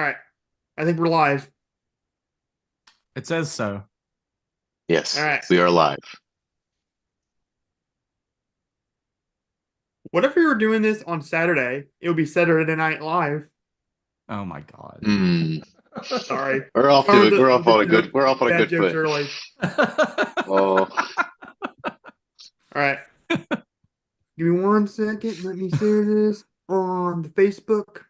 All right. I think we're live. It says so. All Yes, right. we are live. What if we were doing this on Saturday? It would be Saturday Night Live. Oh my god. Hmm. Sorry. We're off Or to we're off on a good we're off on a bad good jokes foot. early. Oh, All right. Give me 1 second. Let me share this on the Facebook.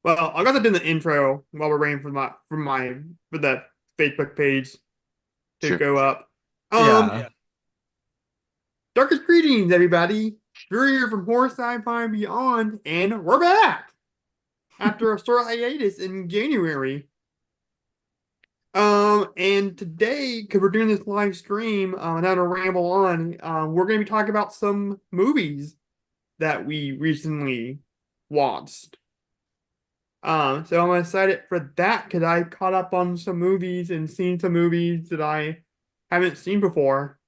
Well, I got to do the intro while we're waiting for the Facebook page to sure. go up. Yeah. Darkest greetings, everybody. We're here from Horror Sci-Fi and Beyond, and we're back after a short hiatus in January. And today, because we're doing this live stream, and I'm gonna ramble on, we're gonna be talking about some movies that we recently watched. So I'm excited for that because I caught up on some movies and seen some movies that I haven't seen before.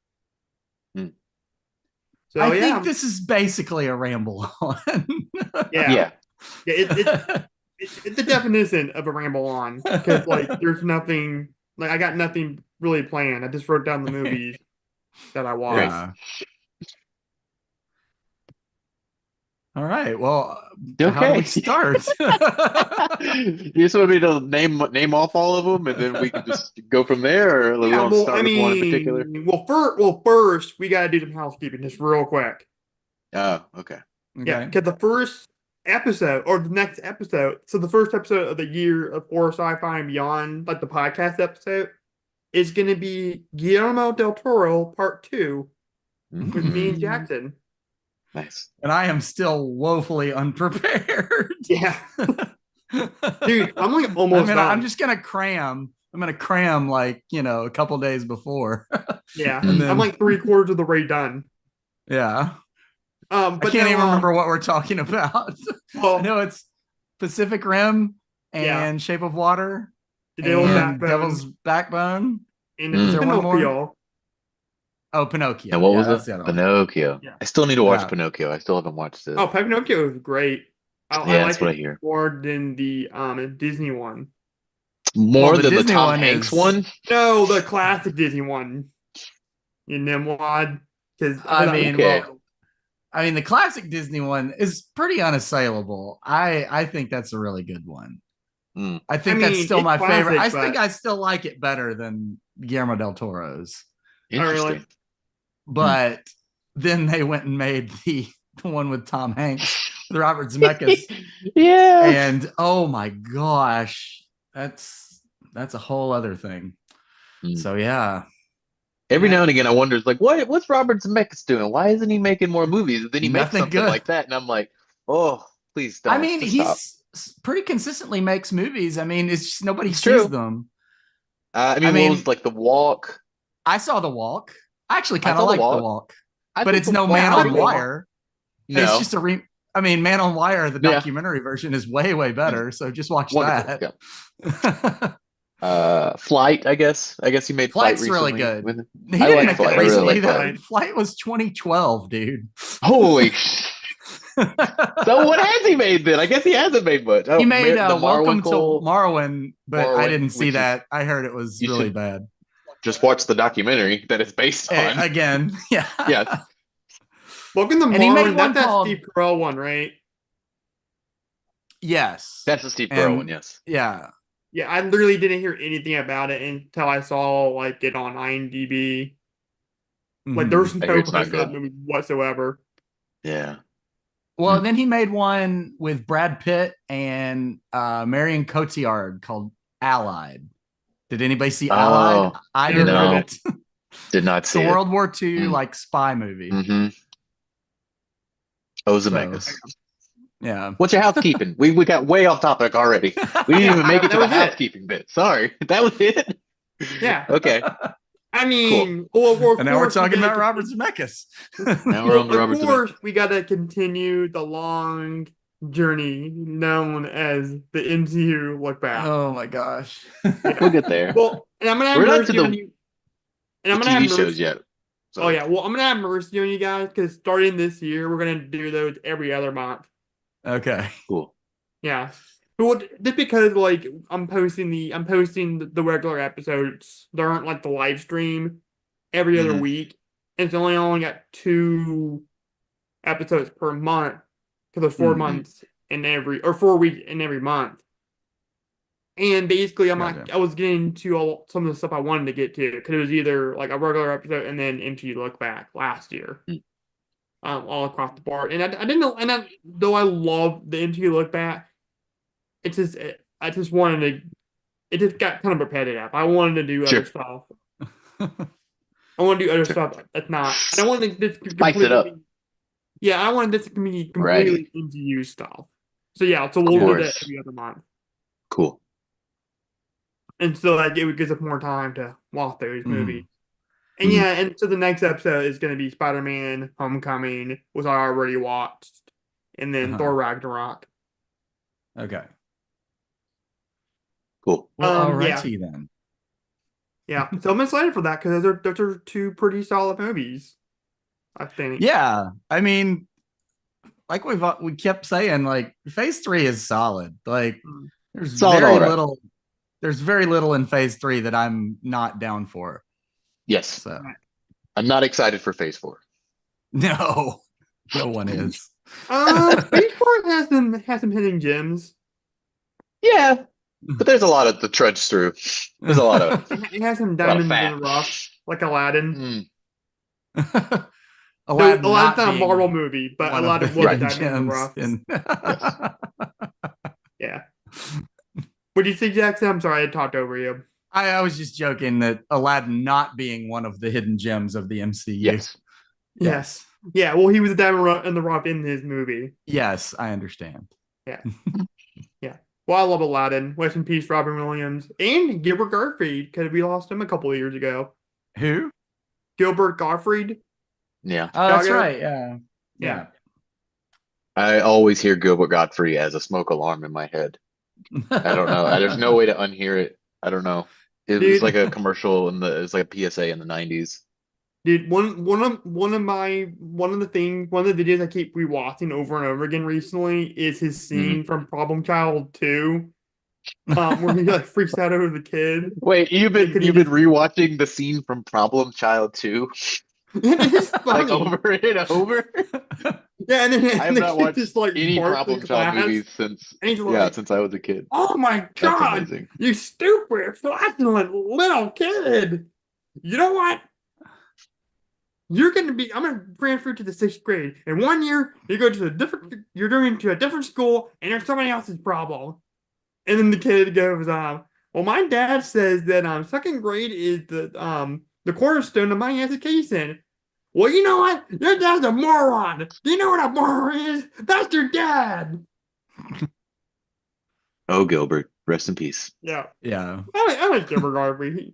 Hmm. So I yeah, think this is basically a ramble on. yeah, Yeah. it's the definition of a ramble on because like there's nothing like I got nothing really planned. I just wrote down the movies that I watched. Yeah. All right. Well, how do Okay. we start? You just want me to name off all of them, and then we can just go from there, or we Yeah, want to well, I start with one in particular? mean, first we gotta do some housekeeping just real quick. Oh, okay. Yeah, Okay. because the first episode or the next episode, so the first episode of the year of horror, sci-fi, and beyond, like the podcast episode, is gonna be Guillermo del Toro Part Two with me and Mm, Jackson. nice. And I am still woefully unprepared. Yeah, dude, I'm like I almost mean, I'm done. just gonna cram. I'm gonna cram like, a couple days before. Yeah, And I'm then like 3/4 of the way done. yeah. I But can't no, even remember what we're talking about. I well, know it's Pacific Rim yeah, and Shape of Water the Devil's Mm, and Backbone Devil's Backbone. Is and mm. there one more? Pinocchio. Oh, And Pinocchio. what Yeah, was it? that's the other one. Pinocchio. Yeah. I still need to watch Yeah. Pinocchio. I still haven't watched it. Oh, Pinocchio is great. I Yeah, that's like what I it hear. more than the Disney one. Well, More the than the Disney Tom one Hanks is, one? No, the classic Disney one in Nimwad. Because I mean, Okay. well, the classic Disney one is pretty unassailable. I think that's a really good one. Mm. I I think that's mean still it's my favorite. classic, I think but I still like it better than Guillermo del Toro's. oh really? Interesting. But then they went and made the one with Tom Hanks with Robert Zemeckis, Yeah. and oh my gosh, that's a whole other thing. Mm. So yeah, Every yeah, now and again, I wonder, it's like, what's Robert Zemeckis doing? Why isn't he making more movies? And then he makes nothing something good. like that, and I'm like, oh, please I don't. mean, Just stop. he's pretty consistently makes movies. I mean, it's just nobody It's sees true. them. I I mean, what was mean, like The Walk? I saw The Walk. I actually I kind of saw The like The Walk. Walk, I but think it's The no Walk Yeah, Man I was on like good. Walk. Wire. It's No. just Man on Wire, the Yeah. documentary version, is way, way better. So just watch Wonderful. that. Yeah. Flight, I guess. I guess he made Flight Flight's really recently. good. With He I didn't like Yeah, make that Flight. I I really recently. like love Flight. That Flight. Flight was 2012, dude. Holy. So what has he made then? I guess he hasn't made much. He Oh, made The Welcome to Marwinkle, Morrowind, but I Morrowind, didn't see which is that. I heard it was you really should bad. just watch the documentary that it's based on. Again, yeah. Yes. Welcome to And he made Marvin. one That's that called Steve Carell one, right? Yes. That's the Steve Carell one, And yes. yeah. Yeah, I literally didn't hear anything about it until I saw like it on IMDb. Like Mhm. there's I hear no it's buzz not for that good. movie whatsoever. Yeah. Well, Hmm. and then he made one with Brad Pitt and Marion Cotillard called Allied. Did anybody see Allied? Oh, I Never did heard of no. it. not. Did not It's a see it. World War II Mm. like spy movie. Mm-hmm. Oh, So Zemeckis. yeah. What's your housekeeping? We got way off topic already. We didn't Yeah, even make it that to the was it. housekeeping bit. Sorry. That was it? Yeah. Okay. I mean, well, of And now we're course we talking gotta about Robert continue- Zemeckis. Now we're on the Well, of Robert course, Zemeckis. we gotta continue the long journey known as the MCU look back. Oh my gosh. We'll Yeah. get there. Well, and I'm gonna have We're not to mercy on you. And the I'm gonna have TV shows mercy. yet. Oh So yeah, well, I'm gonna have mercy on you guys because starting this year, we're gonna do those every other month. Okay. cool. Yeah. Well, just because like I'm posting the regular episodes. They aren't like the live stream every other Mhm. week. It's only got 2 episodes per month because there's 4 months in every or 4 weeks in every month. And basically, Gotcha. I was getting to some of the stuff I wanted to get to because it was either like a regular episode and then MTV Look Back last year, Mm. all across the board. And I didn't know, though I love the MTV Look Back, I just wanted to. It just got kind of repetitive. I wanted to do other Sure. stuff. I want to do other Sure. stuff that's not. I don't want to just Spice it up. completely. Yeah, I want this to be Variety. completely MCU stuff. So yeah, so Of we'll do that course. every other month. Cool. And so like it would give us more time to watch those movies. And Mhm. yeah, and so the next episode is going to be Spider-Man: Homecoming, which I already watched, and then Thor Ragnarok. Okay. Cool. Well, Yeah, alrighty then. yeah. So I'm excited for that because those are two pretty solid movies, I think. Yeah. I mean, like we kept saying, like phase 3 is solid. Like Mm. there's Solid, very all right. little there's very little in phase 3 that I'm not down for. Yes. So I'm not excited for Phase 4. no one is. Phase 4 has some hidden gems. Yeah, but there's a lot of the trudge through. There's a lot of It has some lot of diamonds in fat. the rough, like Aladdin. Mm, Aladdin Aladdin's not a being Marvel movie, but one of Aladdin the was a hidden diamond in the gems rough. Yes. Yeah. What do you think, Jackson? I'm sorry, I talked over you. I was just joking that Aladdin not being one of the hidden gems of the MCU. yes. Yes. Yeah, well, he was a diamond in the rough in his movie. Yes, I understand. Yeah. Yeah. Well, I love Aladdin. Rest in peace, Robin Williams. And Gilbert Gottfried, because we lost him a couple of years ago. Who? Gilbert Gottfried. Yeah. Oh, that's Chicago? right. Yeah. Yeah. I always hear Gilbert Godfrey as a smoke alarm in my head. I don't know. There's no way to unhear it. I don't know. It was Dude. like a commercial it's like a PSA in the 90s. Dude, one of the videos I keep rewatching over and over again recently is his scene from Problem Child 2. Where he like freaks out over the kid. Wait, you've been Could he just- rewatching the scene from Problem Child 2 It is like funny. over and over? Yeah, and then I have the not kid watched just like any farts Problem in Child class, movies since and he's like, since I was a kid. "Oh my That's god, amazing. you stupid, flatulent little kid! You know what? I'm gonna transfer to the 6th grade. And 1 year, you're going to a different school, and there's somebody else's problem." And then the kid goes, "Well, my dad says that 2nd grade is the cornerstone of my education." Well, you know what? Your dad's a moron. Do you know what a moron is? That's your dad. Oh, Gilbert, rest in peace. Yeah, Yeah. I like Gilbert Gottfried.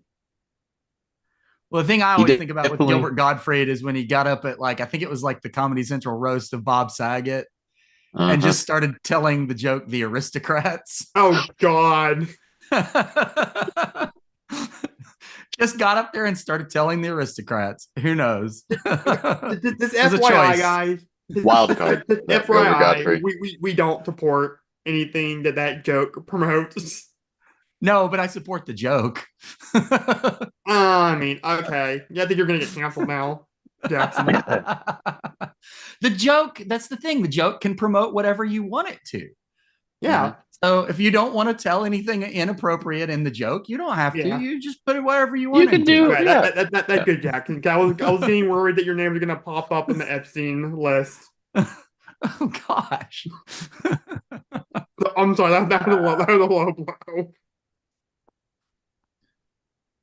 Well, the thing I He always think about with definitely- Gilbert Gottfried is when he got up at I think it was like the Comedy Central roast of Bob Saget and just started telling the joke, The Aristocrats. Oh God. Just got up there and started telling the Aristocrats. Who knows? This It was a FYI, choice. guys. Wild card. This that Gilbert FYI, Gottfried. we don't support anything that joke promotes. No, but I support the joke. I mean, okay. Yeah, I think you're gonna get canceled now, Jackson. The joke, that's the thing. The joke can promote whatever you want it to. Yeah. So if you don't want to tell anything inappropriate in the joke, you don't have to. Yeah. You just put it wherever you want. can into do- it. Okay, Yeah. that's good, Jackson. I was getting worried that your name was gonna pop up in the Epstein list. Oh gosh. So, I'm sorry, that was a low blow.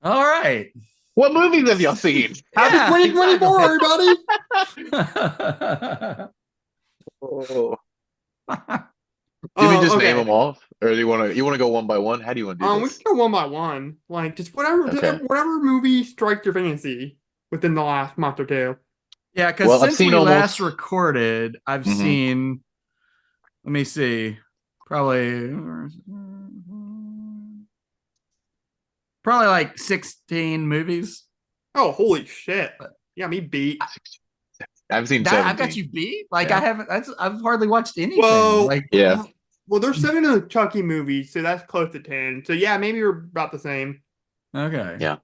All right. What movies have y'all seen? Happy 2024, everybody! Oh. Did we just name them all? Or you want to go one by one? How do you want to do We this? can go one by one. Like just whatever, Okay. whatever movie strikes your fancy within the last month or two. Yeah, because Well, I've since seen we last almost. recorded, I've Hmm. seen, let me see, probably probably like 16 movies. Oh, holy shit! Yeah, me beat. I've seen That I've got 17. you beat. Like I Yeah. haven't. I've hardly watched anything. Well, Like Yeah. well, there's 7 of the Chucky movies, so that's close to 10. So yeah, maybe we're about the same. okay. Yeah.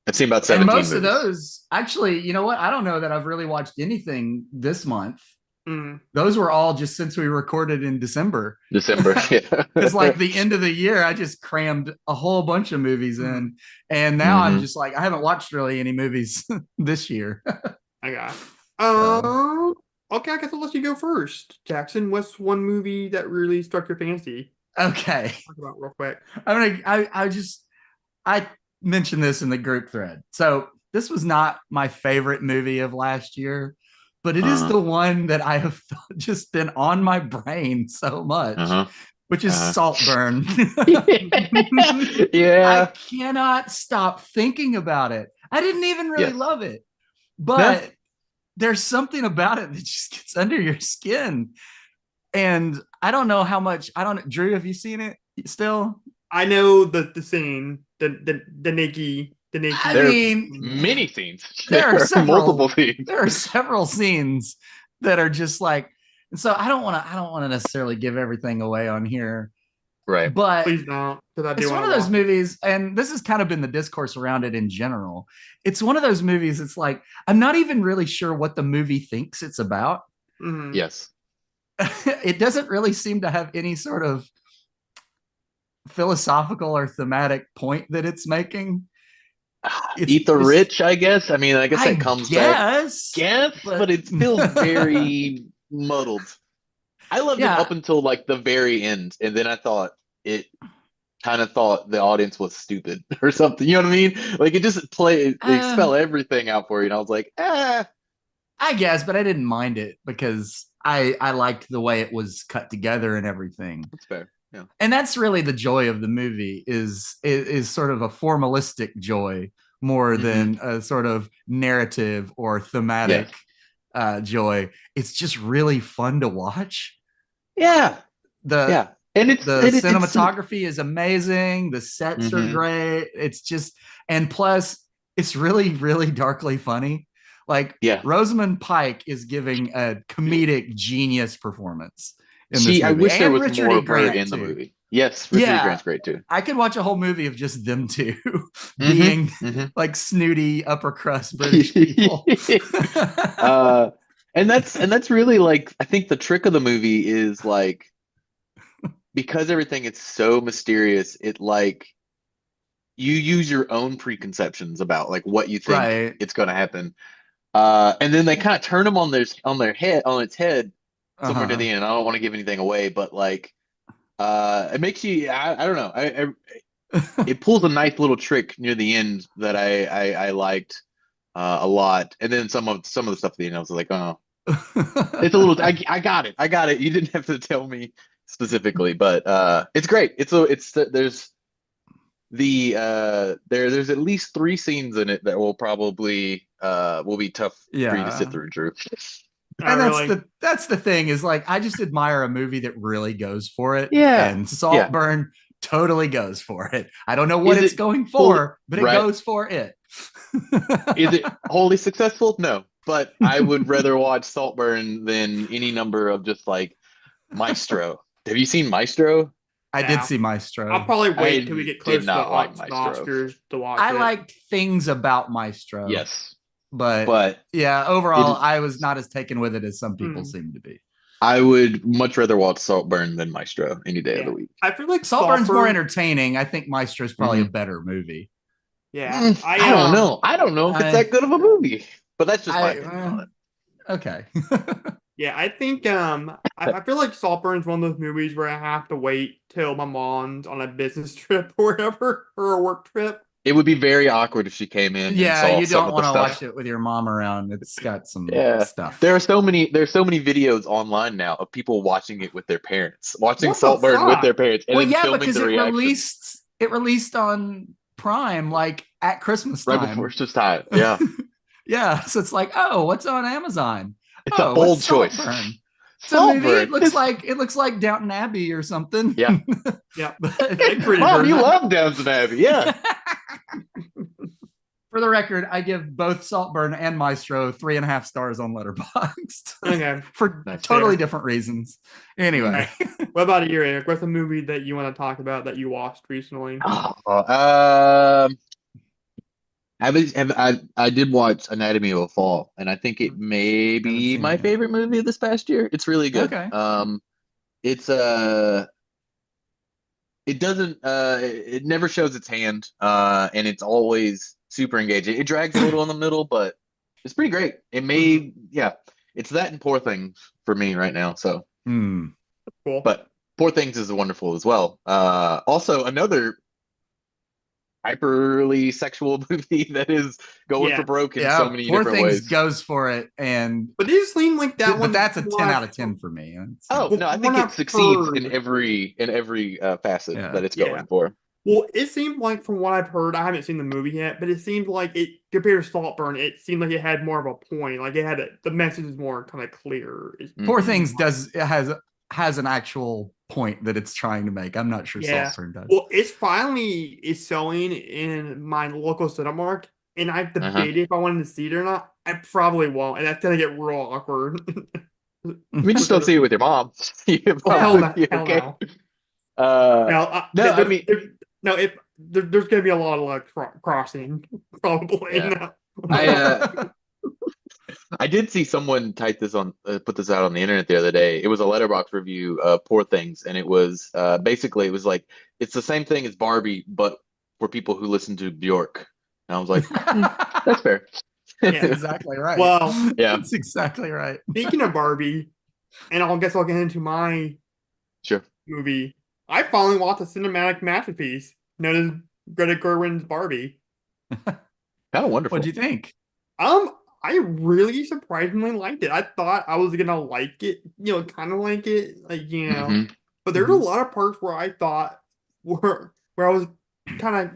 I've seen about And 17 most of movies. those, actually, you know what? I don't know that I've really watched anything this month. Mm. Those were all just since we recorded in December. December. Because Yeah. like the end of the year, I just crammed a whole bunch of movies Mm. in, and now I'm Hmm. just like I haven't watched really any movies this year. I got. So Okay, I guess I'll let you go first, Jackson. What's one movie that really struck your fancy? okay, Talk about real quick. I mentioned this in the group thread. So this was not my favorite movie of last year, but it is Uh-huh. the one that I have just been on my brain so much, Uh-huh. which is Uh-huh. Saltburn. I Yeah. cannot stop thinking about it. I didn't even really Yes. love it, No. but there's something about it that just gets under your skin. And I don't know how much. I don't. Drew, have you seen it still? I know the scene, the I Nikki. There are mean, many scenes. there are There are multiple several. scenes. There are several scenes that are just like. And so I don't want to. I don't want to necessarily give everything away on here, Right. but Please don't, because I do it's one want of to those watch it. movies, and this has kind of been the discourse around it in general. It's one of those movies. It's like I'm not even really sure what the movie thinks it's about. Hmm. Yes. It doesn't really seem to have any sort of philosophical or thematic point that it's making. It's Eat the just, rich, I guess. I mean, I guess that I comes back, guess, guess, but but it feels very muddled. I loved it yeah, up until like the very end, and then I thought it kind of thought the audience was stupid or something. You know what I mean? Like it just they uh, spell everything out for you, and I was like, ah, I guess, but I didn't mind it because I liked the way it was cut together and everything. that's fair. Yeah. And that's really the joy of the movie is sort of a formalistic joy more Hmm. than a sort of narrative or Yes. thematic joy. It's just really fun to watch. Yeah. the Yeah. And the cinematography is amazing, the sets are hmm great. It's just, and plus it's really really darkly funny. Like yeah. Rosamund Pike is giving a comedic genius performance in this I movie, wish there and was Richard more E. of her Grant in the too. movie. Yes, Richard E. Yeah, Grant's great too. I could watch a whole movie of just them two Hmm. being Hmm. like snooty upper crust British people. uh, and that's really like I think the trick of the movie is like because everything is so mysterious, it like you use your own preconceptions about like what you think Right. it's going to happen. And then they kind of turn them on their head on its head somewhere near Uh-huh. the end. I don't want to give anything away, but like it makes you I don't know. It pulls a nice little trick near the end that I liked a lot. And then some of the stuff at the end I was like, oh, it's a little I got it. I got it. You didn't have to tell me specifically, but it's great. It's there's there's at least three scenes in it that will be tough for you to sit Yeah. through, Drew. And Really. that's the thing is like I just admire a movie that really goes for it, Yeah. and Yeah. Saltburn totally goes for it. I don't know what Is it's it going wholly for, but it right? goes for it. Is it wholly successful? No. But I would rather watch Saltburn than any number of just like Maestro. Have you seen Maestro? I did Yeah. see I'll Maestro. probably wait till we I get did close to not like the Maestro. Oscars to watch I it. liked things about Maestro, Yes, but but yeah, it overall is. I was not as taken with it as some people Hmm. seem to be. I would much rather watch Saltburn than Maestro any day of the Yeah. week. I feel like Saltburn's more Saltburn. entertaining. I think Maestro's probably a Hmm. better movie. Yeah. I don't know. I don't know if it's I that good of a movie, but that's just my I opinion on it. okay. Yeah, I think I feel like Saltburn's one of those movies where I have to wait till my mom's on a business trip or whatever or a work trip It would be very awkward if she came in and Yeah, saw you some don't of the want to stuff. watch it with your mom around. It's got some Yeah. stuff. There's so many videos online now of people watching it with their parents, watching What the Saltburn with their fuck? parents, and Well, then yeah, filming because the reaction it released on Prime like at Christmas right before time. it's just time. Yeah. Yeah, so it's like, oh, what's on Amazon? It's a Oh, what's bold choice. Saltburn? It's a movie. Saltburn. It looks like Downton Abbey or something. Yeah. Yeah, But I agree. Mom, you love Downton Abbey. Yeah. for the record, I give both Saltburn and Maestro 3.5 stars on Letterboxd. Okay, For That's totally fair. different reasons. Anyway, What about you, Eric? What's a movie that you want to talk about that you watched recently? I did watch Anatomy of a Fall, and I think it may haven't be seen it my yet. favorite movie of this past year. It's really good. Okay. It's it doesn't it never shows its hand, and it's always super engaging. It drags a little in the middle, but it's pretty great. It Mhm. may, yeah, it's that and Poor Things for me right now. So, Hmm. Cool. but Poor Things is wonderful as well. Also another hyperly sexual movie that is going for Yeah, broke in so Yeah, many Poor different Things ways. goes for it, and but it seemed like that but one. that's a From 10 what out I've, of 10 for me. Oh, well, no, I from what think it I've succeeds in heard, every facet Yeah. that it's yeah. going for. Well, it seemed like from what I've heard, I haven't seen the movie yet, but it seemed like it compared to Saltburn, it seemed like it had more of a point. Like the message is more kind of clear. Poor Hmm. Things has an actual point that it's trying to make. I'm not sure Yeah. Saltburn does. Well, it's finally is selling in my local Cinemark, and I've Uh-huh. debated if I wanted to see it or not. I probably won't, and that's gonna get real awkward. We just don't see it with your mom. Your Oh mom's hell with no, you, hell okay? no. Uh, No, no, I mean, no. If there's gonna be a lot of like crossing, probably yeah. no. I I did see someone type this on put this out on the internet the other day. It was a letterbox review of Poor Things, and it was basically it was like it's the same thing as Barbie, but for people who listen to Bjork. And I was like, that's fair. That's Yeah. exactly right. Well, Yeah, That's exactly right. speaking of Barbie, and I guess I'll get into my sure. movie. I finally watched a cinematic masterpiece known as Greta Gerwig's Barbie. Kind of wonderful. What'd you think? I really surprisingly liked it. I thought I was gonna like it, kind of like it, Hmm. But there's a Mhm. lot of parts where I thought where I was kind of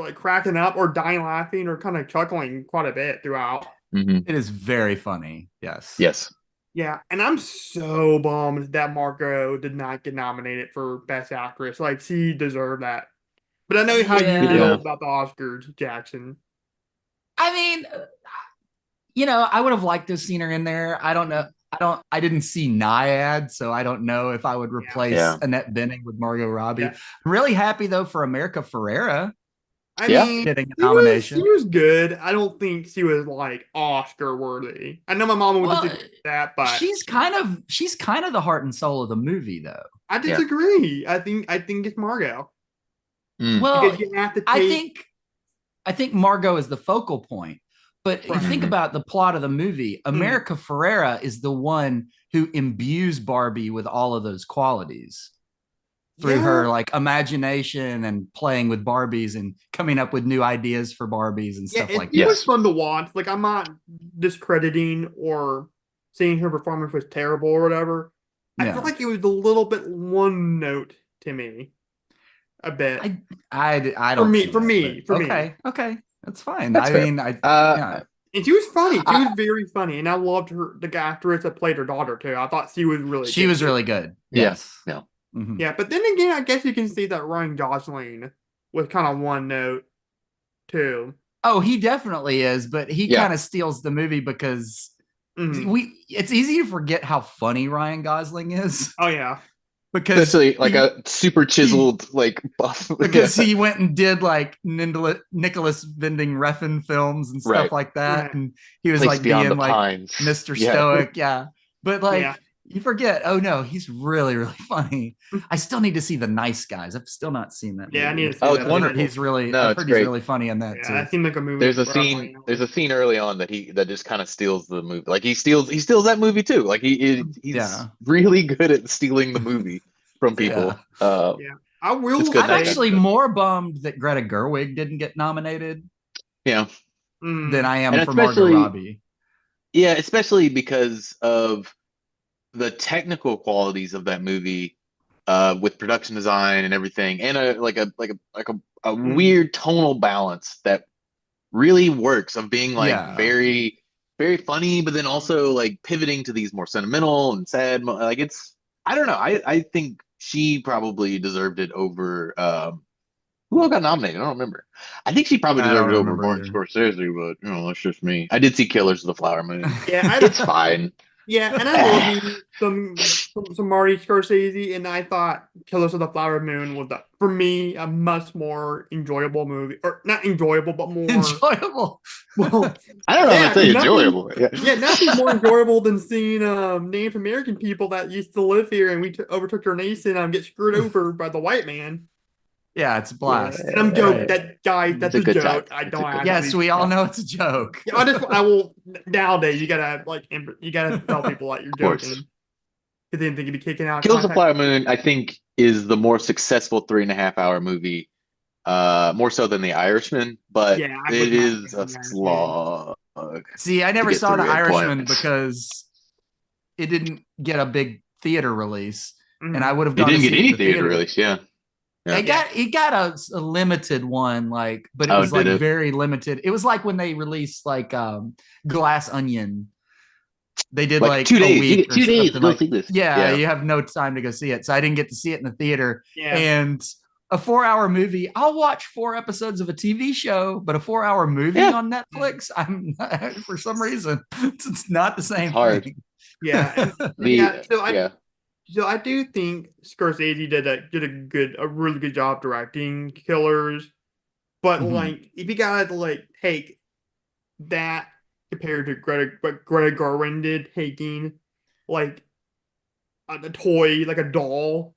like cracking up or dying laughing or kind of chuckling quite a bit throughout. Hmm. It is very funny. Yes. Yes. Yeah, and I'm so bummed that Margot did not get nominated for Best Actress. Like she deserved that. But I know how you feel Yeah. Yeah. about the Oscars, Jackson. I mean, I would have liked to have seen her in there. I don't know. I didn't see Naiad, so I don't know if I would Yeah. replace Yeah. Annette Bening with Margot Robbie. Yeah. I'm really happy though for America Ferrera I Yeah. mean, getting a she nomination. was good. I don't think she was like Oscar worthy. I know my mom would Well, disagree with that, but she's kind of the heart and soul of the movie though. I Yeah. disagree. I think it's Margot Mm. Well, because you have to I take think I think Margot is the focal point. But you right. think Mhm. about the plot of the movie, America Ferrera is the one who imbues Barbie with all of those qualities through Yeah, her like imagination and playing with Barbies and coming up with new ideas for Barbies and yeah. stuff It, like it that. was Yes. fun to watch. Like I'm not discrediting or saying her performance was terrible or whatever. I feel Yeah. like it was a little bit one note to me, a bit I I for don't me. see For that, me. but For me. okay. That's fine. That's I fair. mean, Uh, yeah. And she was funny. She was I, very funny, and I loved her. The actress that played her daughter too. I thought she was really She good was too. really good. yeah. Yes. Yeah. Mhm. Yeah, but then again, I guess you can see that Ryan Gosling was kind of one note too. Oh, he definitely is, but he Yeah. kind of steals the movie because Mhm. it's easy to forget how funny Ryan Gosling is Oh yeah, because Especially like a super chiseled, like buff. Yeah. he went and did like Nicholas Winding Refn films and stuff Right. like that, right. and he was Place like beyond the being like pines. Mr. Yeah. Stoic, yeah. But Yeah. like you forget, oh no, he's really really funny. I still need to see The Nice Guys. I've still not seen that Yeah, I need movie. to see Oh, that. it's I think wonderful. No, I've it's heard he's great. really funny in that yeah, too. that seemed like a movie right up my There's alley. a scene early on that just kind of steals the movie. Like he steals that movie too. Like he's Yeah. really good at stealing the movie from Yeah. people. Yeah, I It's will good I'm that say, that's actually good. more bummed that Greta Gerwig didn't get nominated Yeah, than mm, I and am for Margot especially Robbie. yeah, especially because of the technical qualities of that movie, with production design and everything, and a mm, weird tonal balance that really works of being like Yeah. very very funny, but then also like pivoting to these more sentimental and sad. Like it's I don't know. I think she probably deserved it over. Who all got nominated? I don't remember. I think she probably I don't deserved it over remember Martin either. Scorsese, but that's just me. I did see Killers of the Flower Moon. yeah, It's fine. yeah, and I love me some Marty Scorsese, and I thought Killers of the Flower Moon was for me a much more enjoyable movie, or not enjoyable, but more Enjoyable. well, I don't know if I'd yeah, say because nothing, enjoyable. Yeah. yeah, nothing's more enjoyable than seeing Native American people that used to live here and we overtook their nation get screwed over by the white man. Yeah, it's a Yeah, blast. And I'm joke Right. that guy, it's that's a a good time. joke. I It's a don't good time. Yes, actually. we all Yeah, know it's a joke. Yeah, I will nowadays. You gotta like, you gotta tell people that you're of course. joking because they didn't think you'd be kicking out of Kills the context. Flower Moon, I think, is the more successful 3.5 hour movie, more so than The Irishman, but Yeah, I was it not a is fan of a the Irishman. slog See, I to never get saw The through at Irishman points. because it didn't get a big theater release, and I Mhm. would have It gone to didn't get see it in any the theater theater. release. Yeah, yeah. Yeah, It got a limited one, like, but it Oh, was did like it? very limited. It was like when they released like Glass Onion. They did Like like two a days. You week get or 2 days to something go like, see this. yeah, Yeah, you have no time to go see it. So I didn't get to see it in the theater. yeah, And a 4 hour movie, I'll watch 4 episodes of a TV show, but a 4 hour movie yeah. on Netflix, I'm not, for some reason, it's not the It's same hard. thing. yeah, and The yeah. yeah. So I do think Scorsese did a really good job directing Killers. But Mhm. like, if you gotta like take that compared to what Greta Garwin did, taking like a toy, like a doll,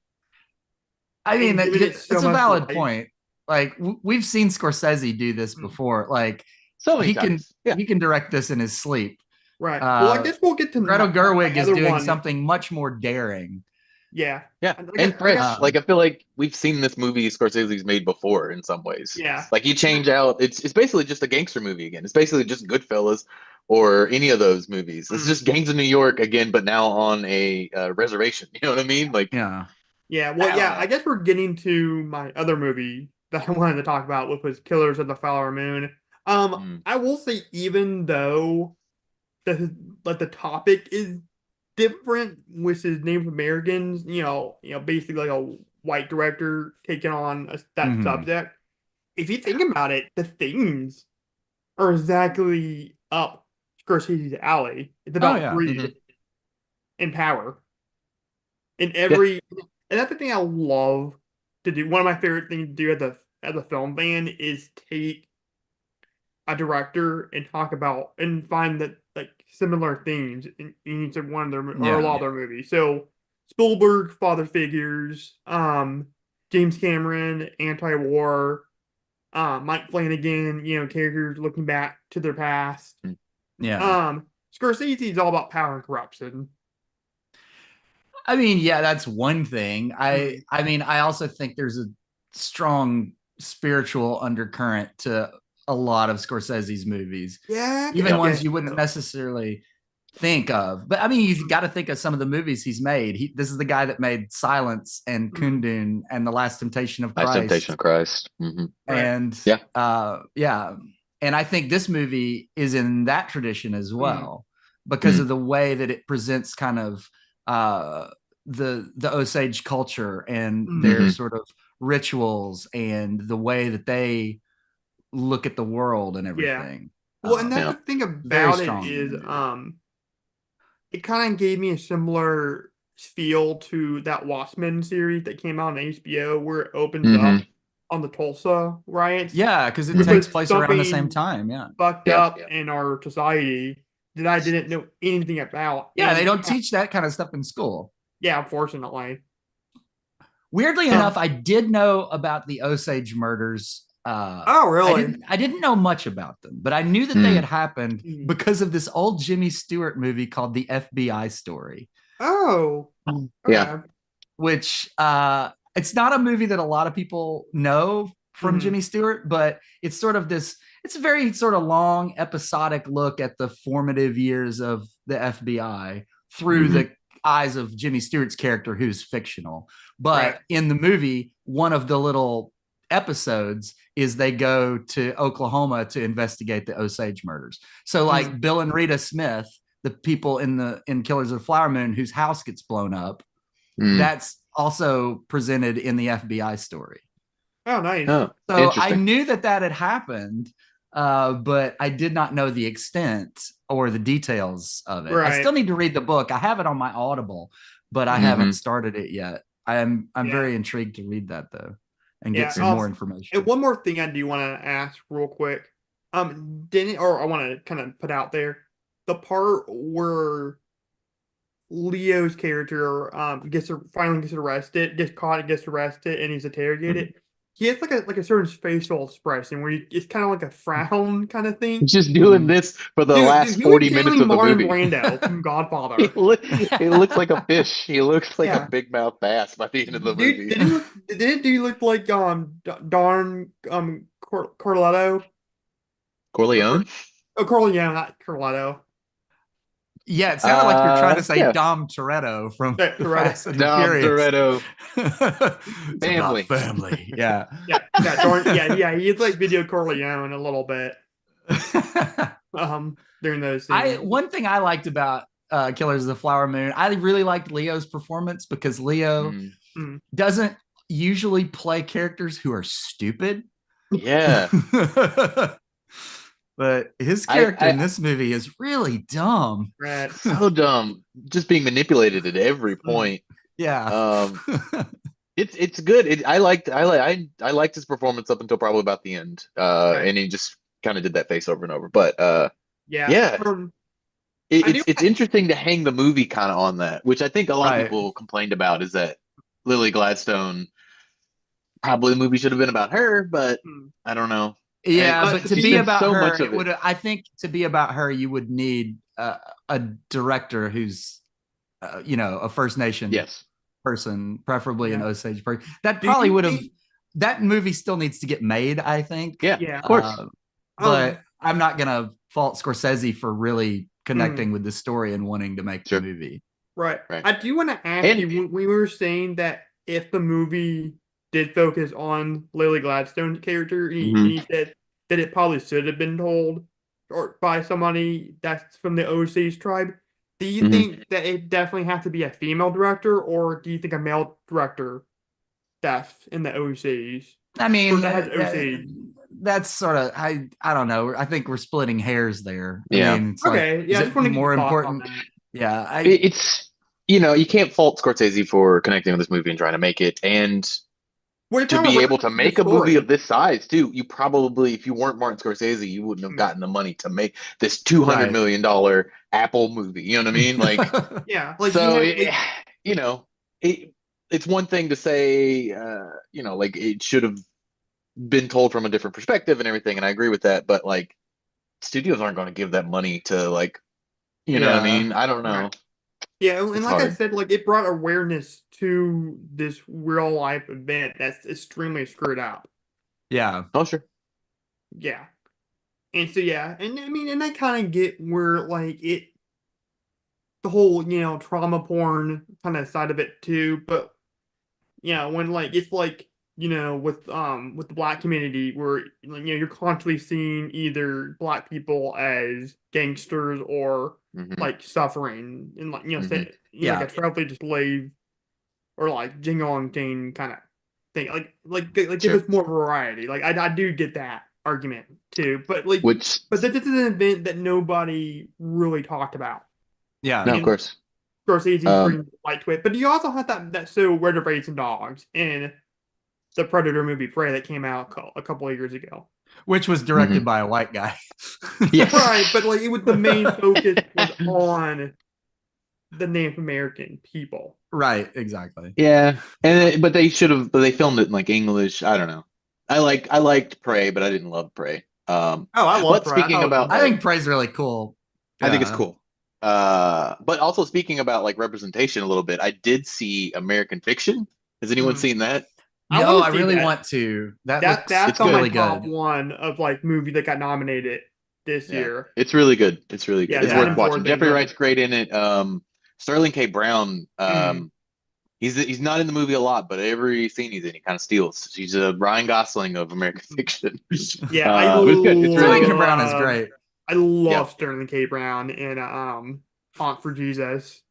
I mean, and giving it so it's a much valid life. point. Like we've seen Scorsese do this Mm, before. Like So many times. Yeah. he can direct this in his sleep. right. Well, I Uh, guess we'll get to Greta my Gerwig is other doing one. something much more daring. Yeah. Yeah, and I got, fresh. Like I feel like we've seen this movie Scorsese's made before in some ways. yeah. Like you change out, it's basically just a gangster movie again. It's basically just Goodfellas or any of those movies. It's Mm, just Gangs of New York again, but now on a reservation. You know what I mean? Like Yeah. yeah. Well, I don't yeah. I know. guess we're getting to my other movie that I wanted to talk about, which was Killers of the Flower Moon. Mm, I will say, even though the like the topic is different, which is Native Americans, basically like a white director taking on that Hmm. subject. If you think about it, the themes are exactly up Scorsese's alley. It's Oh about yeah. hmm. greed and power. In Yeah. every, and that's the thing I love to do. One of my favorite things to do as a film fan is take a director and talk about and find that like similar themes in each of one of their or a lot Yeah. of their movies. So Spielberg, father figures, James Cameron, anti-war, Mike Flanagan, characters looking back to their past. Mm, Yeah. Um, Scorsese is all about power and corruption. I mean, yeah, that's one thing. Mm. I mean, I also think there's a strong spiritual undercurrent to a lot of Scorsese's movies, Yeah, even yeah. I ones guess you wouldn't so. necessarily think of. But I mean, you've got to think of some of the movies he's made. This is the guy that made Silence and Mm, Kundun and The Last Temptation of Last Temptation Christ. of Christ. Hmm. right. And Yeah. yeah. And I think this movie is in that tradition as Mm, well because Mm, of the way that it presents kind of uh the Osage culture and their mm. hmm. sort of rituals and the way that they look at the world and Yeah. everything. Well, and that's Yeah. the thing Very about it strong is, movie. it kind of gave me a similar feel to that Watchmen series that came out on HBO, where it opens Hmm. up on the Tulsa riots, Yeah, because it which Hmm. takes was place around the same something time. Yeah. fucked Yeah. up in our society that I didn't know anything about. Yeah, they And don't yeah, teach that kind of stuff in school. yeah, unfortunately. Weirdly enough, Um, I did know about the Osage murders. oh, really? I didn't know much about them, but I knew that they had Mm. happened Mm. because of this old Jimmy Stewart movie called The FBI Story, Oh, Yeah. okay. which it's not a movie that a lot of people know from Mhm. Jimmy Stewart, but it's sort of this. It's a very sort of long episodic look at the formative years of the FBI through Mhm. the eyes of Jimmy Stewart's character, who's fictional. Right. But in the movie, one of the little episodes is they go to Oklahoma to investigate the Osage murders. So like Bill and Rita Smith, the people in Killers of the Flower Moon whose house gets blown up, Mm. that's also presented in the FBI story. Oh, nice. Oh, So I interesting. knew that that had happened, but I did not know the extent or the details of it. I Right. still need to read the book. I have it on my Audible, but I haven't Mhm. started it yet. I'm Yeah. very intrigued to read that though and get Yeah. some more information. And one more thing I do want to ask real quick. Didn't or I want to kind of put out there the part where Leo's character finally gets arrested, gets caught and gets arrested, and he's Mhm. interrogated. He has like a certain facial expression where it's kind of like a frown kind of thing. He's just doing Mhm. this for the Dude, last he was 40 minutes channeling of the Marlon movie. Brando from Godfather. He looks like a fish. He looks like a Yeah. big mouth bass by the end of the Dude, movie. didn't he look like Darn Corletto? Or, Corleone? oh, Corleone, not Corletto. Yeah, it sounded like you're trying to say Yeah. Dom Toretto from Yeah, the Toretto. Fast and the Dom Furious. Toretto. It's about Family. family. Yeah. He's like Video Corleone a little bit. During those scenes. One thing I liked about Killers of the Flower Moon, I really liked Leo's performance because Leo Mm. Mm. doesn't usually play characters who are stupid. Yeah. But his I, character in I this movie is really dumb. Right. so dumb. Just being manipulated at every point. Yeah. Um it's good. I liked his performance up until probably about the end. Right. And he just kind of did that face over and over. But Yeah. yeah, I do. it's interesting to hang the movie kind of on that, which I think a lot of Right. people complained about, is that Lily Gladstone, probably the movie should have been about her, but Mm. I don't know. Yeah, It, but she to be spent about so her, much of it. I think to be about her, you would need a director who's, a First Nation Yes. person, preferably an Yeah. Osage person. That Do probably you would have. think? That movie still needs to get made, I think. Yeah, Yeah. of course. But I'm not gonna fault Scorsese for really Mm. connecting with the story and wanting to make the Sure. movie. Right. Right. I do want to ask And you when we were saying that if the movie did focus on Lily Gladstone's character, and he said that it probably should have been told or by somebody that's from the Osage tribe. Do you Mhm. think that it definitely has to be a female director, or do you think a male director that's in the Osage I or mean, that has Osage? that's sort of I don't know. I think we're splitting hairs there. I yeah, mean, it's Okay, like, yeah, is I just it want to get more your thoughts on important? that. Yeah, it's you can't fault Scorsese for connecting with this movie and trying to make it, and We're to talking be about able to a good make a movie of story. this size too. You probably, if you weren't Martin Scorsese, you wouldn't have Mm. gotten the money to make this $200 million Apple movie. You know what I mean? Like, Yeah, like he so had like you know, it it's one thing to say, like it should have been told from a different perspective and everything, and I agree with that. But like, studios aren't going to give that money to, like, you know what I yeah, mean? I don't right. know. Yeah, and It's like I hard. said, like it brought awareness to this real life event that's extremely screwed up. yeah, Oh, sure. Yeah. And so yeah, and I mean, and I kind of get where like the whole, trauma porn kind of side of it too, but when like it's like, with the black community where like, you're constantly seeing either black people as gangsters or Hmm. like suffering and like, Hmm. say, like yeah, a travely slave or like Jing King kind of thing. Like give Sure. us more variety. Like I do get that argument too, but like, Which, but this is an event that nobody really talked about. yeah. no, of And course. Scorsese's Um, bringing light to it, but you also have that show Reservation Dogs in the Predator movie Prey that came out a couple of years ago. Which was directed mhm. by a white guy. Right, but Yes. like it was the main focus was on the Native American people. Right, exactly. Yeah, but they should have. But they filmed it in like English. I don't know. I liked Prey, but I didn't love Prey. Oh, I love But Prey. I speaking thought it was about I think like, Prey's really cool. I think it's Yeah. cool. But also speaking about like representation a little bit, I did see American Fiction, Has anyone Hmm. seen that? I No, want I to see really that. want to. That That looks that's It's on my good. really top good. one of like movie that got nominated this Yeah, year. it's really good. It's really good. Yeah, It's that worth and Yeah. Poor watching. Things. Jeffrey Wright's great in it. Sterling K. Brown. Mhm. He's not in the movie a lot, but every scene he's in, he kind of steals. He's a Ryan Gosling of American Fiction. Yeah, But it's good. It's really Sterling good. Brown is great. I Yeah. love Sterling K. Brown in Aunt for Jesus.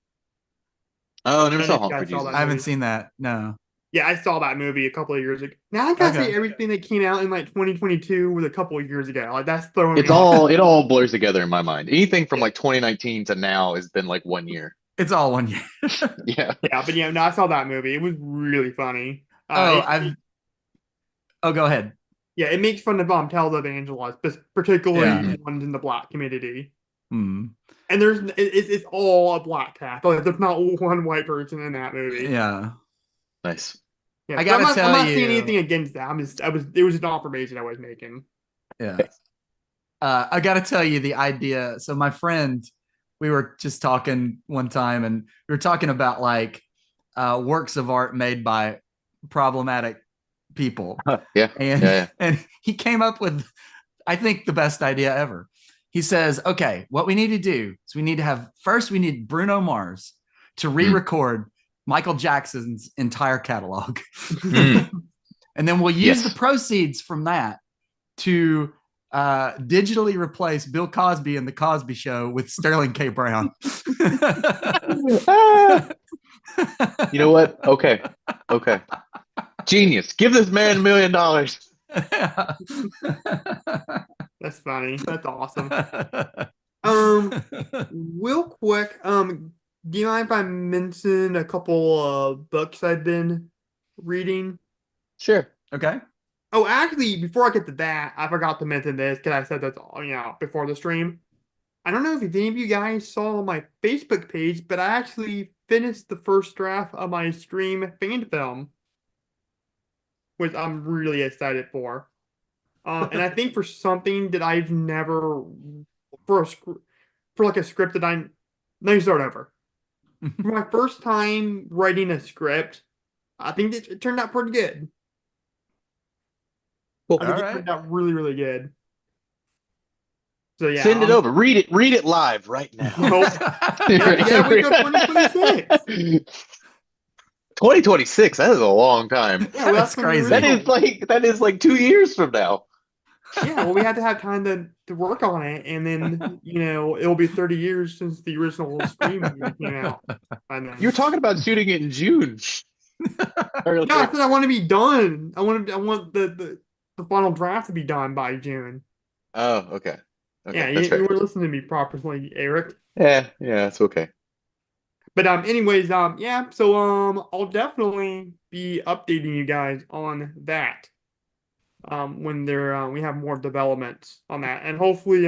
Oh, I never I don't know saw if you Home for guys saw I that Jesus. haven't movie. seen that. No. Yeah, I saw that movie a couple of years ago. Now I gotta say Okay. everything that came out in like 2022 was a couple of years ago. Like that's throwing me It's off. all it all blurs together in my mind. Anything from Yeah, like 2019 to now has been like 1 year. It's all one year. Yeah. yeah, but yeah, no, I saw that movie. It was really funny. Oh, oh, go ahead. Yeah, it makes fun of televangelists, but particularly Yeah. Mhm. ones in the black community. Hmm. And it's all a black cast. Like there's not one white person in that movie. Yeah. Nice. Yeah, I but gotta I'm tell not saying you, anything against that. It was just an observation I was making. yeah. I gotta tell you the idea. So my friend, we were just talking one time and we were talking about like works of art made by problematic people. Huh, yeah. And Yeah. and he came up with I think the best idea ever. He says, okay, what we need to do is we need Bruno Mars to Yeah. re-record Michael Jackson's entire catalog. Mm. And then we'll use the Yes. proceeds from that to digitally replace Bill Cosby and the Cosby Show with Sterling K. Brown. Ah, you know what? Okay. Okay. Genius. Give this man $1 million. That's funny. That's awesome. Real quick, do you mind if I mention a couple of books I've been reading? Sure. Okay. Oh, actually, before I get to that, I forgot to mention this because I said that's all, before the stream. I don't know if any of you guys saw my Facebook page, but I actually finished the first draft of my stream fan film, which I'm really excited for. And I think for something that I've never for a for like a script that let me start over. For my first time writing a script, I think it turned out pretty good. Cool. I All think it right. turned out really, really good. So yeah, Send it over. Read it. Read it live right now. nope. Yeah, we go 2026. 2026. That is a long time. Yeah, well, That's that's when the crazy. original. That is like 2 years from now. Yeah, well, we had to have time to work on it, and then it'll be 30 years since the original Scream movie came out. By You were then. talking about shooting it in June. Earlier. No, I said I want to be done. I want the final draft to be done by June. Oh, okay. Yeah, Okay, that's you fair. were listening to me properly, Eric. Yeah, yeah, it's okay. But anyways, yeah, so I'll definitely be updating you guys on that. When we have more developments on that. And hopefully we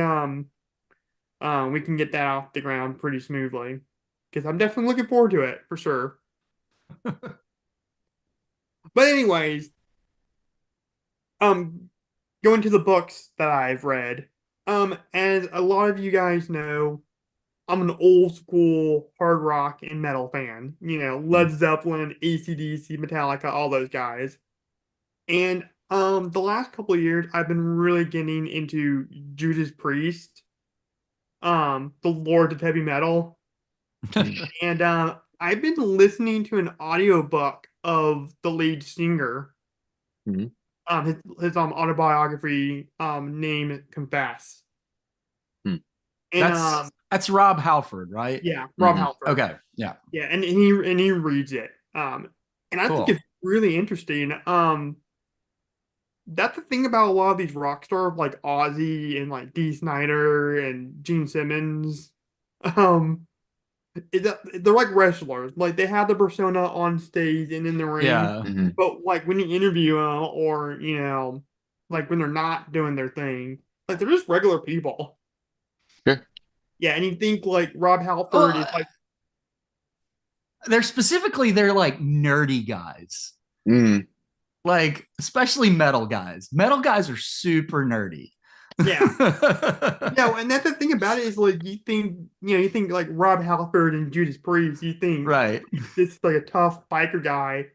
can get that off the ground pretty smoothly. Because I'm definitely looking forward to it for sure. But anyways, going to the books that I've read. As a lot of you guys know, I'm an old school hard rock and metal fan. Led Zeppelin, AC/DC, Metallica, all those guys. And the last couple of years I've been really getting into Judas Priest, the Lords of Heavy Metal. And I've been listening to an audiobook of the lead singer. Mhm. His autobiography, name Confess. Hmm. And That's Rob Halford, right? yeah, Rob Mhm. Halford. Okay. Yeah. Yeah, and he reads it. And I think Cool. it's really interesting. That's the thing about a lot of these rock stars like Ozzy and like Dee Snider and Gene Simmons. They're like wrestlers. Like they have the persona on stage and in the ring, Yeah. Mhm. but like when you interview them or like when they're not doing their thing, like they're just regular people. Sure. Yeah, and you think like Rob Halford Well, is like they're like nerdy guys. Mm. Like especially metal guys. Metal guys are super nerdy. yeah. No, and that's the thing about it is like you think like Rob Halford and Judas Priest, you think Right. this is like a tough biker guy,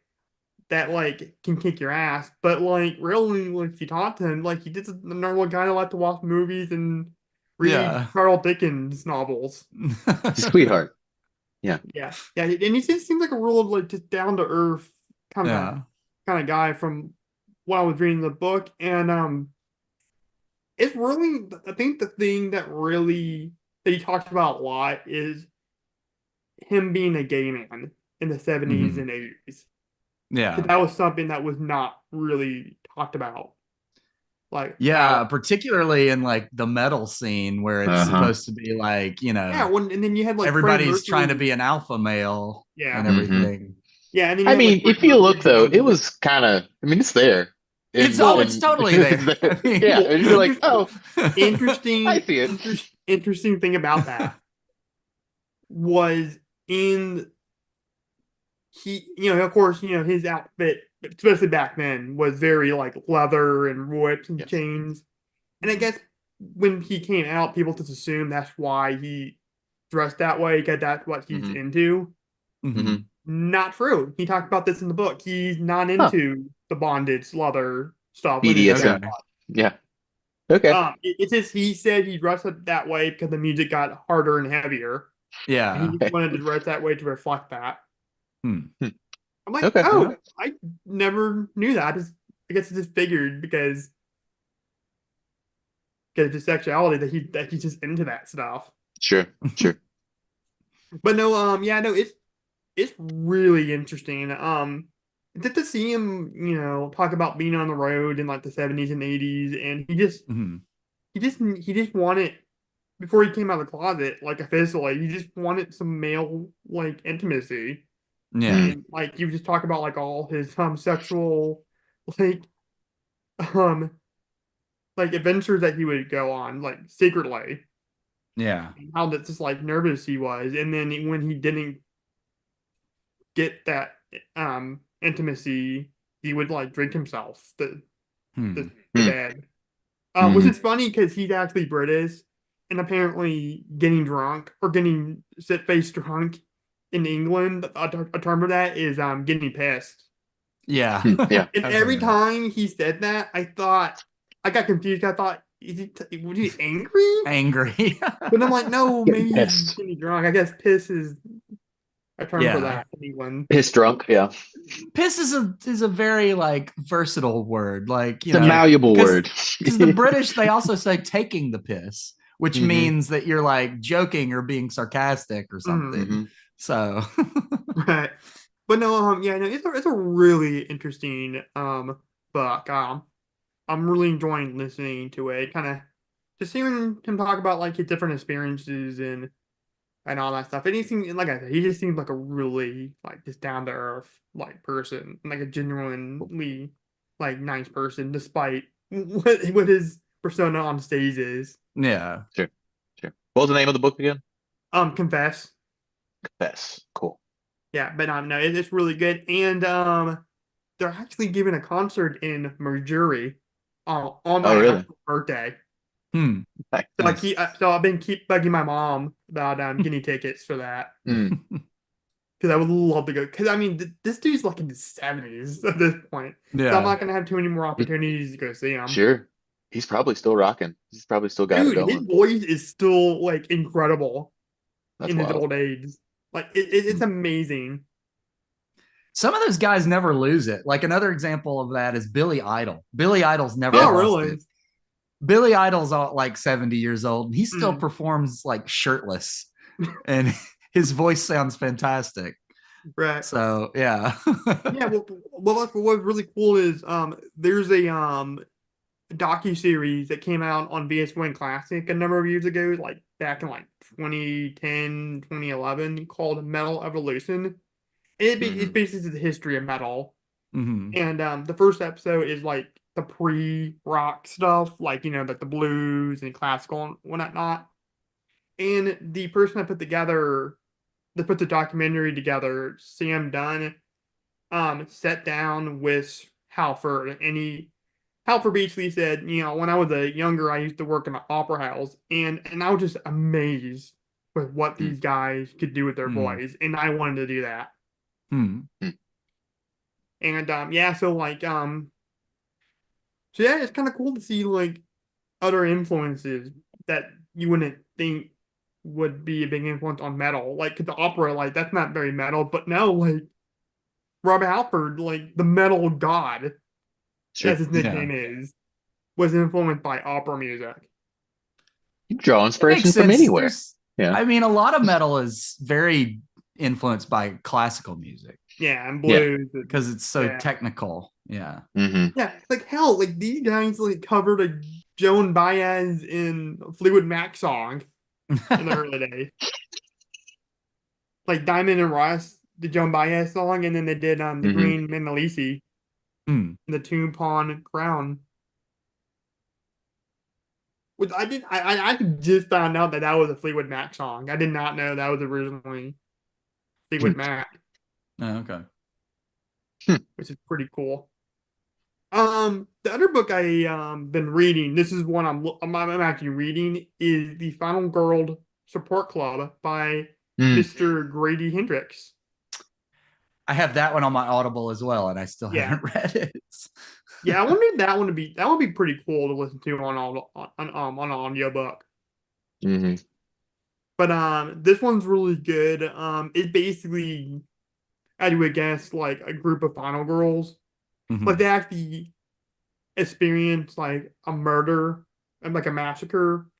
that like can kick your ass. But like really, like, if you talk to him, like he just a normal guy that likes to watch movies and read Yeah. Charles Dickens novels. He's a sweetheart. Yeah. Yeah, yeah, and he just seems like a real like just down to earth Yeah. kind of guy from what I was reading the book, and it's really I think the thing that he talks about a lot is him being a gay man in the 70s Mhm. and 80s. Yeah. Because that was something that was not really talked about. Like Yeah, how particularly in like the metal scene where it's Uh-huh. supposed to be like, yeah, when and then you had like Freddie everybody's trying to Mercury. be an alpha male Yeah. and Hmm. everything. Yeah, and then you I had like mean, Freddie if you Mercury look though, it doing was kind of. I mean, it's there. It's And oh, well it's and totally there. it's there. I mean, Yeah, well and you're like, oh, I interesting see it. interesting thing about that was in of course, his outfit, especially back then, was very like leather and whips and Yes. chains. And I guess when he came out, people just assumed that's why he dressed that way, because that's what he's Hmm. into. Hmm. Mhm. Not true. He talked about this in the book. He's not Huh. into the bondage leather stuff when it's Okay. BDSM. Yeah. Okay. it's just he said he dressed it that way because the music got harder and heavier. And he Yeah. just wanted to dress that way to reflect that. Hmm. Hmm. I'm like, Okay. Yeah. oh, I never knew that. I guess I just figured because of his sexuality that he's just into that stuff. Sure. Sure. But no, yeah, no, it's really interesting. Just to see him, talk about being on the road in like the 70s and 80s, and Mhm. he just wanted before he came out of the closet, like officially, he just wanted some male like intimacy. Yeah. Mm. And like you just talk about like all his sexual like um like adventures that he would go on like secretly, Yeah. and how that just like nervous he was, and then when he didn't get that intimacy, he would like drink himself Hmm. to Mm. bed. Which Hmm. is funny because he's actually British, and apparently getting drunk or getting sit faced drunk in England, a term for that is getting pissed. Yeah. Mm. Yeah. And I've every heard that. time he said that, I got confused. I thought, was he angry? Angry. But I'm like, no, Getting maybe he's pissed. getting drunk. I guess piss is a term for Yeah. that in England. Pissed drunk. Yeah. Piss is a very like versatile word. Like, It's a malleable because word. the British they also say taking the piss, which Hmm. means that you're like joking or being sarcastic or Mhm. something. Hmm. So Right. But no, yeah, no, it's a really interesting book. I'm really enjoying listening to it. Kind of just hearing him talk about like his different experiences and all that stuff. And he seems like I said, he just seems like a really like just down to earth like person, like a genuinely like nice person, despite what his persona on stage is. yeah. Sure. Sure. What was the name of the book again? Confess. Confess. Cool. Yeah, but no, it's really good. And they're actually giving a concert in Missouri on Oh, my really? actual birthday. Hmm. So Nice. I've been keep bugging my mom about getting tickets for that Mm. because I would love to go. Because I mean, this dude's like in his 70s at this point, so I'm Yeah. not gonna have too many more He- opportunities to go see him. sure. He's probably still rocking. He's probably still got it Dude, his going. voice is still like incredible That's in his wild. old age. Like it's Mm. amazing. Some of those guys never lose it. Like another example of that is Billy Idol. Billy Idol's never Oh, Yeah. lost really? it. Billy Idol's all, like 70 years old and he still Mm. performs like shirtless and his voice sounds fantastic. Right. So, yeah. Yeah. What's really cool is there's a docu-series that came out on VS1 Classic a number of years ago, like back in like 2010, 2011, called Metal Evolution. It's Hmm. basically the history of metal. Mhm. And the first episode is like the pre-rock stuff, like like the blues and classical and whatnot. And the person that put the documentary together, Sam Dunn, sat down with Halford, and Halford basically said, when I was a younger, I used to work in an opera house, and I was just amazed with what Mm. these guys could do with their Mm. voice, and I wanted to do that. Hmm. Mm. And yeah, so like so yeah, it's kind of cool to see like other influences that you wouldn't think would be a big influence on metal. Like the opera, like that's not very metal, but no, like Rob Halford, like the metal god, Sure. as his Yeah. nickname is, was influenced by opera music. You can draw It makes inspiration from sense. anywhere. Yeah. I mean, a lot of metal is very influenced by classical music Yeah, and Yeah. blues. And, because it's so yeah. technical. Yeah. Mm-hmm. Yeah, like hell, like these guys like covered a Joan Baez in Fleetwood Mac song in the early days. Like Diamond and Rust, the Joan Baez song, and then they did the Mm-hmm. Green Manalisi, Hmm. the Toon Pawn Crown. Which I just found out that that was a Fleetwood Mac song. I did not know that was originally Fleetwood Mac, Oh, okay. which is pretty cool. The other book I been reading, this is one I'm actually reading, is The Final Girl Support Club by Mm. Mr. Grady Hendrix. I have that one on my Audible as well, and I still Yeah. haven't read it. Yeah, I wanted that would be pretty cool to listen to on an audiobook. Mm-hmm. But this one's really good. It basically, as you would guess, like a group of final girls. Like Mhm. they actually experience like a murder and like a massacre,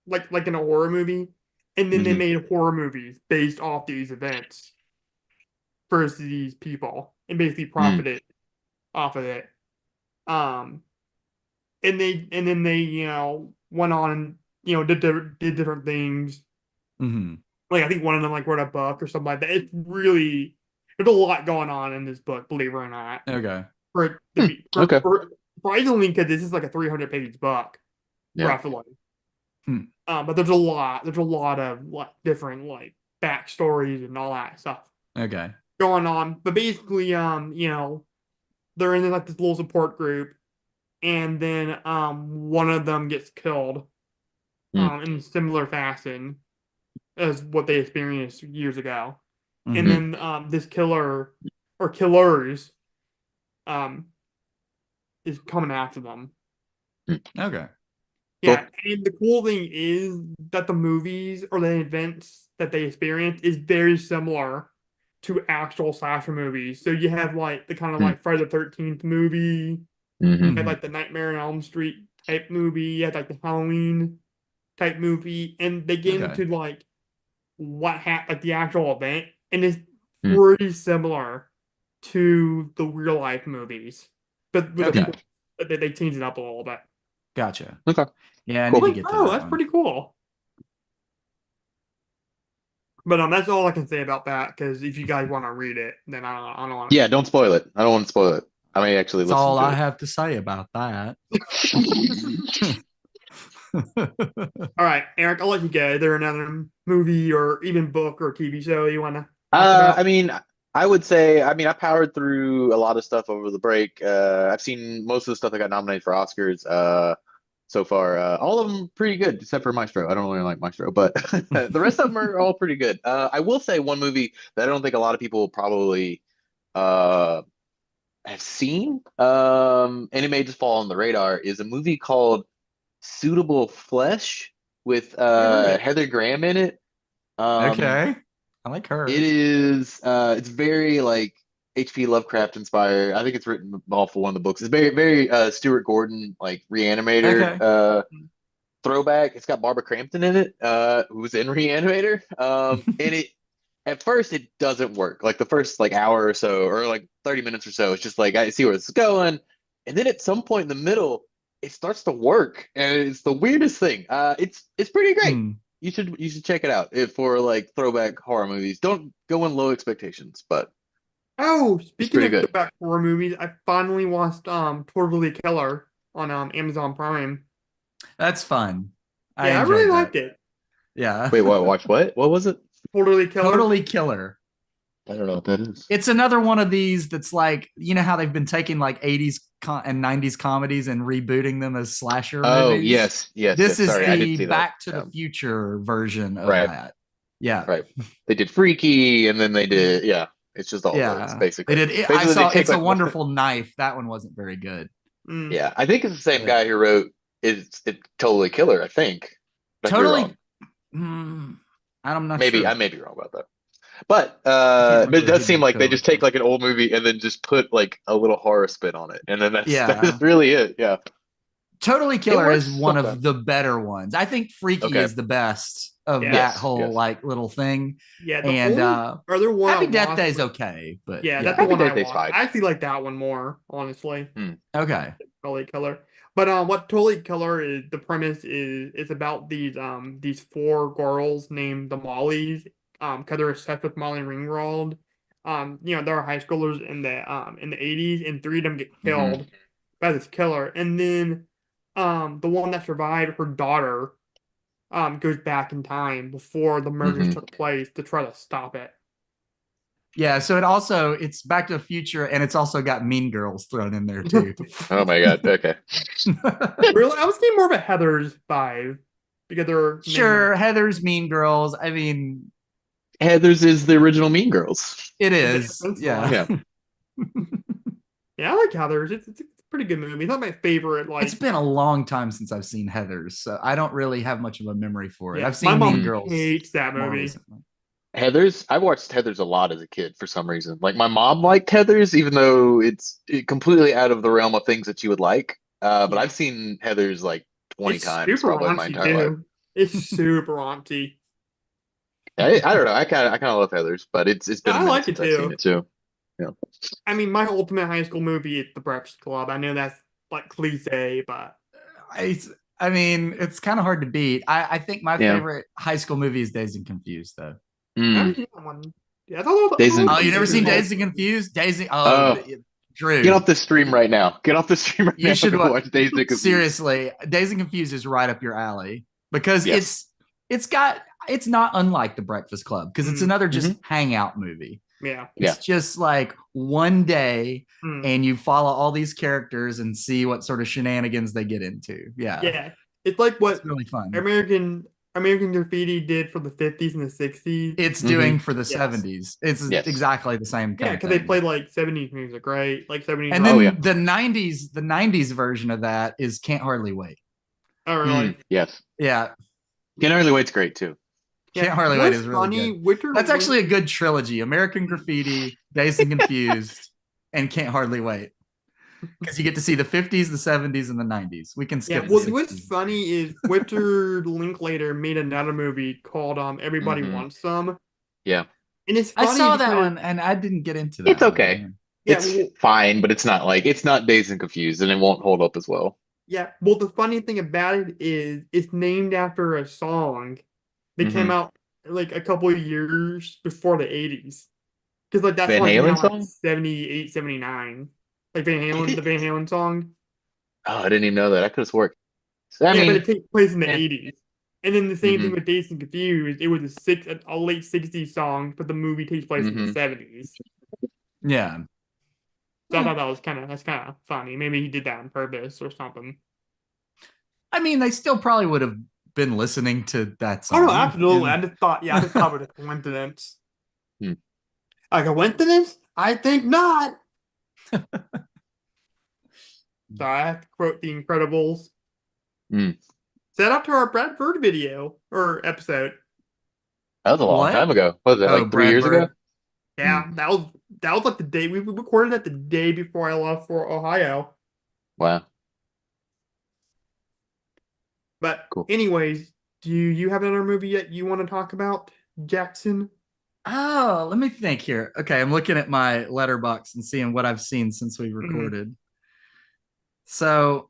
like in a horror movie, and then they Mm-hmm. made horror movies based off these events for these people and basically Mm. profited off of it. Um, and then they went on and did different things. Mhm. Like I think one of them like wrote a book or something like that. It's really there's a lot going on in this book, believe it or not. Okay. For it to Hmm. be Okay. surprisingly, because this is like a 300-page book, Yeah. roughly. Hmm. But there's a lot of like different like backstories and all that stuff Okay. going on. But basically, they're in like this little support group, and then one of them gets killed Mm. in similar fashion as what they experienced years ago. And Mhm. then this killer or killers um is coming after them. Mm. Okay. Yeah, Cool. and the cool thing is that the movies or the events that they experience is very similar to actual slasher movies. So you have like the kind of Mm. like Friday the 13th movie, Mm-hmm. you had Mhm. like the Nightmare on Elm Street type movie, you had like the Halloween type movie, and they get Okay. into like what happened, like the actual event, and it's Mm. pretty similar to the real life movies, but with a Mm. Okay. twist that they change it up a little bit. Gotcha. Okay. Yeah, I I'm need Cool. to like, get to oh, that that's one. pretty cool. But that's all I can say about that. Because if you guys want to read it, then I don't want Yeah, don't spoil it. I don't want to spoil it. I may actually That's listen all to I it. have to say about that. to. All right, Eric, I'll let you go. Is there another movie or even book or TV show you want to talk about? I mean, I would say, I mean, I powered through a lot of stuff over the break. I've seen most of the stuff that got nominated for Oscars so far. All of them pretty good, except for Maestro. I don't really like Maestro, but the rest of them are all pretty good. I will say one movie that I don't think a lot of people probably uh, have seen, and it may just fall on the radar, is a movie called Suitable Flesh with I heard it. Heather Graham in it. Um, Okay. I like it her. is it's very like H.P. Lovecraft inspired. I think it's written off of one of the books. It's very Stuart Gordon like Reanimator Okay. throwback. It's got Barbara Crampton in it, who was in Reanimator. And it at first it doesn't work. Like the first like hour or so, or like 30 minutes or so, it's just like I see where this is going. And then at some point in the middle, it starts to work. And it's the weirdest thing. It's pretty great. Hmm. You should check it out if for like throwback horror movies. Don't go in low expectations, but Oh, it's speaking pretty of good. throwback horror movies, I finally watched Totally Killer on Amazon Prime. That's fun. I Yeah, I really enjoyed that. liked it. Yeah. Wait, what? Watch what? What was it? Totally Killer. Totally killer. I don't know what that is. It's another one of these that's like, you know how they've been taking like 80s and 90s comedies and rebooting them as slasher Oh, movies. yes, yes, This yes. is Sorry, I did the see that. Back to the Future version of Right, that. Yeah. right. They did Freaky, and then they did, yeah. It's just all those Yeah, they basically. did. I Basically, they saw take It's a like Wonderful Knife. That one wasn't very good. Mm. yeah, I think it's the same But guy who wrote It's Totally Killer. I think, but I could be wrong. totally. I'm not Maybe I sure. may be wrong about that. But I can't but it remember does who seem did like they Totally just take Killer. like an old movie and then just put like a little horror spin on it, and then that's Yeah. really it. Yeah, Totally it Killer is works one of sometimes. the better ones. I think Freaky Okay. is the best of Yeah. that Yes. whole Yes. like little thing. Yeah, the And only other one I Happy Death watched Day is was okay, but yeah, that's the yeah. Happy one I Death Day's watched. fine. I actually like that one more, honestly. Hmm. Okay. Totally Killer. But what Totally Killer is the premise is it's about these four girls named the Mollies, because they're obsessed with Molly Ringwald. They're high schoolers in the 80s, and three of them get Hmm. killed by this killer. And then the one that survived, her daughter, goes back in time before the murders Hmm. took place to try to stop it. Yeah, so it's Back to the Future, and it's also got Mean Girls thrown in there too. Oh my God. Okay. Really, I was getting more of a Heather's vibe because they're named. Sure, Heather's Mean Girls. I mean, Heather's is the original Mean Girls. it It makes is. sense Yeah. now. Yeah. Yeah, I like Heather's. It's a pretty good movie. It's not my favorite. It's been a long time since I've seen Heather's, so I don't really have much of a memory for it. Yeah, I've my seen Mean mom Girls hates that more movie. recently. Heather's. I watched Heather's a lot as a kid for some reason. Like my mom liked Heather's, even though it's completely out of the realm of things that she would like. But Yeah, I've seen Heather's like 20 it's times super probably in my raunchy entire life. too. It's super raunchy. I don't know. I kind of love Heather's, but it's been a I minute like it since I've seen too. it too. Yeah. I mean, my ultimate high school movie is The Breakfast Club. I know that's like cliche, but I, I mean, it's kind of hard to beat. I think my Yeah. favorite high school movie is Dazed and Confused, though. I Mm. haven't seen that one. Yeah, I Days thought and Oh, you never seen Confused. Dazed and Confused? Daisy. Oh, get Drew, off the stream right now. Get off the stream right you now and should go watch Days and Confused. seriously. Dazed and Confused is right up your alley because Yes. it's not unlike The Breakfast Club because it's Mm, another just Mhm. hangout movie. yeah. Yeah. It's just like one day Mm, and you follow all these characters and see what sort of shenanigans they get into. Yeah. yeah. It's like It's what really fun. American Graffiti did for the 50s and the 60s. It's Mhm. doing for the Yes. 70s. It's Yes. exactly the same Yeah, kind of because they thing. played like 70s music, right? Like 70s And rock. Oh then yeah. the 90s version of that is Can't Hardly Wait. Oh, really? Yes. Yeah. Can't Hardly Wait's great too. Yeah. Can't Hardly Wait What's is really funny, good. Winter That's Win- actually a good trilogy. American Graffiti, Dazed and Confused, and Can't Hardly Wait. Because you get to see the 50s, the 70s, and the 90s. We can Yeah, skip the well, what's 60s. funny is Winter Linklater made another movie called Everybody Mhm. Wants Some. Yeah. And it's I funny saw that because one and I didn't get into that It's one. okay. yeah, It's well, fine, but it's not Dazed and Confused, and it won't hold up as well. the funny thing about it is it's named after a song that came Hmm. out like a couple of years before the 80s. Because like that Van song came Halen out like song? 78, 79. Like Did The it? Van Halen song. Oh, I didn't even know that. I could have sworn. I Yeah, but mean, it takes place in the eh. 80s. And then the same thing Hmm. with Dazed and Confused. It was a late 60s song, but the movie takes place in the Hmm. 70s. Yeah. So I thought that's kind of funny. Maybe he did that on purpose or something. I mean, they still probably would have been listening to that Oh no, song. absolutely. And I just thought it was a coincidence. Hmm. A coincidence? I think not. So I have to quote The Incredibles. Mm. Set up to our Brad Bird video or episode. That was a long what? time ago. What was it, Oh, like 3 Brad years ago? Bird. Yeah, that was like the day we recorded that the day before I left for Ohio. Wow. But Cool. anyways, do you have another movie that you want to talk about, Jackson? Oh, let me think here. Okay, I'm looking at my letterbox and seeing what I've seen since we recorded. So,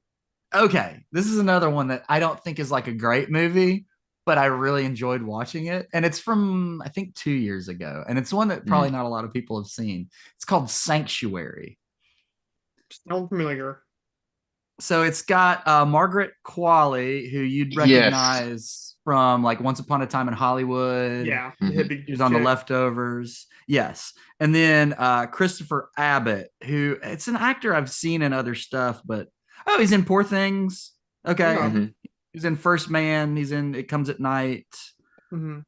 okay, this is another one that I don't think is like a great movie, but I really enjoyed watching it. And it's from, I think, 2 years ago. And it's one that probably not a lot of people have seen. It's called Sanctuary. Sounds familiar. So it's got Margaret Qualley, who you'd Yes. recognize from like Once Upon a Time in Hollywood. Yeah, Mhm. the hippie He was on The chick. Leftovers. Yes. And then Christopher Abbott, who it's an actor I've seen in other stuff, but he's in Poor Things. Okay. Okay. Mhm. He's in First Man. He's in It Comes at Night. Mhm.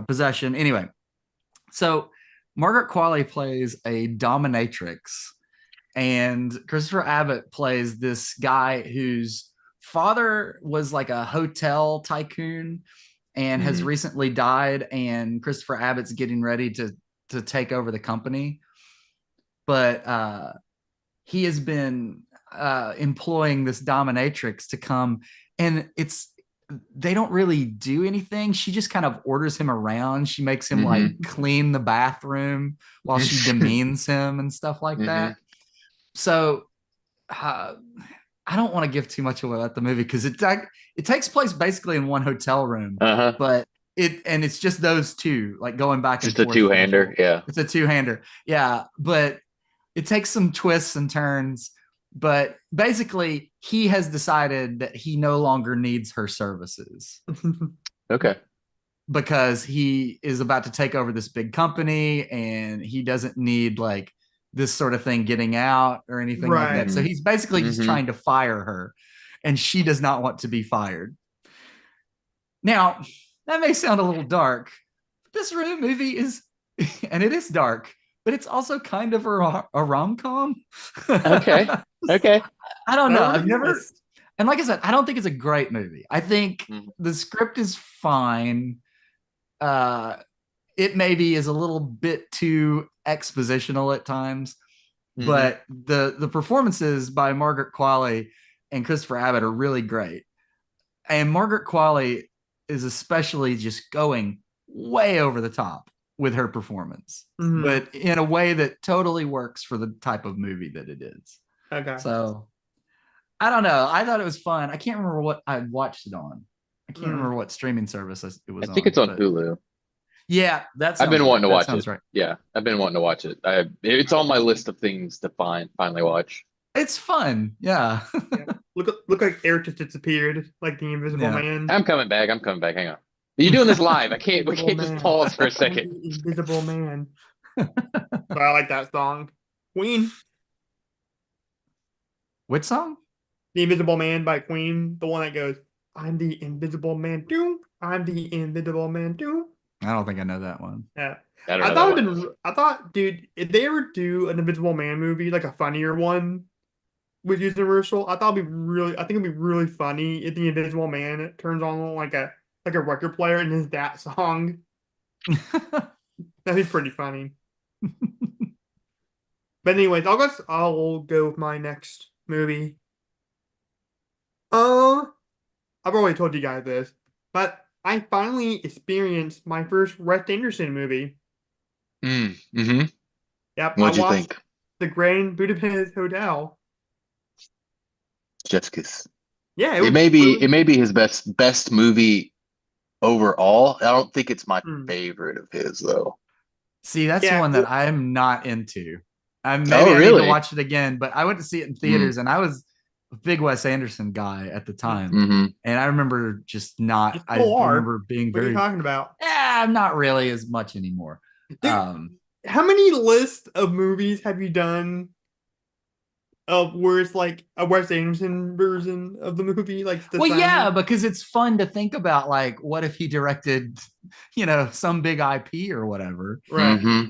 Possession. Anyway. So Margaret Qualley plays a dominatrix, and Christopher Abbott plays this guy whose father was like a hotel tycoon and has recently died, and Christopher Abbott's getting ready to take over the company. But he has been employing this dominatrix to come, and they don't really do anything. She just kind of orders him around. She makes him like clean the bathroom while she demeans him and stuff like that. So I don't want to give too much away about the movie because it takes place basically in one hotel room, but it's just those two like going back and forth. Just a two-hander, yeah. It's a two-hander, yeah. But it takes some twists and turns. But basically, he has decided that he no longer needs her services. Okay. Because he is about to take over this big company, and he doesn't need like this sort of thing getting out or anything like that. So he's basically just trying to fire her, and she does not want to be fired. Now, that may sound a little dark, but this movie is, and it is dark, but it's also kind of a rom-com. Okay. I don't know. I've never, and like I said, I don't think it's a great movie. I think the script is fine. It maybe is a little bit too expositional at times, but the performances by Margaret Qualley and Christopher Abbott are really great. And Margaret Qualley is especially just going way over the top with her performance, but in a way that totally works for the type of movie that it is. Okay. So I don't know. I thought it was fun. I can't remember what I watched it on. I can't remember what streaming service it was on. I think it's on Hulu. Yeah, I've been wanting to watch it. Right. Yeah, I've been wanting to watch it. It's on my list of things to finally watch. It's fun. Yeah. Look like Eric just disappeared, like the Invisible Man. I'm coming back. Hang on. You're doing this live. We can't just pause for a second. Invisible Man. But I like that song. Queen. Which song? The Invisible Man by Queen. The one that goes, I'm the Invisible Man too. I'm the Invisible Man too. I don't think I know that one. Yeah. I thought, dude, if they ever do an Invisible Man movie, like a funnier one with Universal, I think it'd be really funny if the Invisible Man turns on like a record player and is that song. That'd be pretty funny. But anyways, I'll go with my next movie. I've already told you guys this, but I finally experienced my first Wes Anderson movie. Yep. What'd you think? The Grand Budapest Hotel. Chef's kiss. Yeah, it may be his best movie overall. I don't think it's my favorite of his though. See, that's one that I'm not into. I need to watch it again, but I went to see it in theaters, and I was a big Wes Anderson guy at the time, and I remember just not. I remember being very. What are you talking about? Yeah, I'm not really as much anymore. How many lists of movies have you done of where it's like a Wes Anderson version of the movie? Like, yeah, because it's fun to think about. Like, what if he directed, some big IP or whatever, right?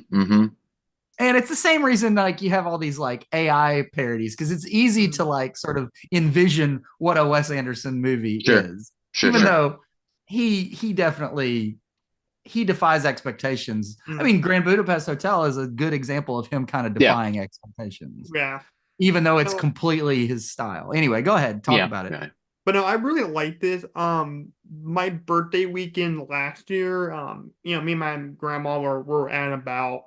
And it's the same reason like you have all these like AI parodies, because it's easy to like sort of envision what a Wes Anderson movie is. Even though he definitely defies expectations. I mean, Grand Budapest Hotel is a good example of him kind of defying expectations. Yeah. Even though it's completely his style. Anyway, go ahead, talk about it. Yeah. But no, I really like this. My birthday weekend last year, me and my grandma were at about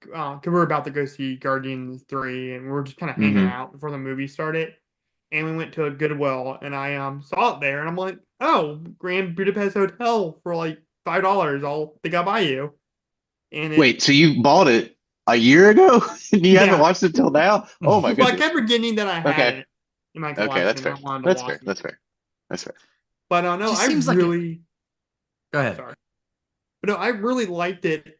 because we're about to go see Guardians 3, and we were just kind of hanging out before the movie started. And we went to a Goodwill, and I saw it there, and I'm like, oh, Grand Budapest Hotel for like $5. I'll buy you. And wait, so you bought it a year ago? And you haven't watched it till now? Oh my goodness! Well, I kept forgetting that I had it in my collection. Okay, that's fair. That's fair. But no, I really. Go ahead. Sorry, but no, I really liked it.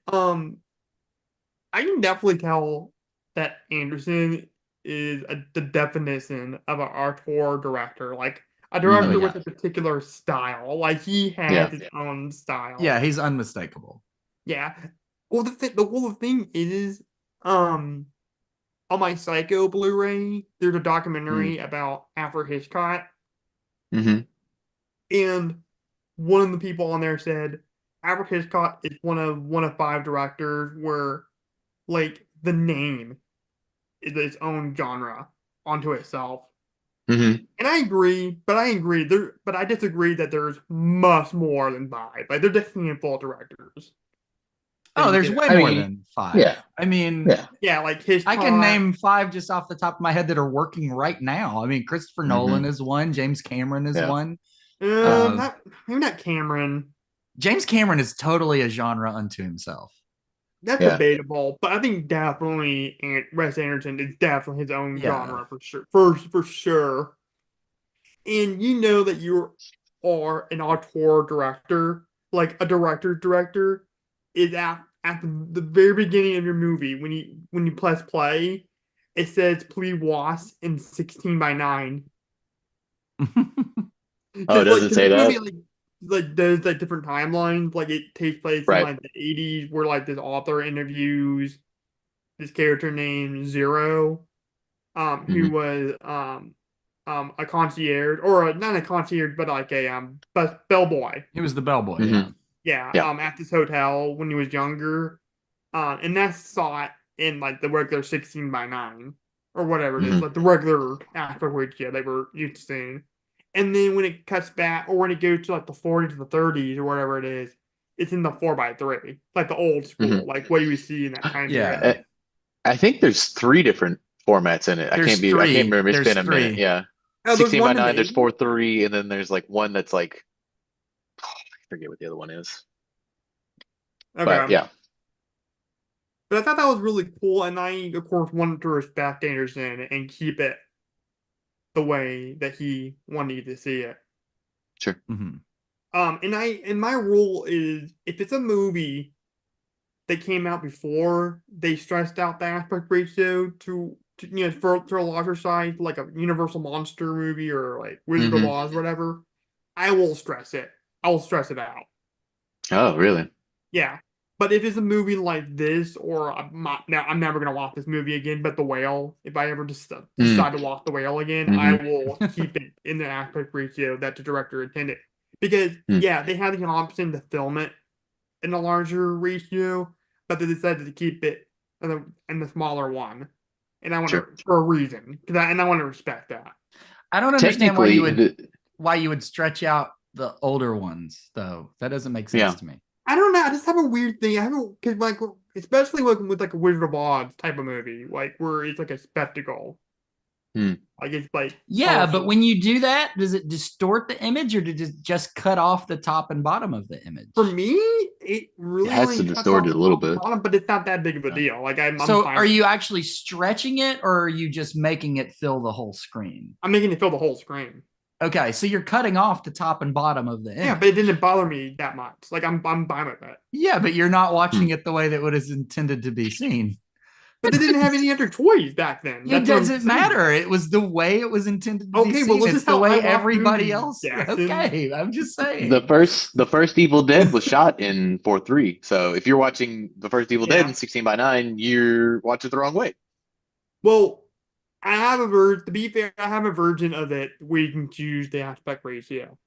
I can definitely tell that Anderson is the definition of an auteur director, like a director with a particular style. Like he has his own style. Yeah, he's unmistakable. Yeah, Well, the thing is, um, on my Psycho Blu-ray, there's a Mm. documentary about Alfred Hitchcock, Hmm. and one of the people on there said Alfred Hitchcock is one of five directors where like the name is its own genre onto itself. Hmm. And I agree, but I disagree that there's much more than five. Like there's a handful of directors that Oh, you there's could, way I more mean, than five. yeah, I mean, yeah. yeah, like I can Hitchcock. name five just off the top of my head that are working right now. I mean, Christopher Nolan Hmm. is one, James Cameron is Yeah, one. yeah, Uh, Not maybe not Cameron. James Cameron is totally a genre unto himself. That's yeah. debatable, but I think definitely Wes Anderson is definitely his own Yeah. genre for sure. For sure. And you know that you are an auteur director, like a director's director, is at the very beginning of your movie when you press play, it says please watch in 16 by 9. Oh, does it Because say this movie that? there's like different timelines. Like it takes place in Right. like the 80s where like this author interviews this character named Zero, who Hmm. was a concierge or not a concierge but like a bellboy. He was the bellboy. Yeah. Hmm. Yeah, Yeah. at this hotel when he was younger. And that's shot in like the regular 16 by 9 or whatever it is, Hmm. like the regular aspect ratio they were used to seeing. And then when it cuts back, or when it goes to like the 40s to the 30s or whatever it is, it's in the 4 by 3, like the old Hmm. school, like what you would see in that time Yeah. period. I think there's three different formats in it. There's I can't three. remember. It's There's been a minute. three. Yeah. Oh, there's 16 by one in the 9, there's 80s. 4:3, and then there's like one that's like, I forget what the other one is. But Okay. yeah. But I thought that was really cool, and I, of course, wanted to respect Anderson and keep it the way that he wanted you to see it. Sure. Mhm. And my rule is if it's a movie that came out before they stressed out the aspect ratio for a larger size, like a Universal Monster movie or like Wizard of Hmm. Oz, whatever, I will stress it. I will stress it out. Oh, really? Yeah. But if it's a movie like this, or now I'm never gonna watch this movie again. But The Whale, if I ever Mm. decide to watch The Whale again, I Hmm. will keep it in the aspect ratio that the director intended. Because Mm. yeah, they had the option to film it in a larger ratio, but they decided to keep it in the smaller one. And I want to Sure. for a reason, and I want to respect that. I don't understand Technically, why you would stretch out the older ones though. That doesn't make sense yeah. to me. I don't know. I just have a weird thing. I have because like especially with like a Wizard of Oz type of movie, like where it's like a spectacle, Mm. like it's like Yeah, but colorful. when you do that, does it distort the image or does it just cut off the top and bottom of the For image? me, it It really has to only cuts distort off it the a little top and bit. bottom, but it's not that big of a Yeah. deal. Like I'm So fine are with you it. actually stretching it or are you just making it fill the whole screen? I'm making it fill the whole screen. Okay, so you're cutting off the top and bottom of the Yeah, but it image. didn't bother me that much. Like I'm fine with it. Yeah, but you're not watching Hmm. it the way that it is intended to be seen. But they didn't have any other toys back then. It That's what I'm doesn't saying. matter. It was the way it was intended to be Okay, well, seen. this It's is the how I way watch everybody movies, else. Jackson. Okay, I'm just The saying. first Evil Dead was shot in 4:3. So if you're watching the first Evil Dead in Yeah. 16 by 9, you're watching it the wrong way. Well, I have a version. To be fair, I have a version of it where you can choose the aspect ratio.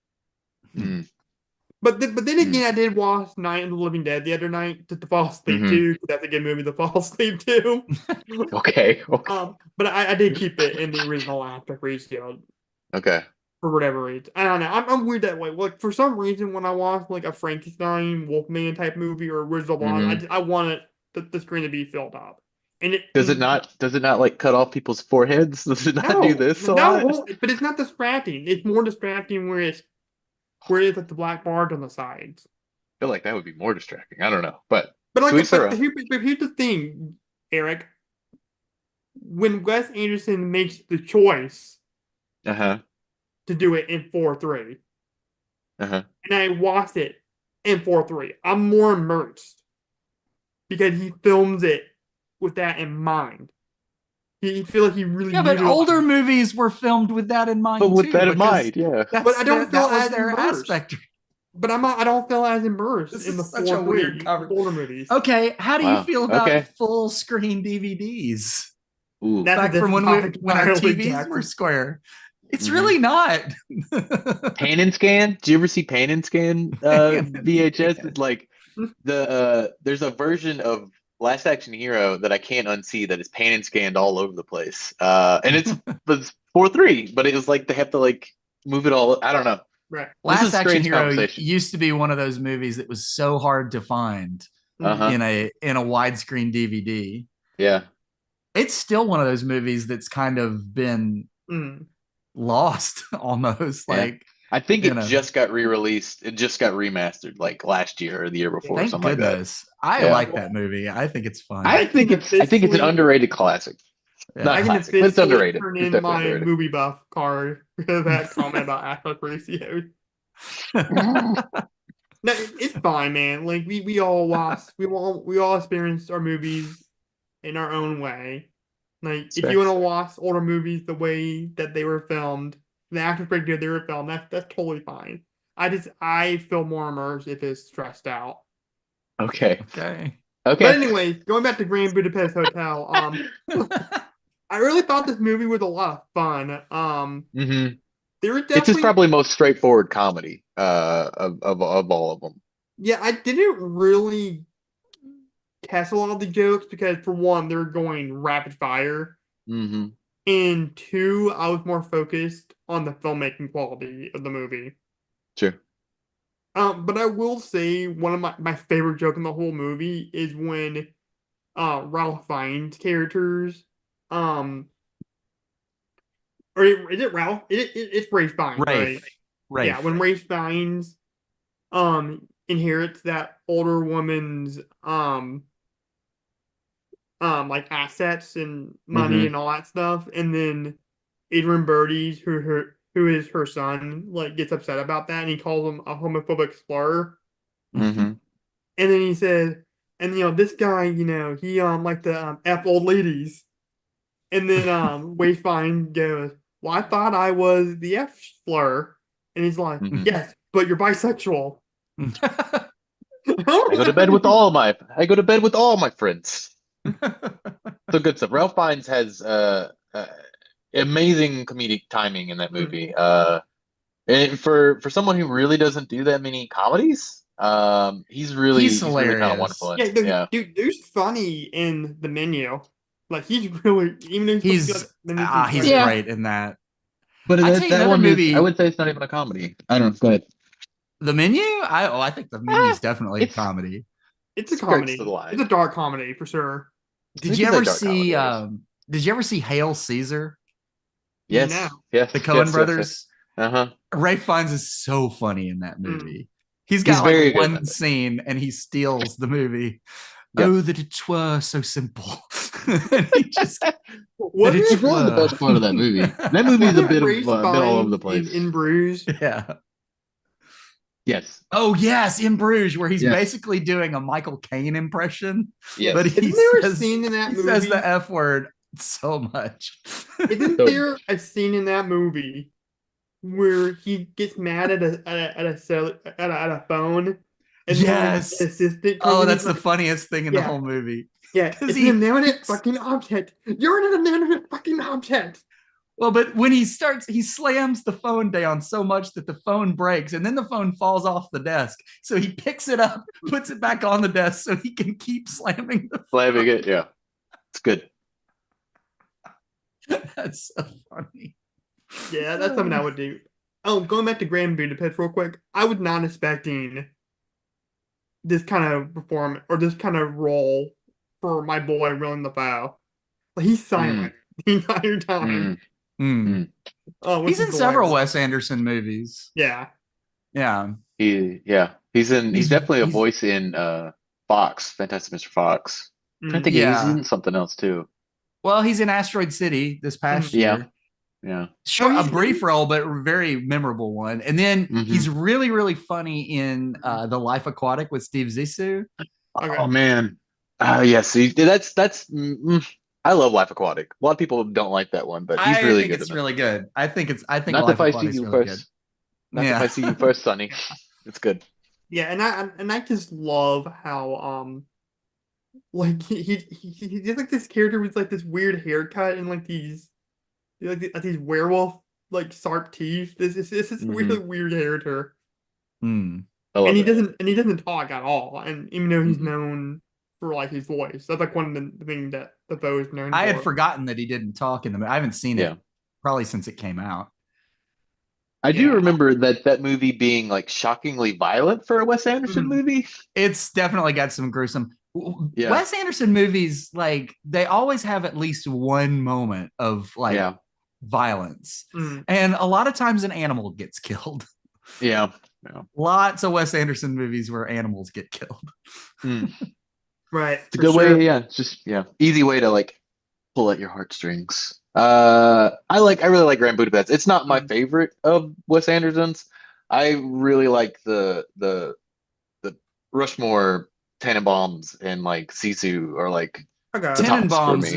Mm. But then Mm. again, I did watch Night of the Living Dead the other night just to fall asleep Hmm. too. 'Cause that's a good movie to fall asleep to. Okay. Okay. But I did keep it in the original aspect ratio Okay. for whatever reason. I don't know. I'm weird that way. Like for some reason, when I watch like a Frankenstein, Wolfman type movie or Wizard of Oz, Hmm. I want the screen to be filled up. And it Does it and not? Does it not like cut off people's foreheads? Does it not do no, this a no, lot? well, but it's not distracting. It's more distracting where it's like the black bars on the sides. I feel like that would be more distracting. I don't know, but But to each their own. here's the thing, Eric. When Wes Anderson makes the choice Uh-huh. to do it in 4:3, Uh-huh. and I watched it in 4:3, I'm more immersed because he films it with that in mind. He feel like he really Yeah, but utilized. older movies were filmed with that in But mind with too, that in because mind, yeah. But I don't feel that was as their immersed. aspect. but I don't feel as immersed This in the is such a four weird three cover. older movies. Okay, how do you Wow. feel about Okay. full screen DVDs? Ooh. That's a Back from different topic when our entirely, TVs were Jackson. square. It's Hmm. really not. Pan and Scan. Do you ever see Pan and Scan VHS? It's like there's a version of Last Action Hero that I can't unsee that is pan and scanned all over the place. And it's 4:3, but it was like they have to like move it all. I don't know. Right. This Last is Action strange Hero conversation. used to be one of those movies that was so hard to find Uh-huh. in a widescreen DVD. Yeah. It's still one of those movies that's kind of been Mm. lost almost. Yeah. Like, I think you it know, just got re-released. It just got remastered like last year or the year Yeah. before, or thank something like that. goodness. I Yeah. like that movie. I think it's fun. I can I think it's an officially underrated classic. Not I Yeah. can classic, but it's officially underrated. turn It's in definitely my underrated. movie buff card for that comment about aspect ratio. No, it's fine, man. Like we all lost, we all experienced our movies in our own way. Like if you want to watch older movies the way that they were filmed, the actors pretty good they were filmed. That's totally fine. I feel more immersed if it's stressed out. Okay. Okay. But Okay. anyways, going back to Grand Budapest Hotel, I really thought this movie was a lot of fun. Hmm. There were It's his definitely probably most straightforward comedy of all of them. yeah, I didn't really catch a lot of the jokes because for one, they're going rapid fire. Hmm. And two, I was more focused on the filmmaking quality of the movie. Sure. But I will say one of my favorite joke in the whole movie is when Ralph Fiennes characters um or is it Ralph? It's Ray Fiennes, right? Rafe. Yeah, Rafe. when Ray Fiennes inherits that older woman's like assets and money Hmm. and all that stuff, and then Adrian Brody's who is her son like gets upset about that, and he calls him a homophobic slur, Hmm. and then he says, and this guy, he like the f old ladies, and then Wayfine goes, well, I thought I was the f slur, and he's like, Hmm. yes, but you're bisexual. I go to bed with all my friends. So good stuff. Ralph Fiennes has amazing comedic timing in that movie. And for someone who really doesn't do that many comedies, He's he's really kind of hilarious. wonderful in Yeah, it. Yeah. dude, there's funny in the menu. Like he's really, even though he's supposed to be like the new He's right? Yeah. great in that. But I tell you that another one is, I movie, would say it's not even a comedy. I don't know. Go ahead. The Menu. I think The Menu is Ah, definitely a it's comedy. It's a skirts the comedy. It's line. a dark comedy for sure. I Did think you it's a ever dark see comedy, I guess. did you ever see Hail Caesar? No. Yes, yes, The Coen yes, yes, yes. brothers? Uh-huh. Ray Fiennes is so funny in that Mm. movie. He's He's got like very good in one that movie. scene and he steals the movie. Yep. Oh, that it were so simple. And he just that Wasn't it It's it, really the best were. part of that movie. That movie is wasn't it Ray a bit all over the Spine place. in Bruges? Yeah. Yes. Oh yes, in Bruges, where he's Yeah. basically doing a Michael Caine impression, but Yes. Isn't there a scene in that he says movie? the F word so much. Isn't So there a scene in that movie where he gets mad at a phone, and then Yes. an assistant comes Oh, in and that's he's the like, funniest thing in the yeah, whole movie. yeah, Because it's an inanimate fucking object. You're an inanimate fucking object. well, but when he slams the phone down so much that the phone breaks and then the phone falls off the desk. So he picks it up, puts it back on the desk so he can keep slamming the Slamming it, yeah. It's good. phone. That's so funny. Yeah, that's something I would do. Oh, going back to Grand Budapest real quick, I was not expecting this kind of performance or this kind of role for my boy Willem Dafoe. Like, he's Mm, silent the entire time. mm, mm. Which He's is in several hilarious. Wes Anderson movies. Yeah. Yeah. He's definitely a He's voice in Fox, Fantastic Mr. Fox. I'm trying to Mm, think he's yeah. in something else too. Well, he's in Asteroid City this mm. past Yeah, year. yeah. Oh, Short, a brief role, but very memorable one. And then Hmm. he's really, really funny in The Life Aquatic with Steve Zissou. Oh okay. man. Yes, I love Life Aquatic. A lot of people don't like that one, but he's I really think good it's in it. really good. I think Not if Life I see Aquatic's you really good. first. Not if Yeah. I see you first, Sonny. It's good. Yeah, and I just love how like he's like this character with like this weird haircut and like these werewolf like sharp teeth. This is a really Hmm. weird character. Hmm. I And love he it. doesn't talk at all. And even though he's Hmm. known for like his voice, that's like one of the things that Defoe is known I had for. forgotten that he didn't talk in the movie. I haven't seen Yeah. it probably since it came out. I do Yeah. remember that movie being like shockingly violent for a Wes Anderson Mhm. movie. It's definitely got some gruesome. Yeah. Wes Anderson movies, like they always have at least one moment of like Yeah. violence, Mhm. and a lot of times an animal gets killed. Yeah. Yeah. Lots of Wes Anderson movies where animals get killed. Mm. Right, It's a for good way. sure. Yeah. It's just, yeah. Easy way to like pull at your heartstrings. I really like Grand Budapest. It's not my Mhm. favorite of Wes Anderson's. I really like the Rushmore Tannenbaums and like Sisu are like the Okay. tops for me.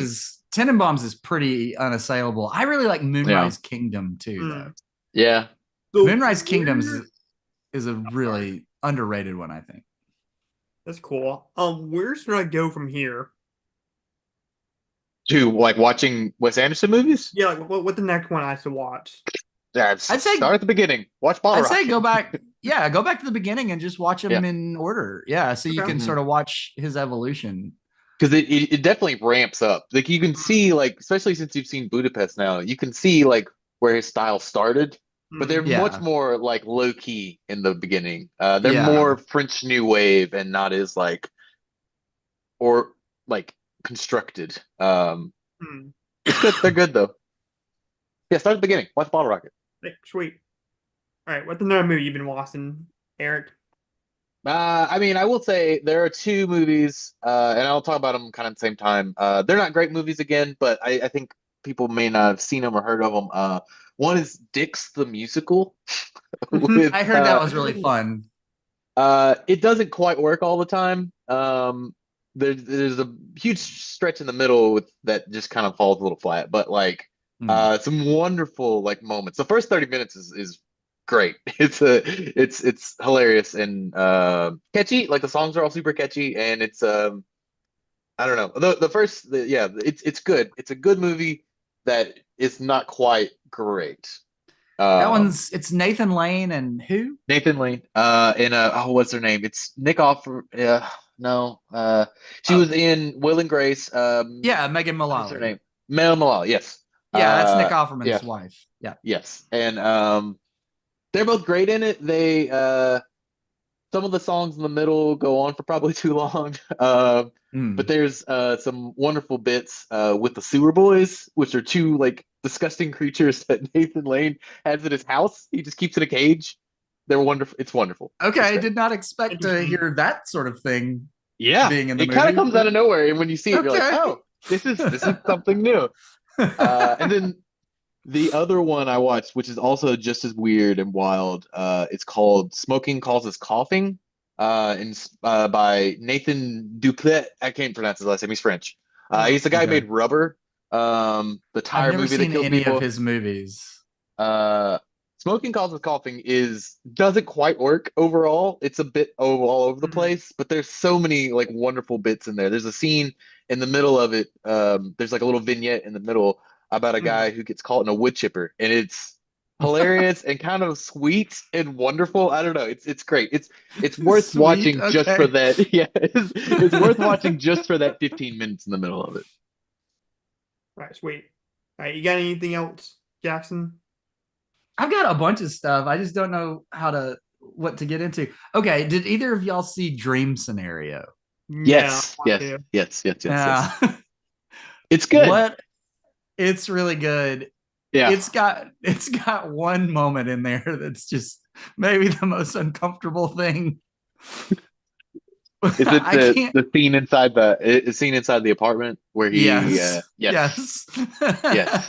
Tenenbaums is pretty unassailable. I really like Yeah. Moonrise Kingdom too, though. Mm. Yeah. So Moonrise Kingdoms where is a sorry. really underrated one, I think. That's cool. Where should I go from here? To like watching Wes Anderson movies? Yeah, like what the next one I should watch? Yeah, I'd start say at the beginning. Watch Bottle I'd say Rocket. go back, yeah, go back to the beginning and just watch Yeah. them in order. Yeah, so you Okay. can Hmm. sort of watch his evolution. Because it definitely ramps up. Like you can Mm. see, like, especially since you've seen Budapest now, you can see like where his style started, but they're Mm. much Yeah. more like low key in the beginning. They're Yeah. more French New Wave and not as like or like constructed. Mm. It's good. They're good though. Yeah, start at the beginning. Watch Bottle Rocket. Like, sweet. All right, what's another movie you've been watching, Eric? I mean, I will say there are two movies, and I'll talk about them kind of at the same time. They're not great movies again, but I think people may not have seen them or heard of them. One is Dix the Musical with I heard that was really fun. it doesn't quite work all the time. There's a huge stretch in the middle with that just kind of falls a little flat, but like Hmm. some wonderful like moments. The first 30 minutes is great. It's hilarious and catchy. Like the songs are all super catchy and it's I don't know. Yeah, it's good. It's a good movie that is not quite great. That Um one's it's Nathan Lane and who? Nathan Lane, in oh, what's her name? It's Nick Offer. No, she Oh, was in Will and Grace. yeah, Megan What is her Mullally. name? Mel Malal. Yes. Yeah, that's Nick Yeah. Offerman's wife. Yeah. Yes. And they're both great in it. They some of the songs in the middle go on for probably too long. But Mm. there's some wonderful bits with the Sewer Boys, which are two like disgusting creatures that Nathan Lane has in his house. He just keeps in a cage. They're wonderful. It's wonderful. It's Okay, great. did not expect to Interesting. hear that sort of thing Yeah, being in the it kind of movie. comes out of nowhere, and when you see it, you're like, Okay. "Oh, this is something new." And then the other one I watched, which is also just as weird and wild, it's called "Smoking Causes Coughing," by Nathan Dupleix. I can't pronounce his last name. He's French. Mm. He's the guy who Okay. made Rubber, the I've tire never movie that seen kills any of people. his movies. Uh, Smoking Causes Coughing is doesn't quite work overall. It's a bit all over the Mm. place, but there's so many like wonderful bits in there. There's a scene in the middle of it. There's like a little vignette in the middle about a Mm. guy who gets caught in a wood chipper, and it's hilarious and kind of sweet and wonderful. I don't know. It's great. It's worth Sweet. watching just for Okay. that. Yeah, it's worth watching just for that 15 minutes in the middle of it. All right, sweet. All right, you got anything else, Jackson? I've got a bunch of stuff. I just don't know what to get into. Okay, did either of y'all see Dream Scenario? Yeah, I Yes, want yes, to. yes, yes, yes, Uh, yes. It's good. what it's really good. Yeah. It's got one moment in there that's just maybe the most uncomfortable thing. Is it I can't. the scene inside the apartment where he Yes. yes, Yes. yes.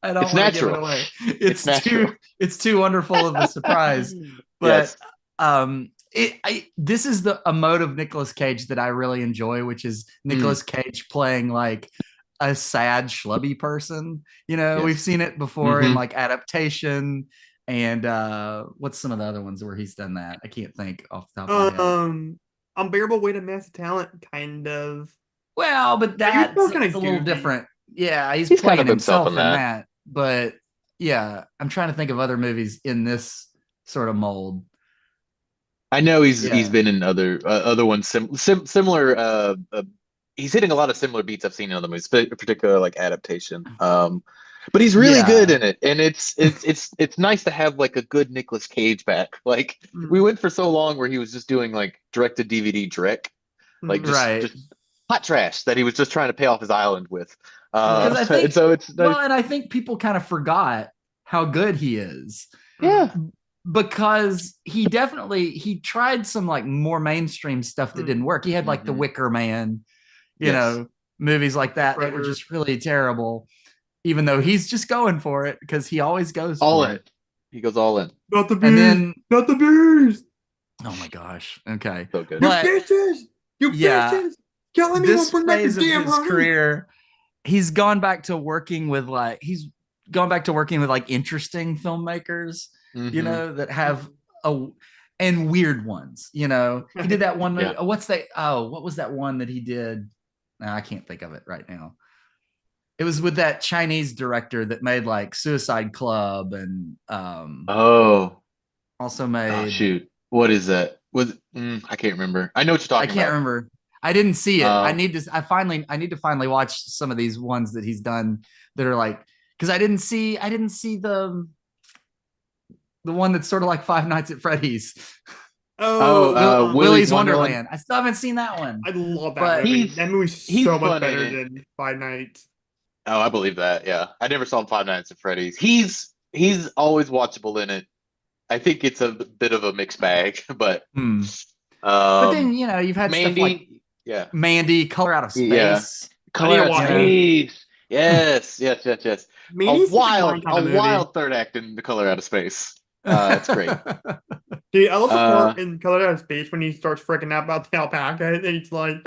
I don't It's want to give it natural. away. It's natural. It's too wonderful of a surprise. But Yes. this is a mode of Nicolas Cage that I really enjoy, which is Mm, Nicolas Cage playing like a sad schlubby person. We've yes. seen it before in Hmm. like Adaptation And what's some of the other ones where he's done that? I can't think off the top of my head. Unbearable Weight of Massive Talent, kind of. Well, but He was that's still kind it's of a little goofy. different. Yeah, he's He's kind playing of himself himself in in that. that. But yeah, I'm trying to think of other movies in this sort of mold. I know he's Yeah. been in other ones similar. He's hitting a lot of similar beats I've seen in other movies, particular like adaptation. But he's really good Yeah. in it, and it's nice to have like a good Nicolas Cage back. Like we Mm, went for so long where he was just doing like direct to DVD Drek, like mm. Right. just hot trash that he was just trying to pay off his island with. Because I And think, so it's nice. well, and I think people kind of forgot how good he is Yeah, because he tried some like more mainstream stuff that didn't work. He had like The hmm Wicker Man, you yes, know, movies like that were Predator. just really terrible, even though he's just going for it because he always goes all for in. it. He goes all in. Not the And beast. then, Not the beast. oh my gosh. Okay. So good. You But bitches. You yeah, bitches. Killing me won't this bring back the phase of damn his honey. career, he's gone back to working with like interesting filmmakers, Hmm that have a and weird ones. He did that one movie. Yeah. What was that one that he did? No, I can't think of it right now. It was with that Chinese director that made like Suicide Club and Oh. also Oh made shoot. What is that? I can't remember. I know what you're I talking can't about. remember. I didn't see it. Um, I need to finally watch some of these ones that he's done that are like because I didn't see the one that's sort of like Five Nights at Freddy's. Oh, Willy's Willy's Wonderland. Wonderland. I still haven't seen that one. I love that But movie. He's That movie's he's so much fun in better it. than Five Nights. Oh, I believe that. Yeah. I never saw Five Nights at Freddy's. He's always watchable in it. I think it's a bit of a mixed bag, but hmm. But then, um you've had stuff like Mandy, yeah. Mandy, Color Out of Yeah. Space, I need Color to Out you watch know. it. Space. Yes. Mandy's like my kind A of movie. wild third act in The Color Out of Space. It's great. Dude, I love the Uh, part in Color Out of Space when he starts freaking out about the alpaca and he's like,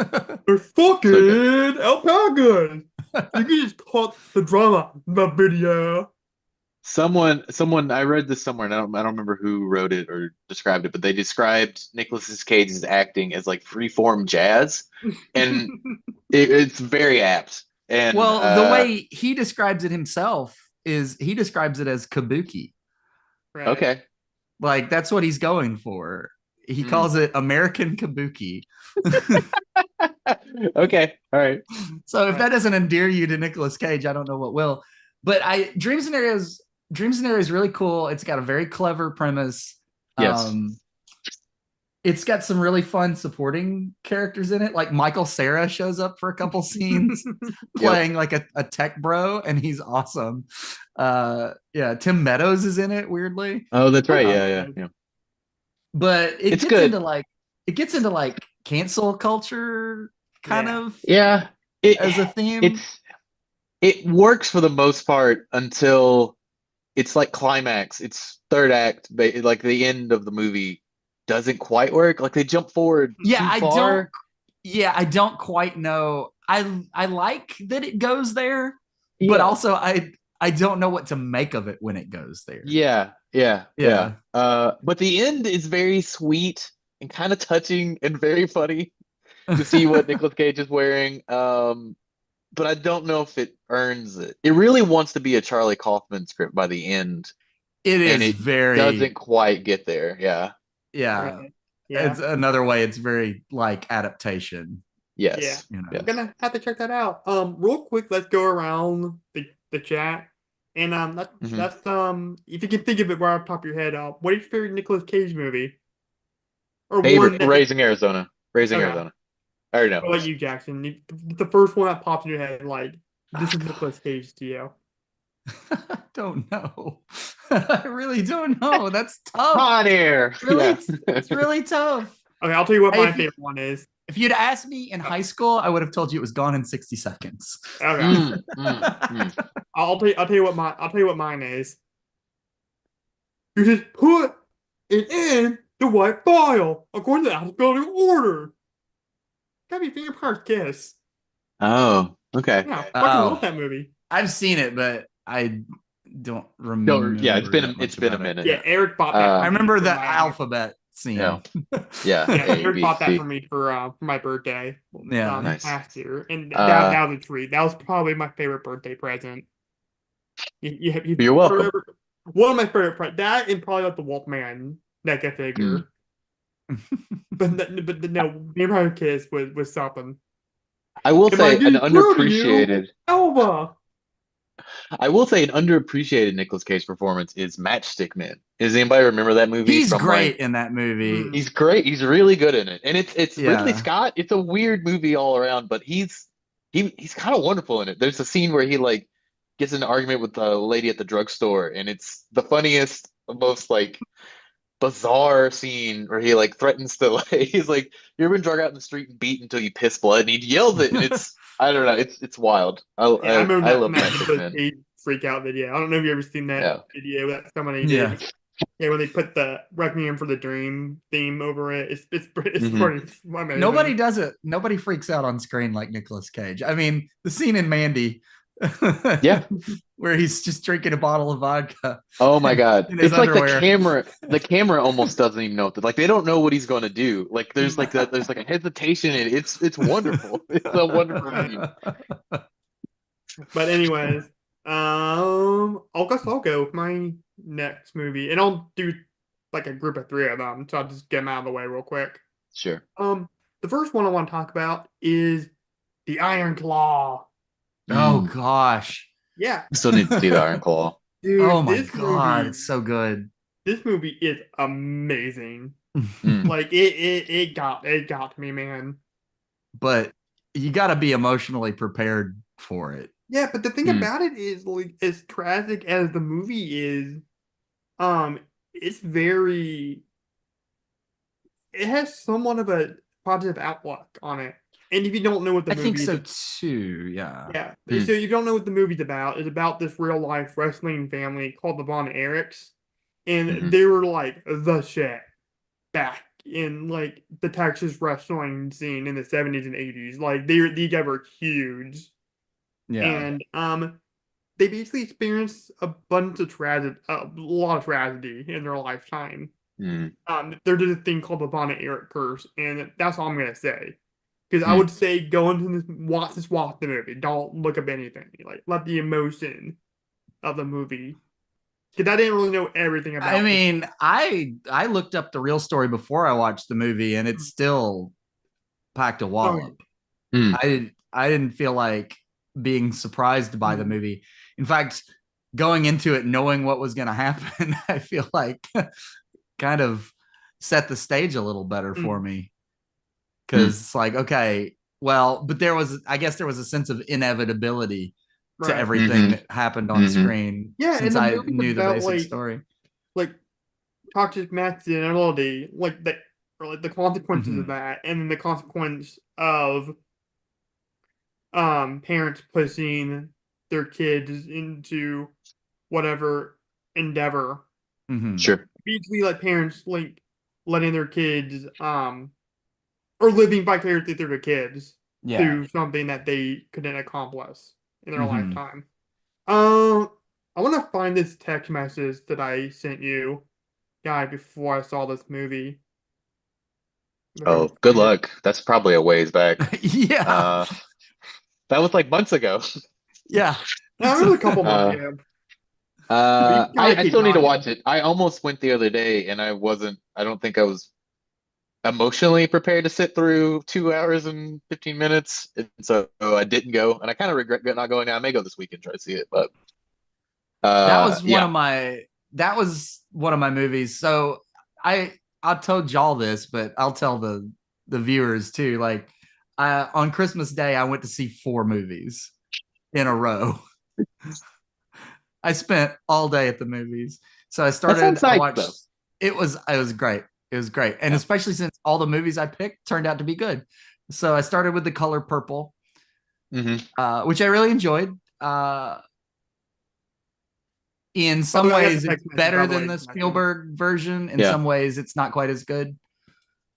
they're so good. fucking alpacas. You can just cut the drama, the video. Someone, I read this somewhere, and I don't remember who wrote it or described it, but they described Nicolas Cage's acting as like freeform jazz, and it's very apt. And Well, the way he describes it himself is he describes it as kabuki. Right. okay, Like that's what he's going for. He Mm. calls it American kabuki. Okay, all right, So if Right. that doesn't endear you to Nicolas Cage, I don't know what will. But Dream Scenario is really cool. It's got a very clever premise. yes, Um, it's got some really fun supporting characters in it. Like Michael Cera shows up for a couple scenes yep. playing like a tech bro, and he's awesome. Yeah, Tim Meadows is in it, weirdly. Oh, that's right. Okay. Yeah. But It's good. it gets into like cancel culture kind Yeah. of Yeah, it as a theme. it's it works for the most part until it's like climax. It's third act, like the end of the movie doesn't quite work. Like they jump forward Yeah, too far. I don't quite know. I like that it goes there, but Yeah. also I don't know what to make of it when it goes there. Yeah. Yeah. But the end is very sweet and kind of touching and very funny to see what Nicolas Cage is wearing. But I don't know if it earns it. It really wants to be a Charlie Kaufman script by the end, It and is it very doesn't quite get there. Yeah. yeah. Right. It's Yeah. another way it's very like adaptation, Yeah. Yes. you know. I'm Yes. gonna have to check that out. Real quick, let's go around the chat. And hmm that's if you can think of it right off the top of your head, what is your favorite Nicolas Cage movie? Or one that Raising Arizona. Raising okay. Arizona. I already know. What about you, Jackson? The first one that pops in your head, like this is Nicolas Cage to you. I don't know. I really don't know. That's tough. On air. Really, Yeah. it's really tough. Okay, I'll tell you what Hey, my favorite one is. if you'd asked me in high school, I would have told you it was Gone in 60 Seconds. Okay. Mm. I'll tell you what mine is. You just put it in the white file according to alphabetical order. Gotta be Vampire's Kiss. Oh, okay. Yeah, I fucking love Oh, that movie. I've seen it, but I don't Yeah, remember that it's much been a about it. minute. Yeah, Eric bought that I for me remember for the my alphabet scene. Yeah. Yeah, yeah, A, Eric B, bought that C. for me for my birthday Yeah. Nice. last year, and Uh, that was a treat. That was probably my favorite birthday present. You're welcome. One of my favorite that and probably like the Wolfman NECA Mm. figure. But no, Vampire Kiss was something. I will Am I say an being true to you, underappreciated. Elva? I will say an underappreciated Nicolas Cage performance is Matchstick Men. Does anybody remember that movie He's from great like? in that movie. He's great. He's really good in it, and it's Ridley Yeah. Scott. It's a weird movie all around, but he's kind of wonderful in it. There's a scene where he like gets in an argument with the lady at the drugstore, and it's the funniest, most like bizarre scene where he like threatens to like he's like, "You ever been drug out in the street and beat until you piss blood?" And he yells it, and it's I don't know, it's wild. Yeah, I remember I that from love that Matchstick Nicolas Men. Cage freak out video. I don't know if you ever seen that Yeah. video that somebody Yeah. did. Yeah, when they put the Requiem for the Dream theme over it, it's Hmm. pretty amazing. Nobody does it. Nobody freaks out on screen like Nicolas Cage. I mean, the scene in Mandy Yeah. where he's just drinking a bottle of vodka Oh my God. in his It's like underwear. the camera almost doesn't even know what like they don't know what he's going to do. Like there's like a hesitation and it's wonderful. It's a wonderful scene. But anyways, I'll go with my next movie, and I'll do like a group of three of them, so I'll just get them out of the way real quick. Sure. The first one I want to talk about is the Iron Claw. Oh Mm. gosh. Yeah, Still need to see the Iron Claw. dude, Oh my god, it's so good. this movie is amazing. Mm. Like it got me, man. But you got to be emotionally prepared for it. Yeah, but the thing Mm. about it is, like, as tragic as the movie is, it's very. It has somewhat of a positive outlook on it. And if you don't know what the I think movie so is, too. Yeah. yeah. Mm. So you don't know what the movie's about. It's about this real life wrestling family called the Von Erichs, and Mhm. they were like the shit back in like the Texas wrestling scene in the 70s and 80s. Like these guys were huge. Yeah. And they basically experienced a bunch of tragedy, a lot of tragedy in their lifetime. Mm. There did a thing called the Von Erich curse, and that's all I'm gonna say. Because I Mm. would say go into this, watch the movie. Don't look up anything. Like let the emotion of the movie. Because I didn't really know everything about. I mean, I looked up the real story before I watched the movie, and it's still packed a wallop. Mm. I didn't feel like being surprised by the movie. In fact, going into it knowing what was going to happen, I feel like kind of set the stage a little better for me. Because it's like, okay, well, but I guess there was a sense of inevitability to everything that happened on screen. Yeah, since and the I movie's knew the about, basic like, story. Like toxic masculinity, like the or like the consequences of Mhm. that, and then the consequence of parents pushing their kids into whatever endeavor. Mhm. Sure. Basically, like parents like letting their kids or living vicariously through their kids Yeah. through something that they couldn't accomplish in their Mhm. lifetime. I want to find this text message that I sent you, guy, before I saw this movie. If I can Oh, good find it. luck. That's probably a ways back. Yeah. That was like months ago. Yeah. No, it was a couple months Uh, ago. But you can kind of I keep still need to talking. watch it. I almost went the other day and I don't think I was emotionally prepared to sit through 2 hours and 15 minutes. And so I didn't go and I kind of regret not going now. I may go this weekend, try to see it, but that was yeah. That was one of my movies. So I told y'all this, but I'll tell the viewers too. Like on Christmas Day, I went to see 4 movies in a row. I spent all day at the movies. So That sounds I nice watched though. it was great. It was great. And Yeah. especially since all the movies I picked turned out to be good. So I started with The Color Purple, which I really enjoyed. In some ways, it's better than the Spielberg version. In some ways, it's not quite as good.